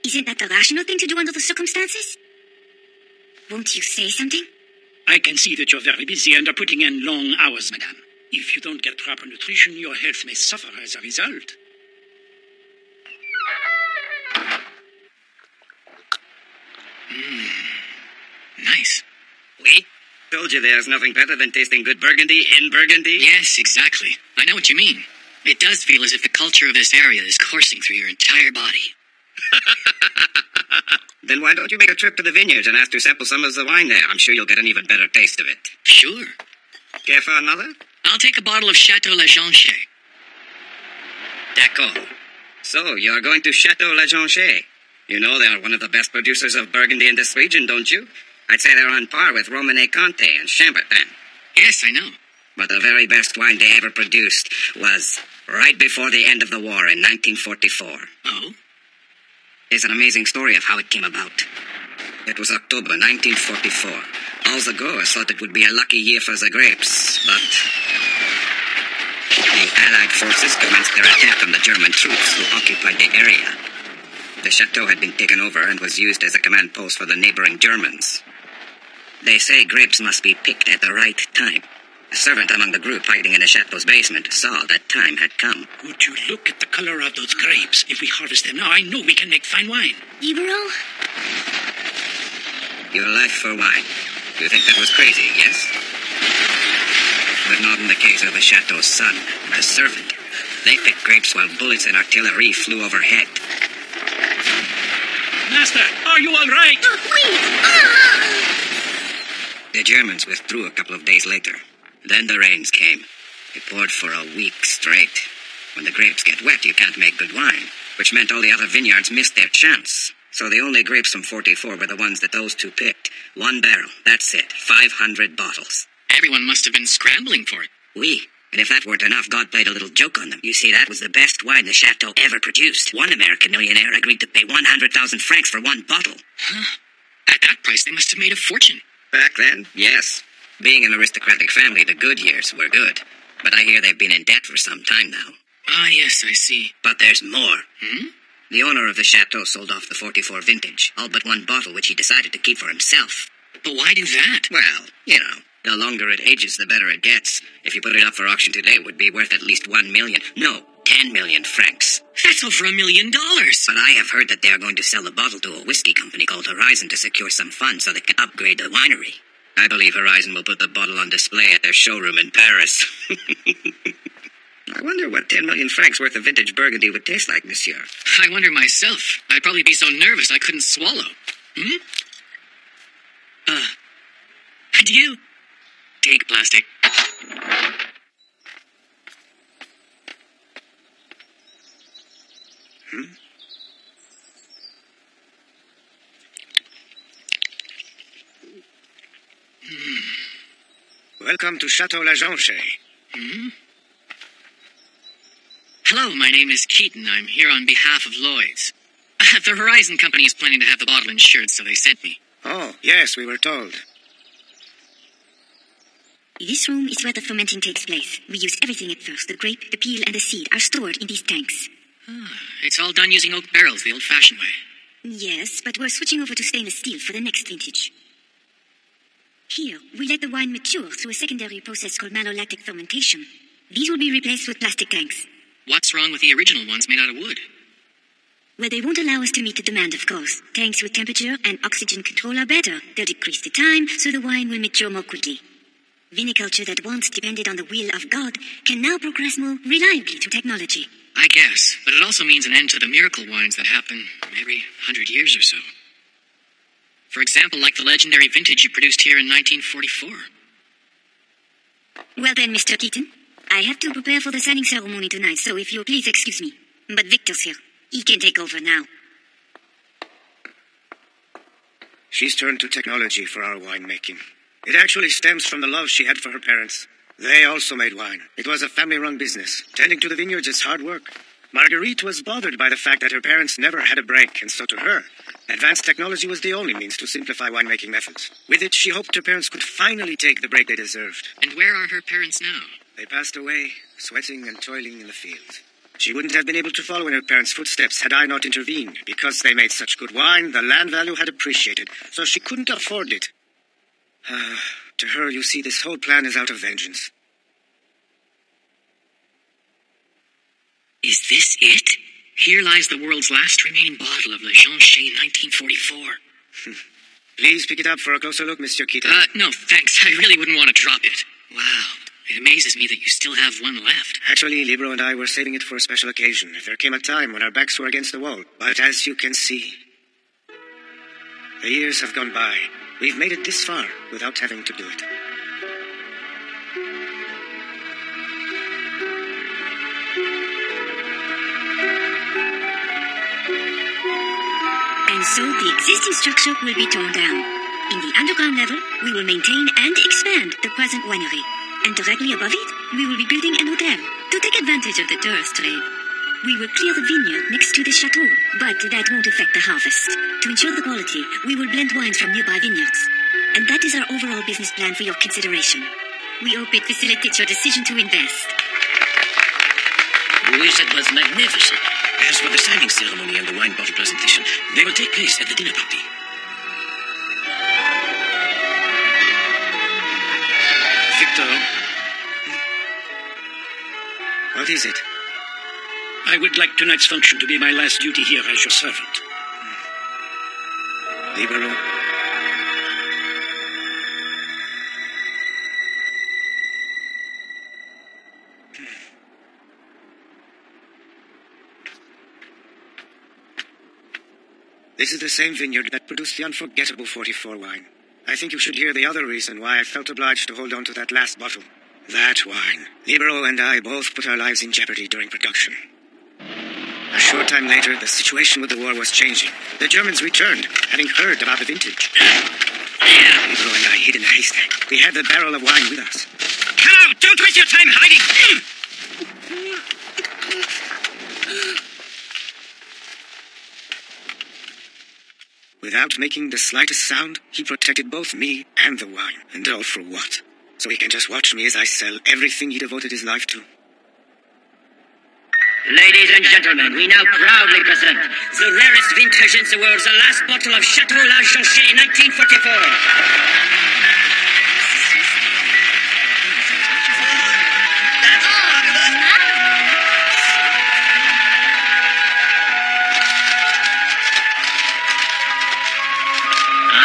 Isn't that the rational thing to do under the circumstances? Won't you say something?
I can see that you're very busy and are putting in long hours, madame. If you don't get proper nutrition, your health may suffer as a result.
Nice.
We told you there's nothing better than tasting good Burgundy in Burgundy.
Yes, exactly. I know what you mean. It does feel as if the culture of this area is coursing through your entire body.
Then why don't you make a trip to the vineyards and ask to sample some of the wine there? I'm sure you'll get an even better taste of it.
Sure.
Care for another?
I'll take a bottle of Chateau La Jonche.
D'accord. So, you're going to Chateau La Jonche. You know they are one of the best producers of Burgundy in this region, don't you? I'd say they're on par with Romanée Conti and Chambertin.
Yes, I know.
But the very best wine they ever produced was right before the end of the war in 1944.
Oh?
There's an amazing story of how it came about. It was October 1944. All the growers thought it would be a lucky year for the grapes, but the Allied forces commenced their attack on the German troops who occupied the area. The chateau had been taken over and was used as a command post for the neighboring Germans. They say grapes must be picked at the right time. A servant among the group hiding in the chateau's basement saw that time had come.
Would you look at the color of those grapes? If we harvest them now, I know we can make fine wine.
Libero?
Your life for wine. You think that was crazy, yes? But not in the case of the chateau's son, the servant. They picked grapes while bullets and artillery flew overhead.
Master, are you all right?
The Germans withdrew a couple of days later. Then the rains came. It poured for a week straight. When the grapes get wet, you can't make good wine, which meant all the other vineyards missed their chance. So the only grapes from 44 were the ones that those two picked. 1 barrel, that's it. 500 bottles.
Everyone must have been scrambling for it.
Oui. And if that weren't enough, God played a little joke on them. You see, that was the best wine the chateau ever produced. One American millionaire agreed to pay 100,000 francs for 1 bottle.
Huh. At that price, they must have made a fortune.
Back then, yes. Being an aristocratic family, the good years were good. But I hear they've been in debt for some time now.
Ah, yes, I see.
But there's more.
Hmm?
The owner of the chateau sold off the 44 vintage, all but 1 bottle, which he decided to keep for himself.
But why do that?
Well, you know, the longer it ages, the better it gets. If you put it up for auction today, it would be worth at least 1 million. No, 10 million francs.
That's over $1 million.
But I have heard that they are going to sell the bottle to a whiskey company called Horizon to secure some funds so they can upgrade the winery. I believe Horizon will put the bottle on display at their showroom in Paris. I wonder what 10 million francs worth of vintage Burgundy would taste like, monsieur.
I wonder myself. I'd probably be so nervous I couldn't swallow. Hmm? Adieu. Take plastic.
Hmm? Welcome to Chateau La Jonche.
Hmm? Hello, my name is Keaton. I'm here on behalf of Lloyd's. The Horizon Company is planning to have the bottle insured, so they sent me.
Oh, yes, we were told.
This room is where the fermenting takes place. We use everything at first. The grape, the peel, and the seed are stored in these tanks.
It's all done using oak barrels, the old-fashioned way.
Yes, but we're switching over to stainless steel for the next vintage. Here, we let the wine mature through a secondary process called malolactic fermentation. These will be replaced with plastic tanks.
What's wrong with the original ones made out of wood?
Well, they won't allow us to meet the demand, of course. Tanks with temperature and oxygen control are better. They'll decrease the time, so the wine will mature more quickly. Viniculture that once depended on the will of God can now progress more reliably through technology.
I guess, but it also means an end to the miracle wines that happen every 100 years or so. For example, like the legendary vintage you produced here in 1944.
Well then, Mr. Keaton, I have to prepare for the signing ceremony tonight, so if you'll please excuse me. But Victor's here. He can take over now.
She's turned to technology for our winemaking. It actually stems from the love she had for her parents. They also made wine. It was a family-run business. Tending to the vineyards is hard work. Marguerite was bothered by the fact that her parents never had a break, and so to her, advanced technology was the only means to simplify winemaking methods. With it, she hoped her parents could finally take the break they deserved.
And where are her parents now?
They passed away, sweating and toiling in the fields. She wouldn't have been able to follow in her parents' footsteps had I not intervened. Because they made such good wine, the land value had appreciated, so she couldn't afford it. To her, you see, this whole plan is out of vengeance.
Is this it? Here lies the world's last remaining bottle of Le Jean-Chez 1944.
Please pick it up for a closer look, Monsieur Keaton.
No, thanks. I really wouldn't want to drop it. Wow. It amazes me that you still have one left.
Actually, Libero and I were saving it for a special occasion. There came a time when our backs were against the wall. But as you can see, the years have gone by. We've made it this far without having to do it.
And so the existing structure will be torn down. In the underground level, we will maintain and expand the present winery. And directly above it, we will be building an hotel to take advantage of the tourist trade. We will clear the vineyard next to the chateau, but that won't affect the harvest. To ensure the quality, we will blend wines from nearby vineyards. And that is our overall business plan for your consideration. We hope it facilitates your decision to invest.
Oui, that was magnificent. As for the signing ceremony and the wine bottle presentation, they will take place at the dinner party.
Victor. What is it?
I would like tonight's function to be my last duty here as your servant.
Libero. This is the same vineyard that produced the unforgettable 44 wine. I think you should hear the other reason why I felt obliged to hold on to that last bottle. That wine. Libero and I both put our lives in jeopardy during production. A short time later, the situation with the war was changing. The Germans returned, having heard about the vintage. Libero and I hid in a haystack. We had the barrel of wine with us.
Come out! Don't waste your time hiding!
Without making the slightest sound, he protected both me and the wine. And all for what? So he can just watch me as I sell everything he devoted his life to.
Ladies and gentlemen, we now proudly present the rarest vintage in the world, the last bottle of Chateau La Jean-Chez 1944.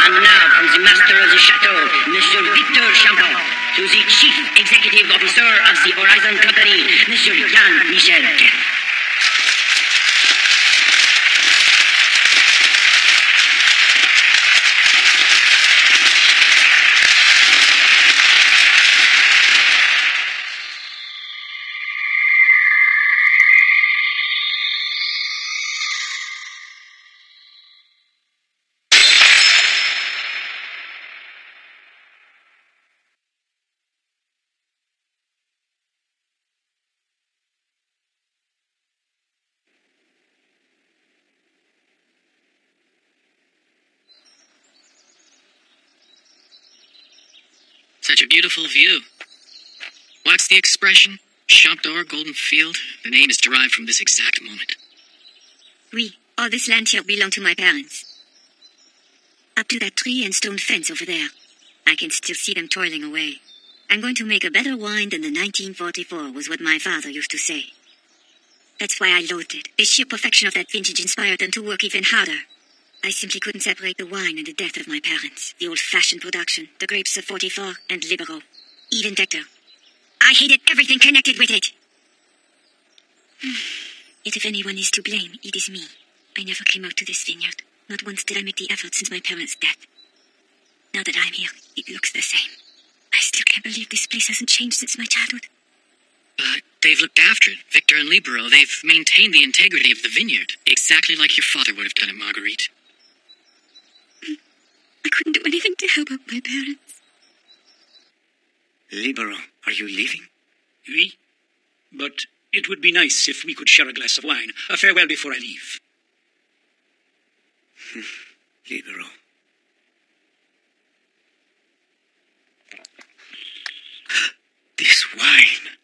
And now, from the master of the chateau, Monsieur Victor Champon, to the chief executive officer of the Horizon Company, Monsieur Jean-Michel.
Such a beautiful view. What's the expression? Champ d'Or, golden field? The name is derived from this exact moment.
Oui, all this land here belonged to my parents. Up to that tree and stone fence over there. I can still see them toiling away. I'm going to make a better wine than the 1944 was what my father used to say. That's why I loathed it. The sheer perfection of that vintage inspired them to work even harder. I simply couldn't separate the wine and the death of my parents. The old-fashioned production, the grapes of 44 and Libero. Even Victor. I hated everything connected with it. Yet if anyone is to blame, it is me. I never came out to this vineyard. Not once did I make the effort since my parents' death. Now that I'm here, it looks the same. I still can't believe this place hasn't changed since my childhood.
But they've looked after it. Victor and Libero, they've maintained the integrity of the vineyard. Exactly like your father would have done it, Marguerite.
I couldn't do anything to help out my parents.
Libero, are you leaving?
Oui, but It would be nice if we could share a glass of wine. A farewell before I leave.
Libero. This wine.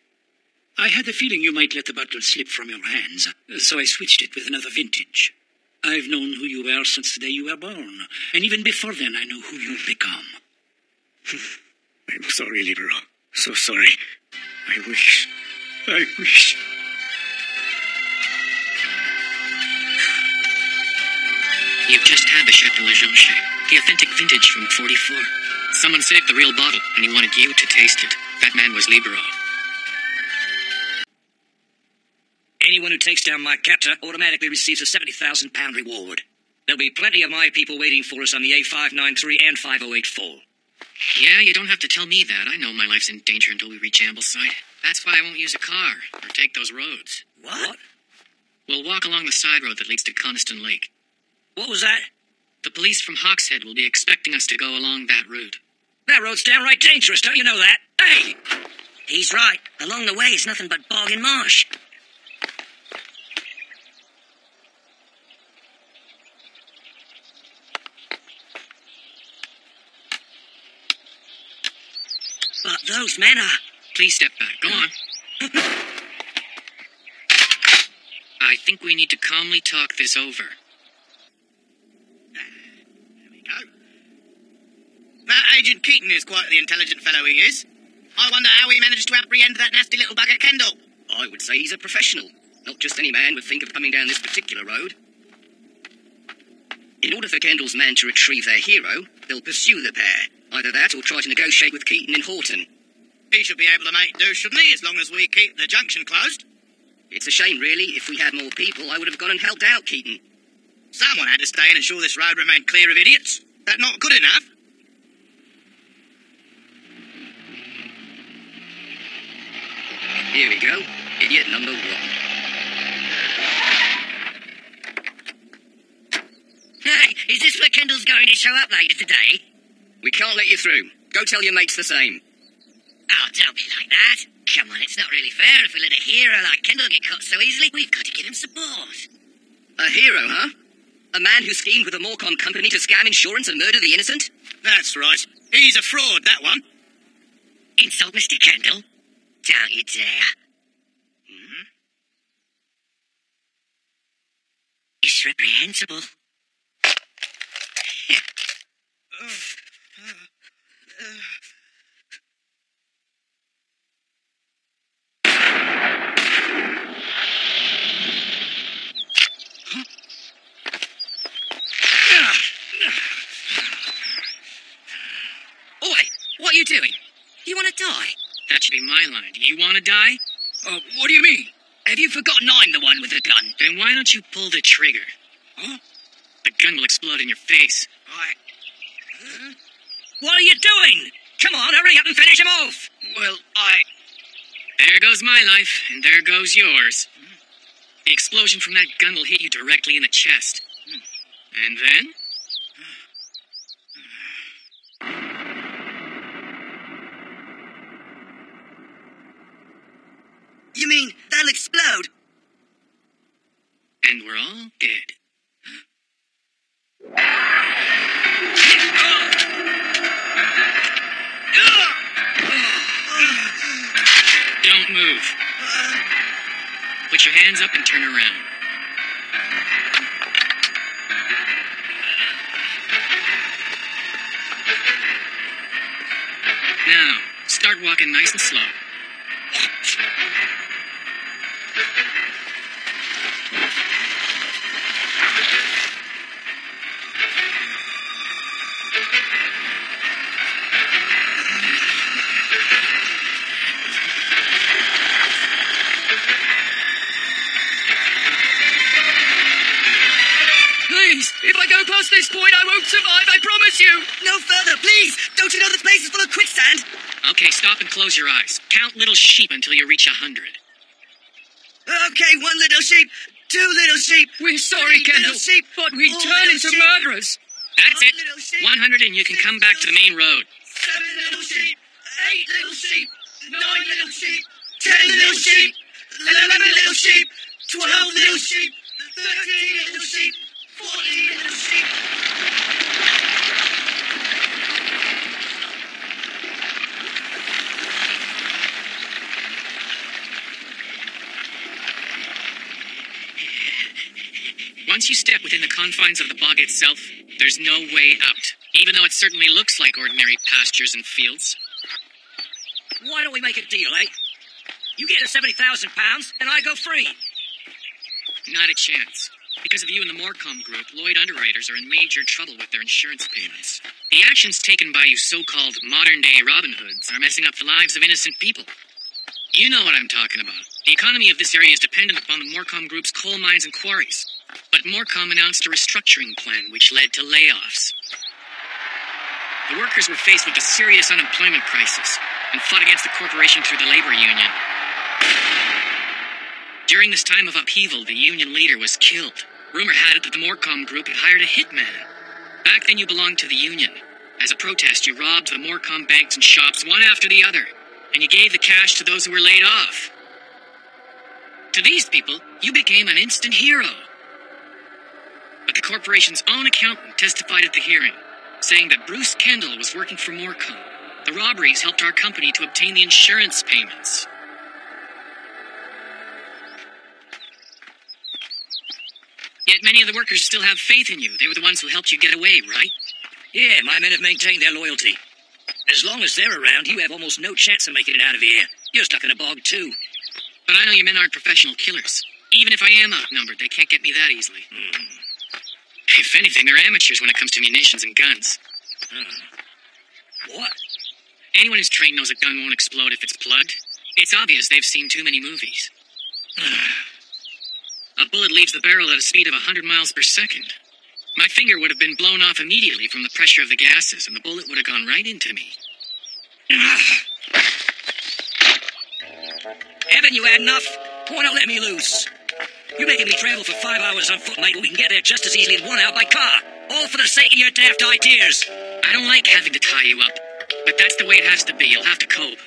I had a feeling you might let the bottle slip from your hands, so I switched it with another vintage. I've known who you were since the day you were born, and even before then I know who you've become.
I'm sorry, Libero. So sorry. I wish.
You've just had the Chateau Le Jonche, the authentic vintage from 44. Someone saved the real bottle, and he wanted you to taste it. That man was Libero.
Anyone who takes down my captor automatically receives a £70,000 reward. There'll be plenty of my people waiting for us on the A593 and 5084.
Yeah, you don't have to tell me that. I know my life's in danger until we reach Ambleside. That's why I won't use a car, or take those roads.
What?
We'll walk along the side road that leads to Coniston Lake.
What was that?
The police from Hawkshead will be expecting us to go along that route.
That road's downright dangerous, don't you know that? Hey!
He's right. Along the way, it's nothing but bog and marsh. But those men are...
Please step back. Go on. I think we need to calmly talk this over.
There we go. That Agent Keaton is quite the intelligent fellow he is. I wonder how he managed to apprehend that nasty little bugger Kendall.
I would say he's a professional. Not just any man would think of coming down this particular road. In order for Kendall's men to retrieve their hero, they'll pursue the pair. Either that or try to negotiate with Keaton in Horton.
He should be able to make do, shouldn't he, as long as we keep the junction closed?
It's a shame, really. If we had more people, I would have gone and helped out Keaton.
Someone had to stay and ensure this road remained clear of idiots. That not good enough?
Here we go. Idiot number 1.
Hey, is this where Kendall's going to show up later today?
We can't let you through. Go tell your mates the same.
Oh, don't be like that. Come on, it's not really fair if we let a hero like Kendall get caught so easily. We've got to give him support.
A hero, huh? A man who schemed with a Morcom company to scam insurance and murder the innocent?
That's right. He's a fraud, that one.
Insult Mr. Kendall? Don't you dare. It's reprehensible.
Oi, what are you doing? You want to die?
That should be my line. Do you want to die?
What do you mean? Have you forgotten I'm the one with the gun?
Then why don't you pull the trigger?
Huh?
The gun will explode in your face.
What are you doing? Come on, hurry up and finish him off.
Well, There goes my life, and there goes yours. The explosion from that gun will hit you directly in the chest. And then?
You mean that'll explode?
And we're all dead. Don't move. Put your hands up and turn around. Now, start walking nice and slow.
Please, if I go past this point, I won't survive, I promise you.
No further, please! Don't you know this place is full of quicksand?
Okay, stop and close your eyes. Count little sheep until you reach 100.
Okay, 1 little sheep, 2 little sheep.
We're sorry,
3
Kendall,
little sheep,
but we
4
turn
little
into
sheep,
murderers.
That's
5
it.
little sheep,
100 and you can come back to the main road.
7 little sheep, 8 little sheep, 9 little sheep, 10 little sheep,
11 little sheep, 12 little sheep, 13 little sheep, 14 little sheep.
Once you step within the confines of the bog itself, there's no way out, even though it certainly looks like ordinary pastures and fields.
Why don't we make a deal, eh? You get the £70,000, and I go free.
Not a chance. Because of you and the Morecom group, Lloyd underwriters are in major trouble with their insurance payments. The actions taken by you so-called modern-day Robin Hoods are messing up the lives of innocent people. You know what I'm talking about. The economy of this area is dependent upon the Morecom group's coal mines and quarries. But Morecom announced a restructuring plan which led to layoffs. The workers were faced with a serious unemployment crisis and fought against the corporation through the labor union. During this time of upheaval, the union leader was killed. Rumor had it that the Morecom group had hired a hitman. Back then you belonged to the union. As a protest, you robbed the Morecom banks and shops one after the other, and you gave the cash to those who were laid off. To these people, you became an instant hero. But the corporation's own accountant testified at the hearing, saying that Bruce Kendall was working for Morecom. The robberies helped our company to obtain the insurance payments. Yet many of the workers still have faith in you. They were the ones who helped you get away, right?
Yeah, my men have maintained their loyalty. As long as they're around, you have almost no chance of making it out of here. You're stuck in a bog, too.
But I know your men aren't professional killers. Even if I am outnumbered, they can't get me that easily. If anything, they're amateurs when it comes to munitions and guns.
What?
Anyone who's trained knows a gun won't explode if it's plugged. It's obvious they've seen too many movies. A bullet leaves the barrel at a speed of 100 miles per second. My finger would have been blown off immediately from the pressure of the gases, and the bullet would have gone right into me.
Haven't you had enough? Why not let me loose? You're making me travel for 5 hours on foot, mate, when we can get there just as easily in 1 hour by car. All for the sake of your daft ideas.
I don't like having to tie you up, but that's the way it has to be. You'll have to cope.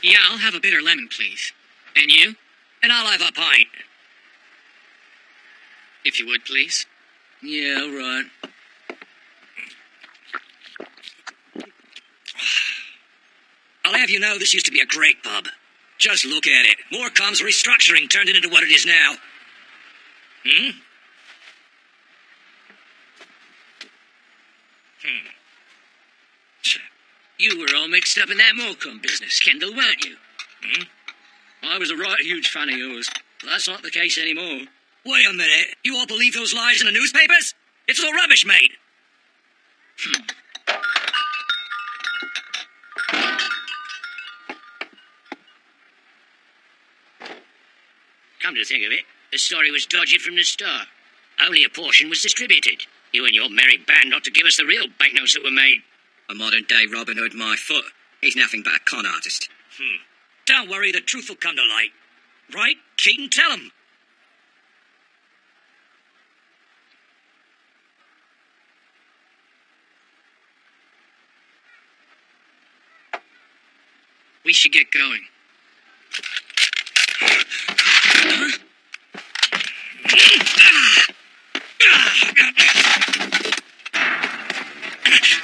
Yeah, I'll have a bitter lemon, please. And you?
And I'll have a pint.
If you would, please.
Yeah, right. I'll have you know this used to be a great pub. Just look at it. Morecom's restructuring turned it into what it is now. You were all mixed up in that Morecom business, Kendall, weren't you? I was a right huge fan of yours. That's not the case anymore. Wait a minute. You all believe those lies in the newspapers? It's all rubbish, mate. Come to think of it, the story was dodgy from the start. Only a portion was distributed. You and your merry band ought to give us the real banknotes that were made.
A modern-day Robin Hood, my foot. He's nothing but a con artist.
Don't worry, the truth will come to light. Right, Keaton, tell him.
We should get going.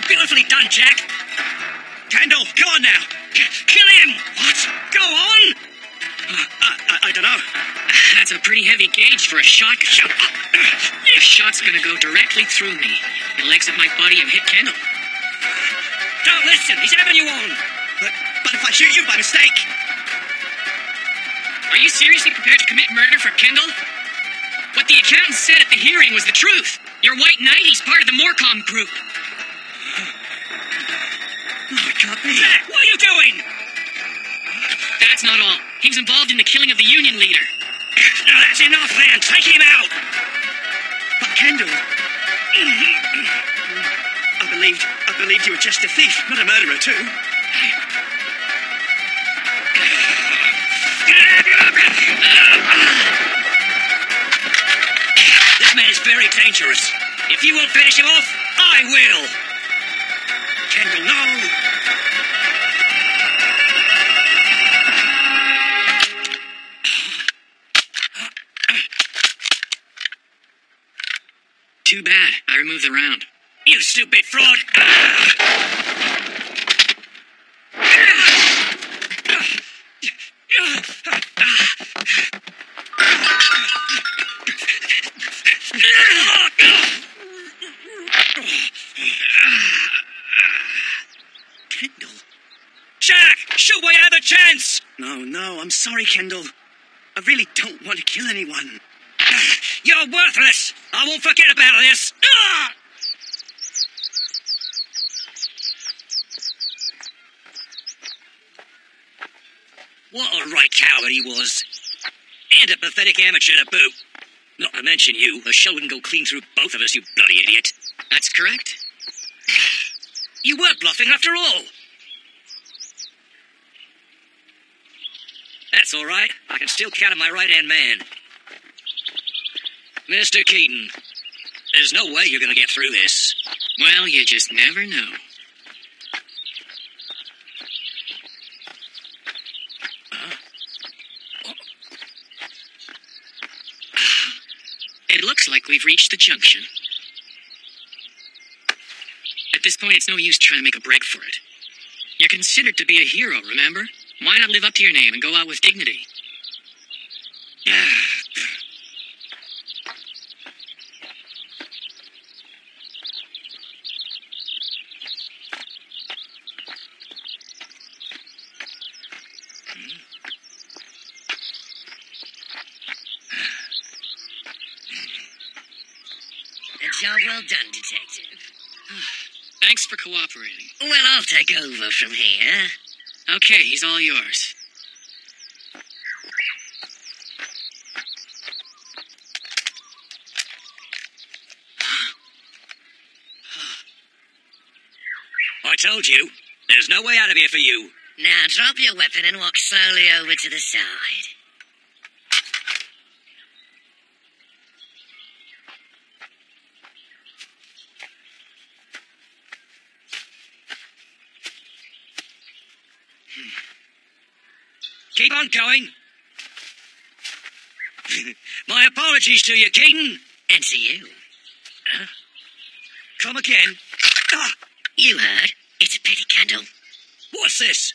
Beautifully done, Jack. Kendall, go on now. Kill him. What? Go on. I don't know.
That's a pretty heavy gauge for a shotgun. The shot's gonna go directly through me. It'll exit my body and hit Kendall.
Don't listen. He's having you on. But if I shoot you by mistake...
Are you seriously prepared to commit murder for Kendall? What the accountant said at the hearing was the truth. Your white knight, he's part of the Morcom group.
No, it can't be.
Jack, what are you doing? That's not all. He was involved in the killing of the Union leader.
Now that's enough, then. Take him out. But Kendall... I believed you were just a thief, not a murderer, too. This man is very dangerous. If you won't finish him off, I will. Kendall, no.
Too bad. I removed the round.
You stupid fraud! Kendall?
Jack! Shoot while you have a chance!
No, I'm sorry, Kendall. I really don't want to kill anyone.
You're worthless! I won't forget about this!
What a right coward he was. And a pathetic amateur to boot. Not to mention you. A shell wouldn't go clean through both of us, you bloody idiot.
That's correct.
You weren't bluffing after all. That's all right. I can still count on my right-hand man. Mr. Keaton, there's no way you're going to get through this.
Well, you just never know. It looks like we've reached the junction. At this point, it's no use trying to make a break for it. You're considered to be a hero, remember? Why not live up to your name and go out with dignity?
A job well done, Detective.
Thanks for cooperating.
Well, I'll take over from here.
Okay, he's all yours.
I told you, there's no way out of here for you.
Now drop your weapon and walk slowly over to the side.
Keep on going. My apologies to you, Keaton.
And to you.
Come again.
You heard. It's a pity, Kendall.
What's this?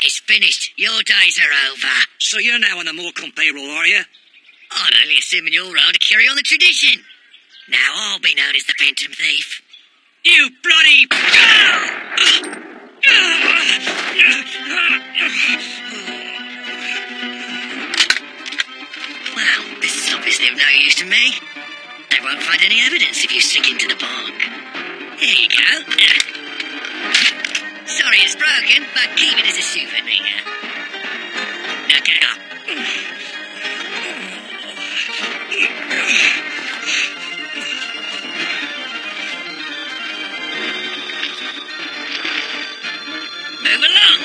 It's finished. Your days are over.
So you're now on the Morecambe payroll, are you?
I'm only assuming you're around to carry on the tradition. Now I'll be known as the Phantom Thief.
You bloody...
Well, this is obviously of no use to me. They won't find any evidence if you stick into the bog. Here you go. Sorry it's broken, but keep it as a souvenir. Okay. Move along.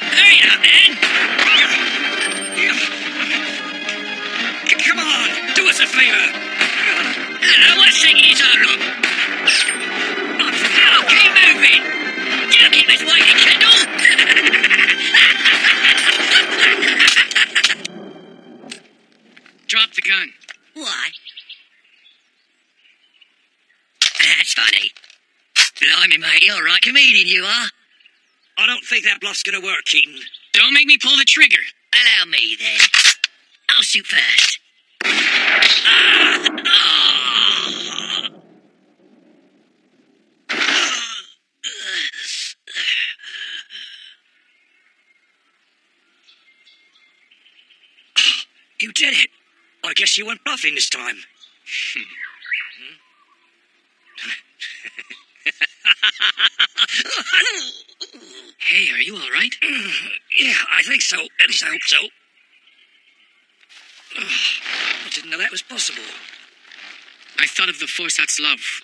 Hurry up, man! Come on, do us a favor.
Hello, what's taking you so long?
Now, keep moving!
You keep us waiting, Kendall!
Drop the gun.
Why? That's funny. Blimey, mate, you're a right comedian, you are.
I don't think that bluff's gonna work, Keaton.
Don't make me pull the trigger.
Allow me, then. I'll shoot first.
You did it. I guess you went bluffing this time.
Hey, are you all right?
Yeah, I think so. At least I hope so. I didn't know that was possible.
I thought of the Vorsatzlauf.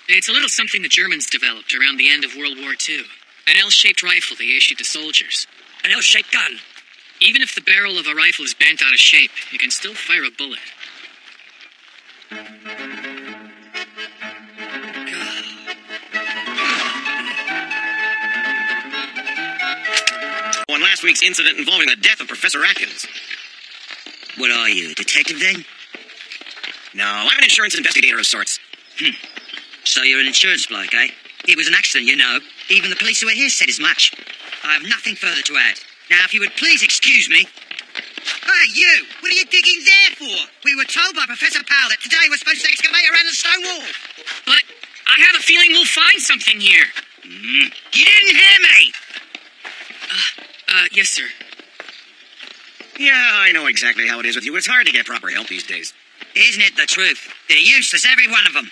It's a little something the Germans developed around the end of World War II. An L-shaped rifle they issued to soldiers.
An L-shaped gun?
Even if the barrel of a rifle is bent out of shape, you can still fire a bullet.
On last week's incident involving the death of Professor Atkins.
What are you, a detective then?
No, I'm an insurance investigator of sorts.
So you're an insurance bloke, eh? It was an accident, you know. Even the police who were here said as much. I have nothing further to add. Now, if you would please excuse me. Hey, you! What are you digging there for? We were told by Professor Powell that today we're supposed to excavate around the stone wall.
But I have a feeling we'll find something here.
You didn't hear me!
Yes, sir.
Yeah, I know exactly how it is with you. It's hard to get proper help these days.
Isn't it the truth? They're useless, every one of them.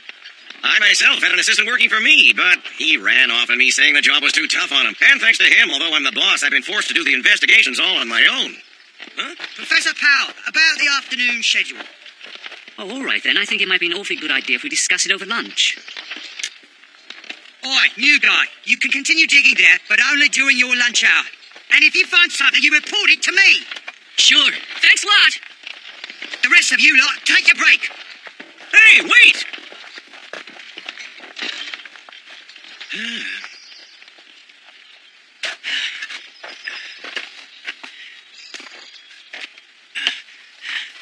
I myself had an assistant working for me, but he ran off on me saying the job was too tough on him. And thanks to him, although I'm the boss, I've been forced to do the investigations all on my own.
Huh? Professor Powell, about the afternoon schedule.
Oh, all right then. I think it might be an awfully good idea if we discuss it over lunch.
Oi, new guy. You can continue digging there, but only during your lunch hour. And if you find something, you report it to me.
Sure. Thanks a lot.
The rest of you lot, take your break.
Hey, wait!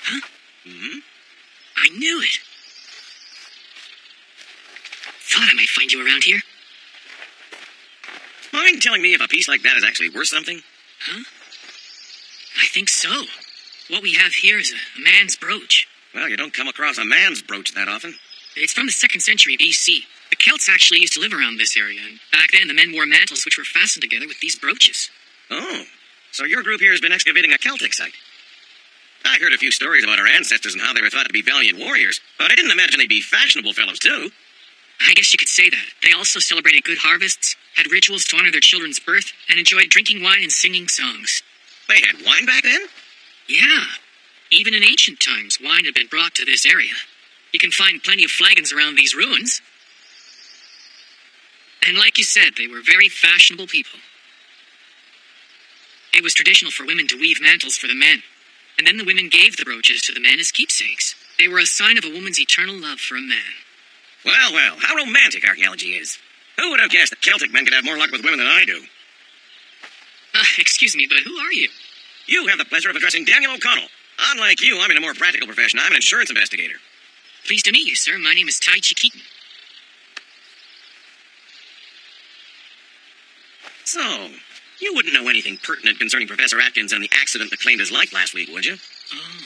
Huh? I knew it. Thought I might find you around here.
Mind telling me if a piece like that is actually worth something?
Huh? I think so. What we have here is a man's brooch.
Well, you don't come across a man's brooch that often.
It's from the 2nd century BC. The Celts actually used to live around this area, and back then the men wore mantles which were fastened together with these brooches.
Oh, so your group here has been excavating a Celtic site. I heard a few stories about our ancestors and how they were thought to be valiant warriors, but I didn't imagine they'd be fashionable fellows, too.
I guess you could say that. They also celebrated good harvests, had rituals to honor their children's birth, and enjoyed drinking wine and singing songs.
They had wine back then?
Yeah. Even in ancient times, wine had been brought to this area. You can find plenty of flagons around these ruins. And like you said, they were very fashionable people. It was traditional for women to weave mantles for the men, and then the women gave the brooches to the men as keepsakes. They were a sign of a woman's eternal love for a man.
Well, well, how romantic archaeology is. Who would have guessed that Celtic men could have more luck with women than I do?
Excuse me, but who are you?
You have the pleasure of addressing Daniel O'Connell. Unlike you, I'm in a more practical profession. I'm an insurance investigator.
Pleased to meet you, sir. My name is Taichi Keaton.
So, you wouldn't know anything pertinent concerning Professor Atkins and the accident that claimed his life last week, would you?
Oh.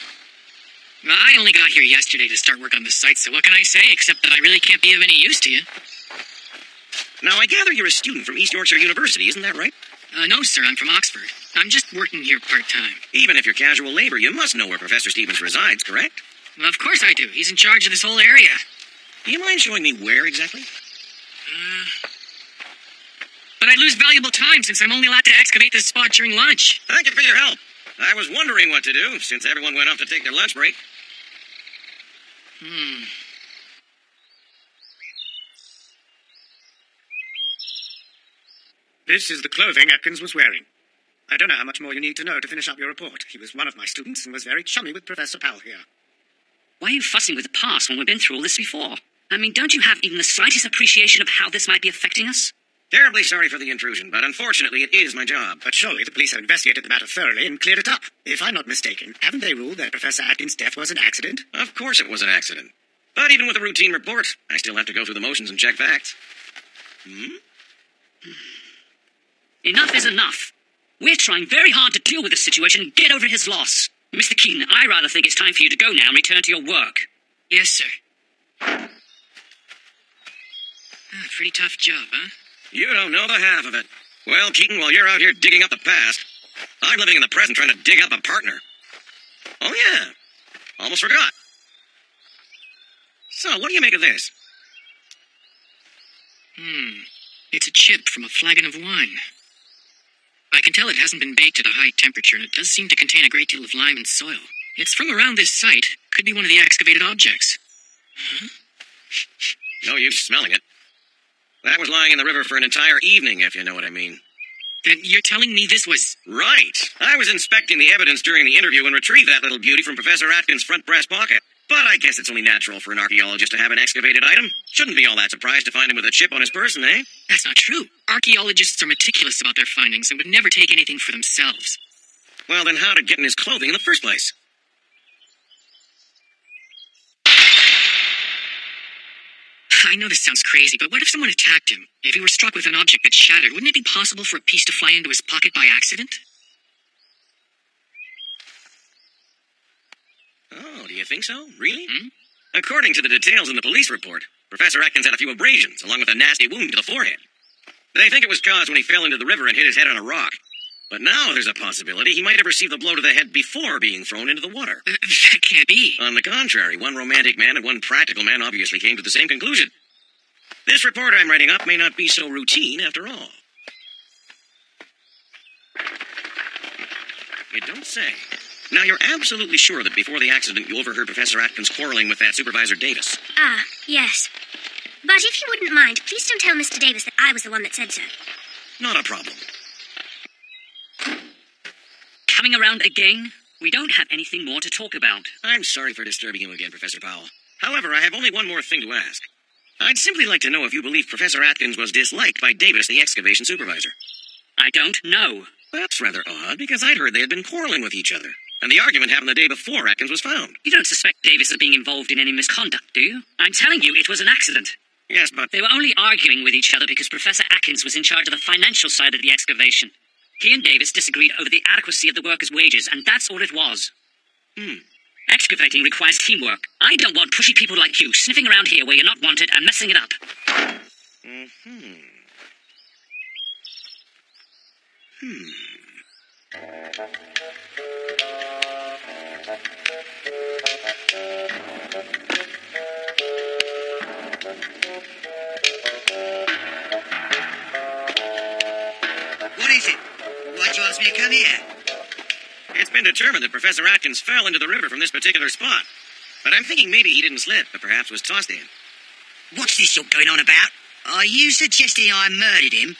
Well, I only got here yesterday to start work on the site, so what can I say except that I really can't be of any use to you?
Now, I gather you're a student from East Yorkshire University, isn't that right?
No, sir, I'm from Oxford. I'm just working here part-time.
Even if you're casual labor, you must know where Professor Stevens resides, correct?
Well, of course I do. He's in charge of this whole area.
Do you mind showing me where exactly?
But I'd lose valuable time since I'm only allowed to excavate this spot during lunch.
Thank you for your help. I was wondering what to do, since everyone went off to take their lunch break.
This is the clothing Atkins was wearing. I don't know how much more you need to know to finish up your report. He was one of my students and was very chummy with Professor Powell here.
Why are you fussing with the past when we've been through all this before? I mean, don't you have even the slightest appreciation of how this might be affecting us?
Terribly sorry for the intrusion, but unfortunately it is my job.
But surely the police have investigated the matter thoroughly and cleared it up. If I'm not mistaken, haven't they ruled that Professor Atkins' death was an accident?
Of course it was an accident. But even with a routine report, I still have to go through the motions and check facts.
Enough is enough. We're trying very hard to deal with this situation and get over his loss. Mr. Keaton, I rather think it's time for you to go now and return to your work.
Yes, sir. Pretty tough job, huh?
You don't know the half of it. Well, Keaton, while you're out here digging up the past, I'm living in the present trying to dig up a partner. Oh, yeah. Almost forgot. So, what do you make of this?
It's a chip from a flagon of wine. I can tell it hasn't been baked at a high temperature, and it does seem to contain a great deal of lime and soil. It's from around this site. Could be one of the excavated objects. Huh?
No use smelling it. That was lying in the river for an entire evening, if you know what I mean.
Then you're telling me this was...
Right. I was inspecting the evidence during the interview and retrieved that little beauty from Professor Atkins' front breast pocket. But I guess it's only natural for an archaeologist to have an excavated item. Shouldn't be all that surprised to find him with a chip on his person, eh?
That's not true. Archaeologists are meticulous about their findings and would never take anything for themselves.
Well, then how did it get in his clothing in the first place?
I know this sounds crazy, but what if someone attacked him? If he were struck with an object that shattered, wouldn't it be possible for a piece to fly into his pocket by accident?
Oh, do you think so? Really? According to the details in the police report, Professor Atkins had a few abrasions, along with a nasty wound to the forehead. They think it was caused when he fell into the river and hit his head on a rock. But now there's a possibility he might have received the blow to the head before being thrown into the water.
That can't be.
On the contrary, one romantic man and one practical man obviously came to the same conclusion. This report I'm writing up may not be so routine after all. You don't say. Now, you're absolutely sure that before the accident you overheard Professor Atkins quarreling with that Supervisor Davis?
Yes. But if you wouldn't mind, please don't tell Mr. Davis that I was the one that said so.
Not a problem.
Coming around again? We don't have anything more to talk about.
I'm sorry for disturbing you again, Professor Powell. However, I have only one more thing to ask. I'd simply like to know if you believe Professor Atkins was disliked by Davis, the excavation supervisor.
I don't know.
That's rather odd, because I'd heard they had been quarreling with each other. And the argument happened the day before Atkins was found.
You don't suspect Davis of being involved in any misconduct, do you? I'm telling you, it was an accident.
Yes, but...
They were only arguing with each other because Professor Atkins was in charge of the financial side of the excavation. He and Davis disagreed over the adequacy of the workers' wages, and that's all it was. Excavating requires teamwork. I don't want pushy people like you sniffing around here where you're not wanted and messing it up.
What is it? Why'd you ask me to come here?
It's been determined that Professor Atkins fell into the river from this particular spot. But I'm thinking maybe he didn't slip, but perhaps was tossed in.
What's this you're going on about? Are you suggesting I murdered him?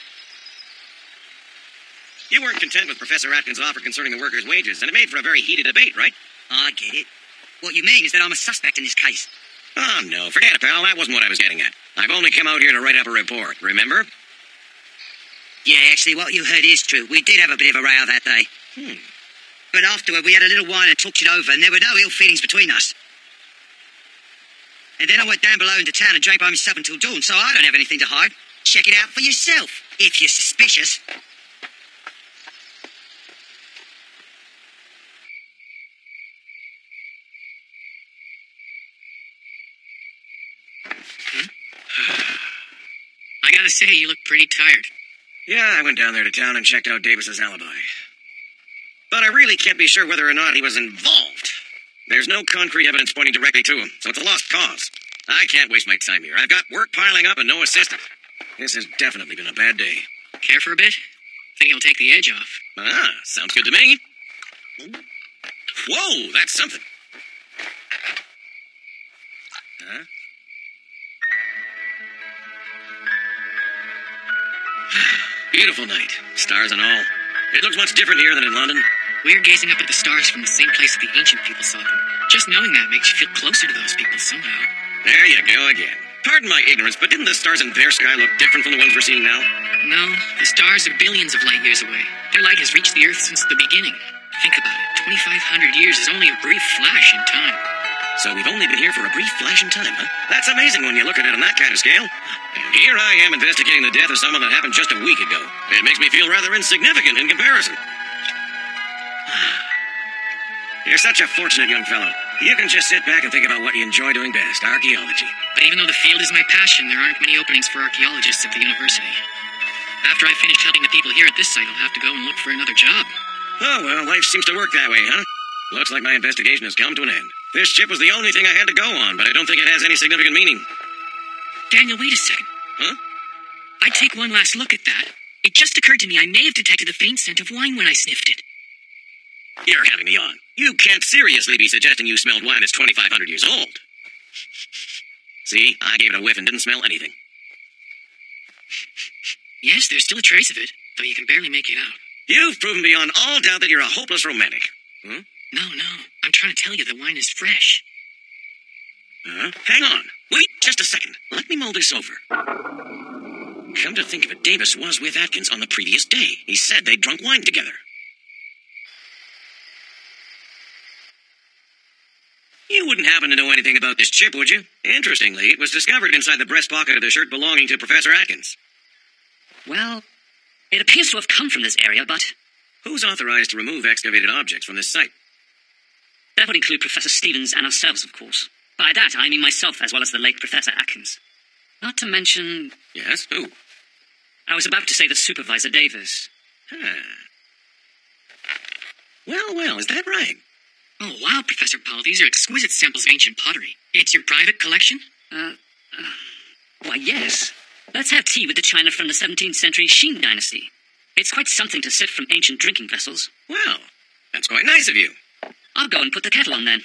You weren't content with Professor Atkins' offer concerning the workers' wages, and it made for a very heated debate, right?
I get it. What you mean is that I'm a suspect in this case.
Oh, no, forget it, pal. That wasn't what I was getting at. I've only come out here to write up a report, remember?
Yeah, actually, what you heard is true. We did have a bit of a row that day. But afterward, we had a little wine and talked it over, and there were no ill feelings between us. And then I went down below into town and drank by myself until dawn, so I don't have anything to hide. Check it out for yourself, if you're suspicious.
I gotta say, you look pretty tired.
Yeah, I went down there to town and checked out Davis's alibi. But I really can't be sure whether or not he was involved. There's no concrete evidence pointing directly to him, so it's a lost cause. I can't waste my time here. I've got work piling up and no assistant. This has definitely been a bad day.
Care for a bit? Think he'll take the edge off.
Sounds good to me. Whoa, that's something. Beautiful night, stars and all. It looks much different here than in London.
We're gazing up at the stars from the same place that the ancient people saw them. Just knowing that makes you feel closer to those people somehow.
There you go again. Pardon my ignorance, but didn't the stars in their sky look different from the ones we're seeing now?
No, the stars are billions of light years away. Their light has reached the Earth since the beginning. Think about it. 2,500 years is only a brief flash in time.
So we've only been here for a brief flash in time, huh? That's amazing when you look at it on that kind of scale. And here I am investigating the death of someone that happened just a week ago. It makes me feel rather insignificant in comparison. You're such a fortunate young fellow. You can just sit back and think about what you enjoy doing best, archaeology.
But even though the field is my passion, there aren't many openings for archaeologists at the university. After I finish helping the people here at this site, I'll have to go and look for another job.
Oh, well, life seems to work that way, huh? Looks like my investigation has come to an end. This chip was the only thing I had to go on, but I don't think it has any significant meaning.
Daniel, wait a second.
Huh?
I'd take one last look at that. It just occurred to me I may have detected the faint scent of wine when I sniffed it.
You're having me on. You can't seriously be suggesting you smelled wine that's 2,500 years old. See, I gave it a whiff and didn't smell anything.
Yes, there's still a trace of it, though you can barely make it out.
You've proven beyond all doubt that you're a hopeless romantic. Hmm?
No. I'm trying to tell you the wine is fresh.
Hang on. Wait just a second. Let me mull this over. Come to think of it, Davis was with Atkins on the previous day. He said they'd drunk wine together. You wouldn't happen to know anything about this chip, would you? Interestingly, it was discovered inside the breast pocket of the shirt belonging to Professor Atkins.
Well, it appears to have come from this area, but...
Who's authorized to remove excavated objects from this site?
That would include Professor Stevens and ourselves, of course. By that, I mean myself as well as the late Professor Atkins. Not to mention...
Yes, who?
I was about to say the Supervisor Davis.
Well, is that right?
Oh, wow, Professor Powell, these are exquisite samples of ancient pottery. It's your private collection?
Why, yes. Let's have tea with the china from the 17th century Qing dynasty. It's quite something to sip from ancient drinking vessels.
Well, that's quite nice of you.
I'll go and put the kettle on then.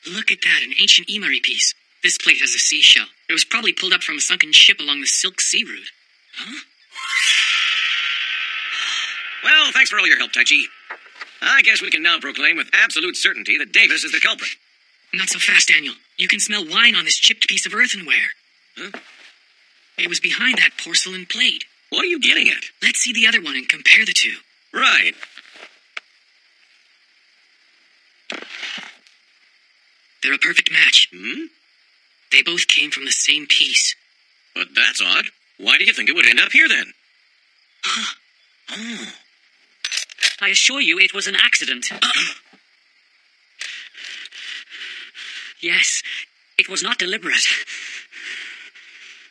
Look at that, an ancient emery piece. This plate has a seashell. It was probably pulled up from a sunken ship along the Silk Sea route. Huh?
Well, thanks for all your help, Tai Chi. I guess we can now proclaim with absolute certainty that Davis is the culprit.
Not so fast, Daniel. You can smell wine on this chipped piece of earthenware.
Huh?
It was behind that porcelain plate.
What are you getting at?
Let's see the other one and compare the two.
Right.
They're a perfect match.
Hmm?
They both came from the same piece.
But that's odd. Why do you think it would end up here, then?
Oh.
I assure you it was an accident. Yes, it was not deliberate.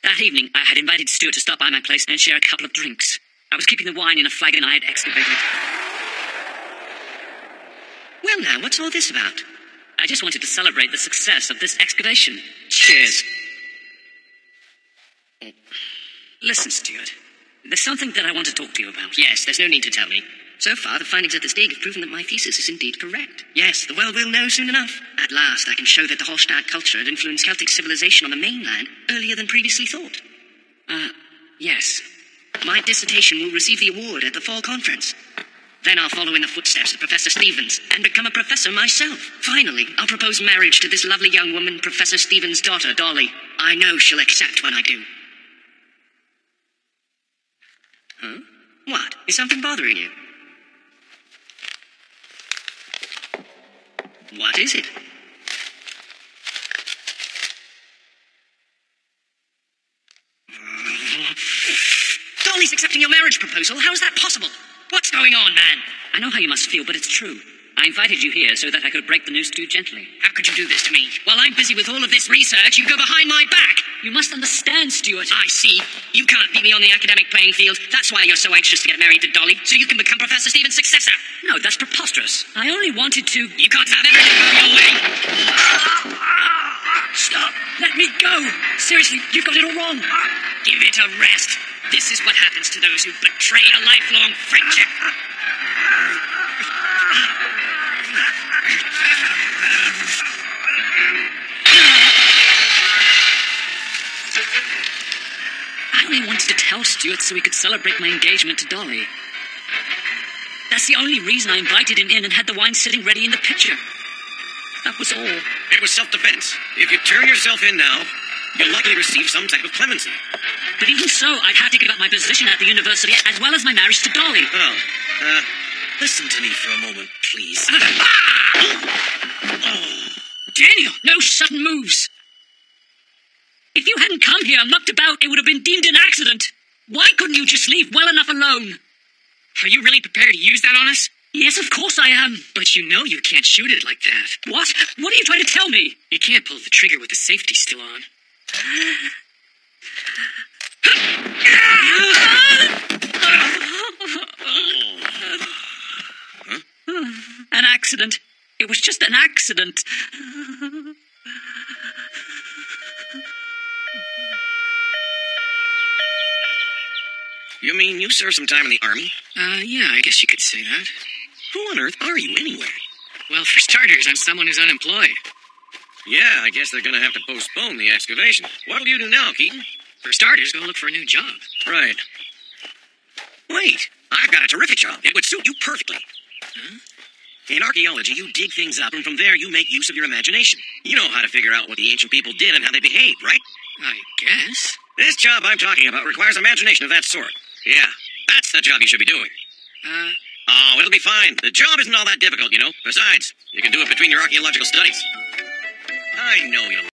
That evening, I had invited Stuart to stop by my place and share a couple of drinks. I was keeping the wine in a flagon I had excavated.
Well now, what's all this about?
I just wanted to celebrate the success of this excavation.
Cheers.
Listen, Stuart. There's something that I want to talk to you about.
Yes, there's no need to tell me. So far, the findings at this dig have proven that my thesis is indeed correct. Yes, the world will know soon enough. At last, I can show that the Hallstatt culture had influenced Celtic civilization on the mainland earlier than previously thought.
Yes.
My dissertation will receive the award at the fall conference. Then I'll follow in the footsteps of Professor Stevens and become a professor myself. Finally, I'll propose marriage to this lovely young woman, Professor Stevens' daughter, Dolly. I know she'll accept when I do. Huh? What? Is something bothering you? What is it? Dolly's accepting your marriage proposal? How is that possible? What's going on, man?
I know how you must feel, but it's true. I invited you here so that I could break the news to you gently.
How could you do this to me? While I'm busy with all of this research, you go behind my back.
You must understand, Stuart.
I see. You can't beat me on the academic playing field. That's why you're so anxious to get married to Dolly, so you can become Professor Stevens' successor.
No, that's preposterous. I only wanted to...
You can't have everything go your way.
Stop. Let me go. Seriously, you've got it all wrong.
Give it a rest. This is what happens to those who betray a lifelong friendship.
I only wanted to tell Stuart so we could celebrate my engagement to Dolly. That's the only reason I invited him in and had the wine sitting ready in the pitcher. That was all.
It was self-defense. If you turn yourself in now, you'll likely receive some type of clemency.
But even so, I'd have to give up my position at the university as well as my marriage to Dolly.
Listen to me for a moment, please.
Daniel, no sudden moves. If you hadn't come here and mucked about, it would have been deemed an accident. Why couldn't you just leave well enough alone?
Are you really prepared to use that on us?
Yes, of course I am.
But you know you can't shoot it like that.
What? What are you trying to tell me?
You can't pull the trigger with the safety still on.
An accident. It was just an accident.
You mean you served some time in the army?
Yeah, I guess you could say that.
Who on earth are you anyway?
Well, for starters, I'm someone who's unemployed.
Yeah, I guess they're gonna have to postpone the excavation. What'll you do now, Keaton?
For starters, go look for a new job.
Right. Wait, I've got a terrific job. It would suit you perfectly.
Huh?
In archaeology, you dig things up, and from there you make use of your imagination. You know how to figure out what the ancient people did and how they behaved, right?
I guess.
This job I'm talking about requires imagination of that sort. Yeah, that's the job you should be doing. Oh, it'll be fine. The job isn't all that difficult, you know. Besides, you can do it between your archaeological studies. I know you'll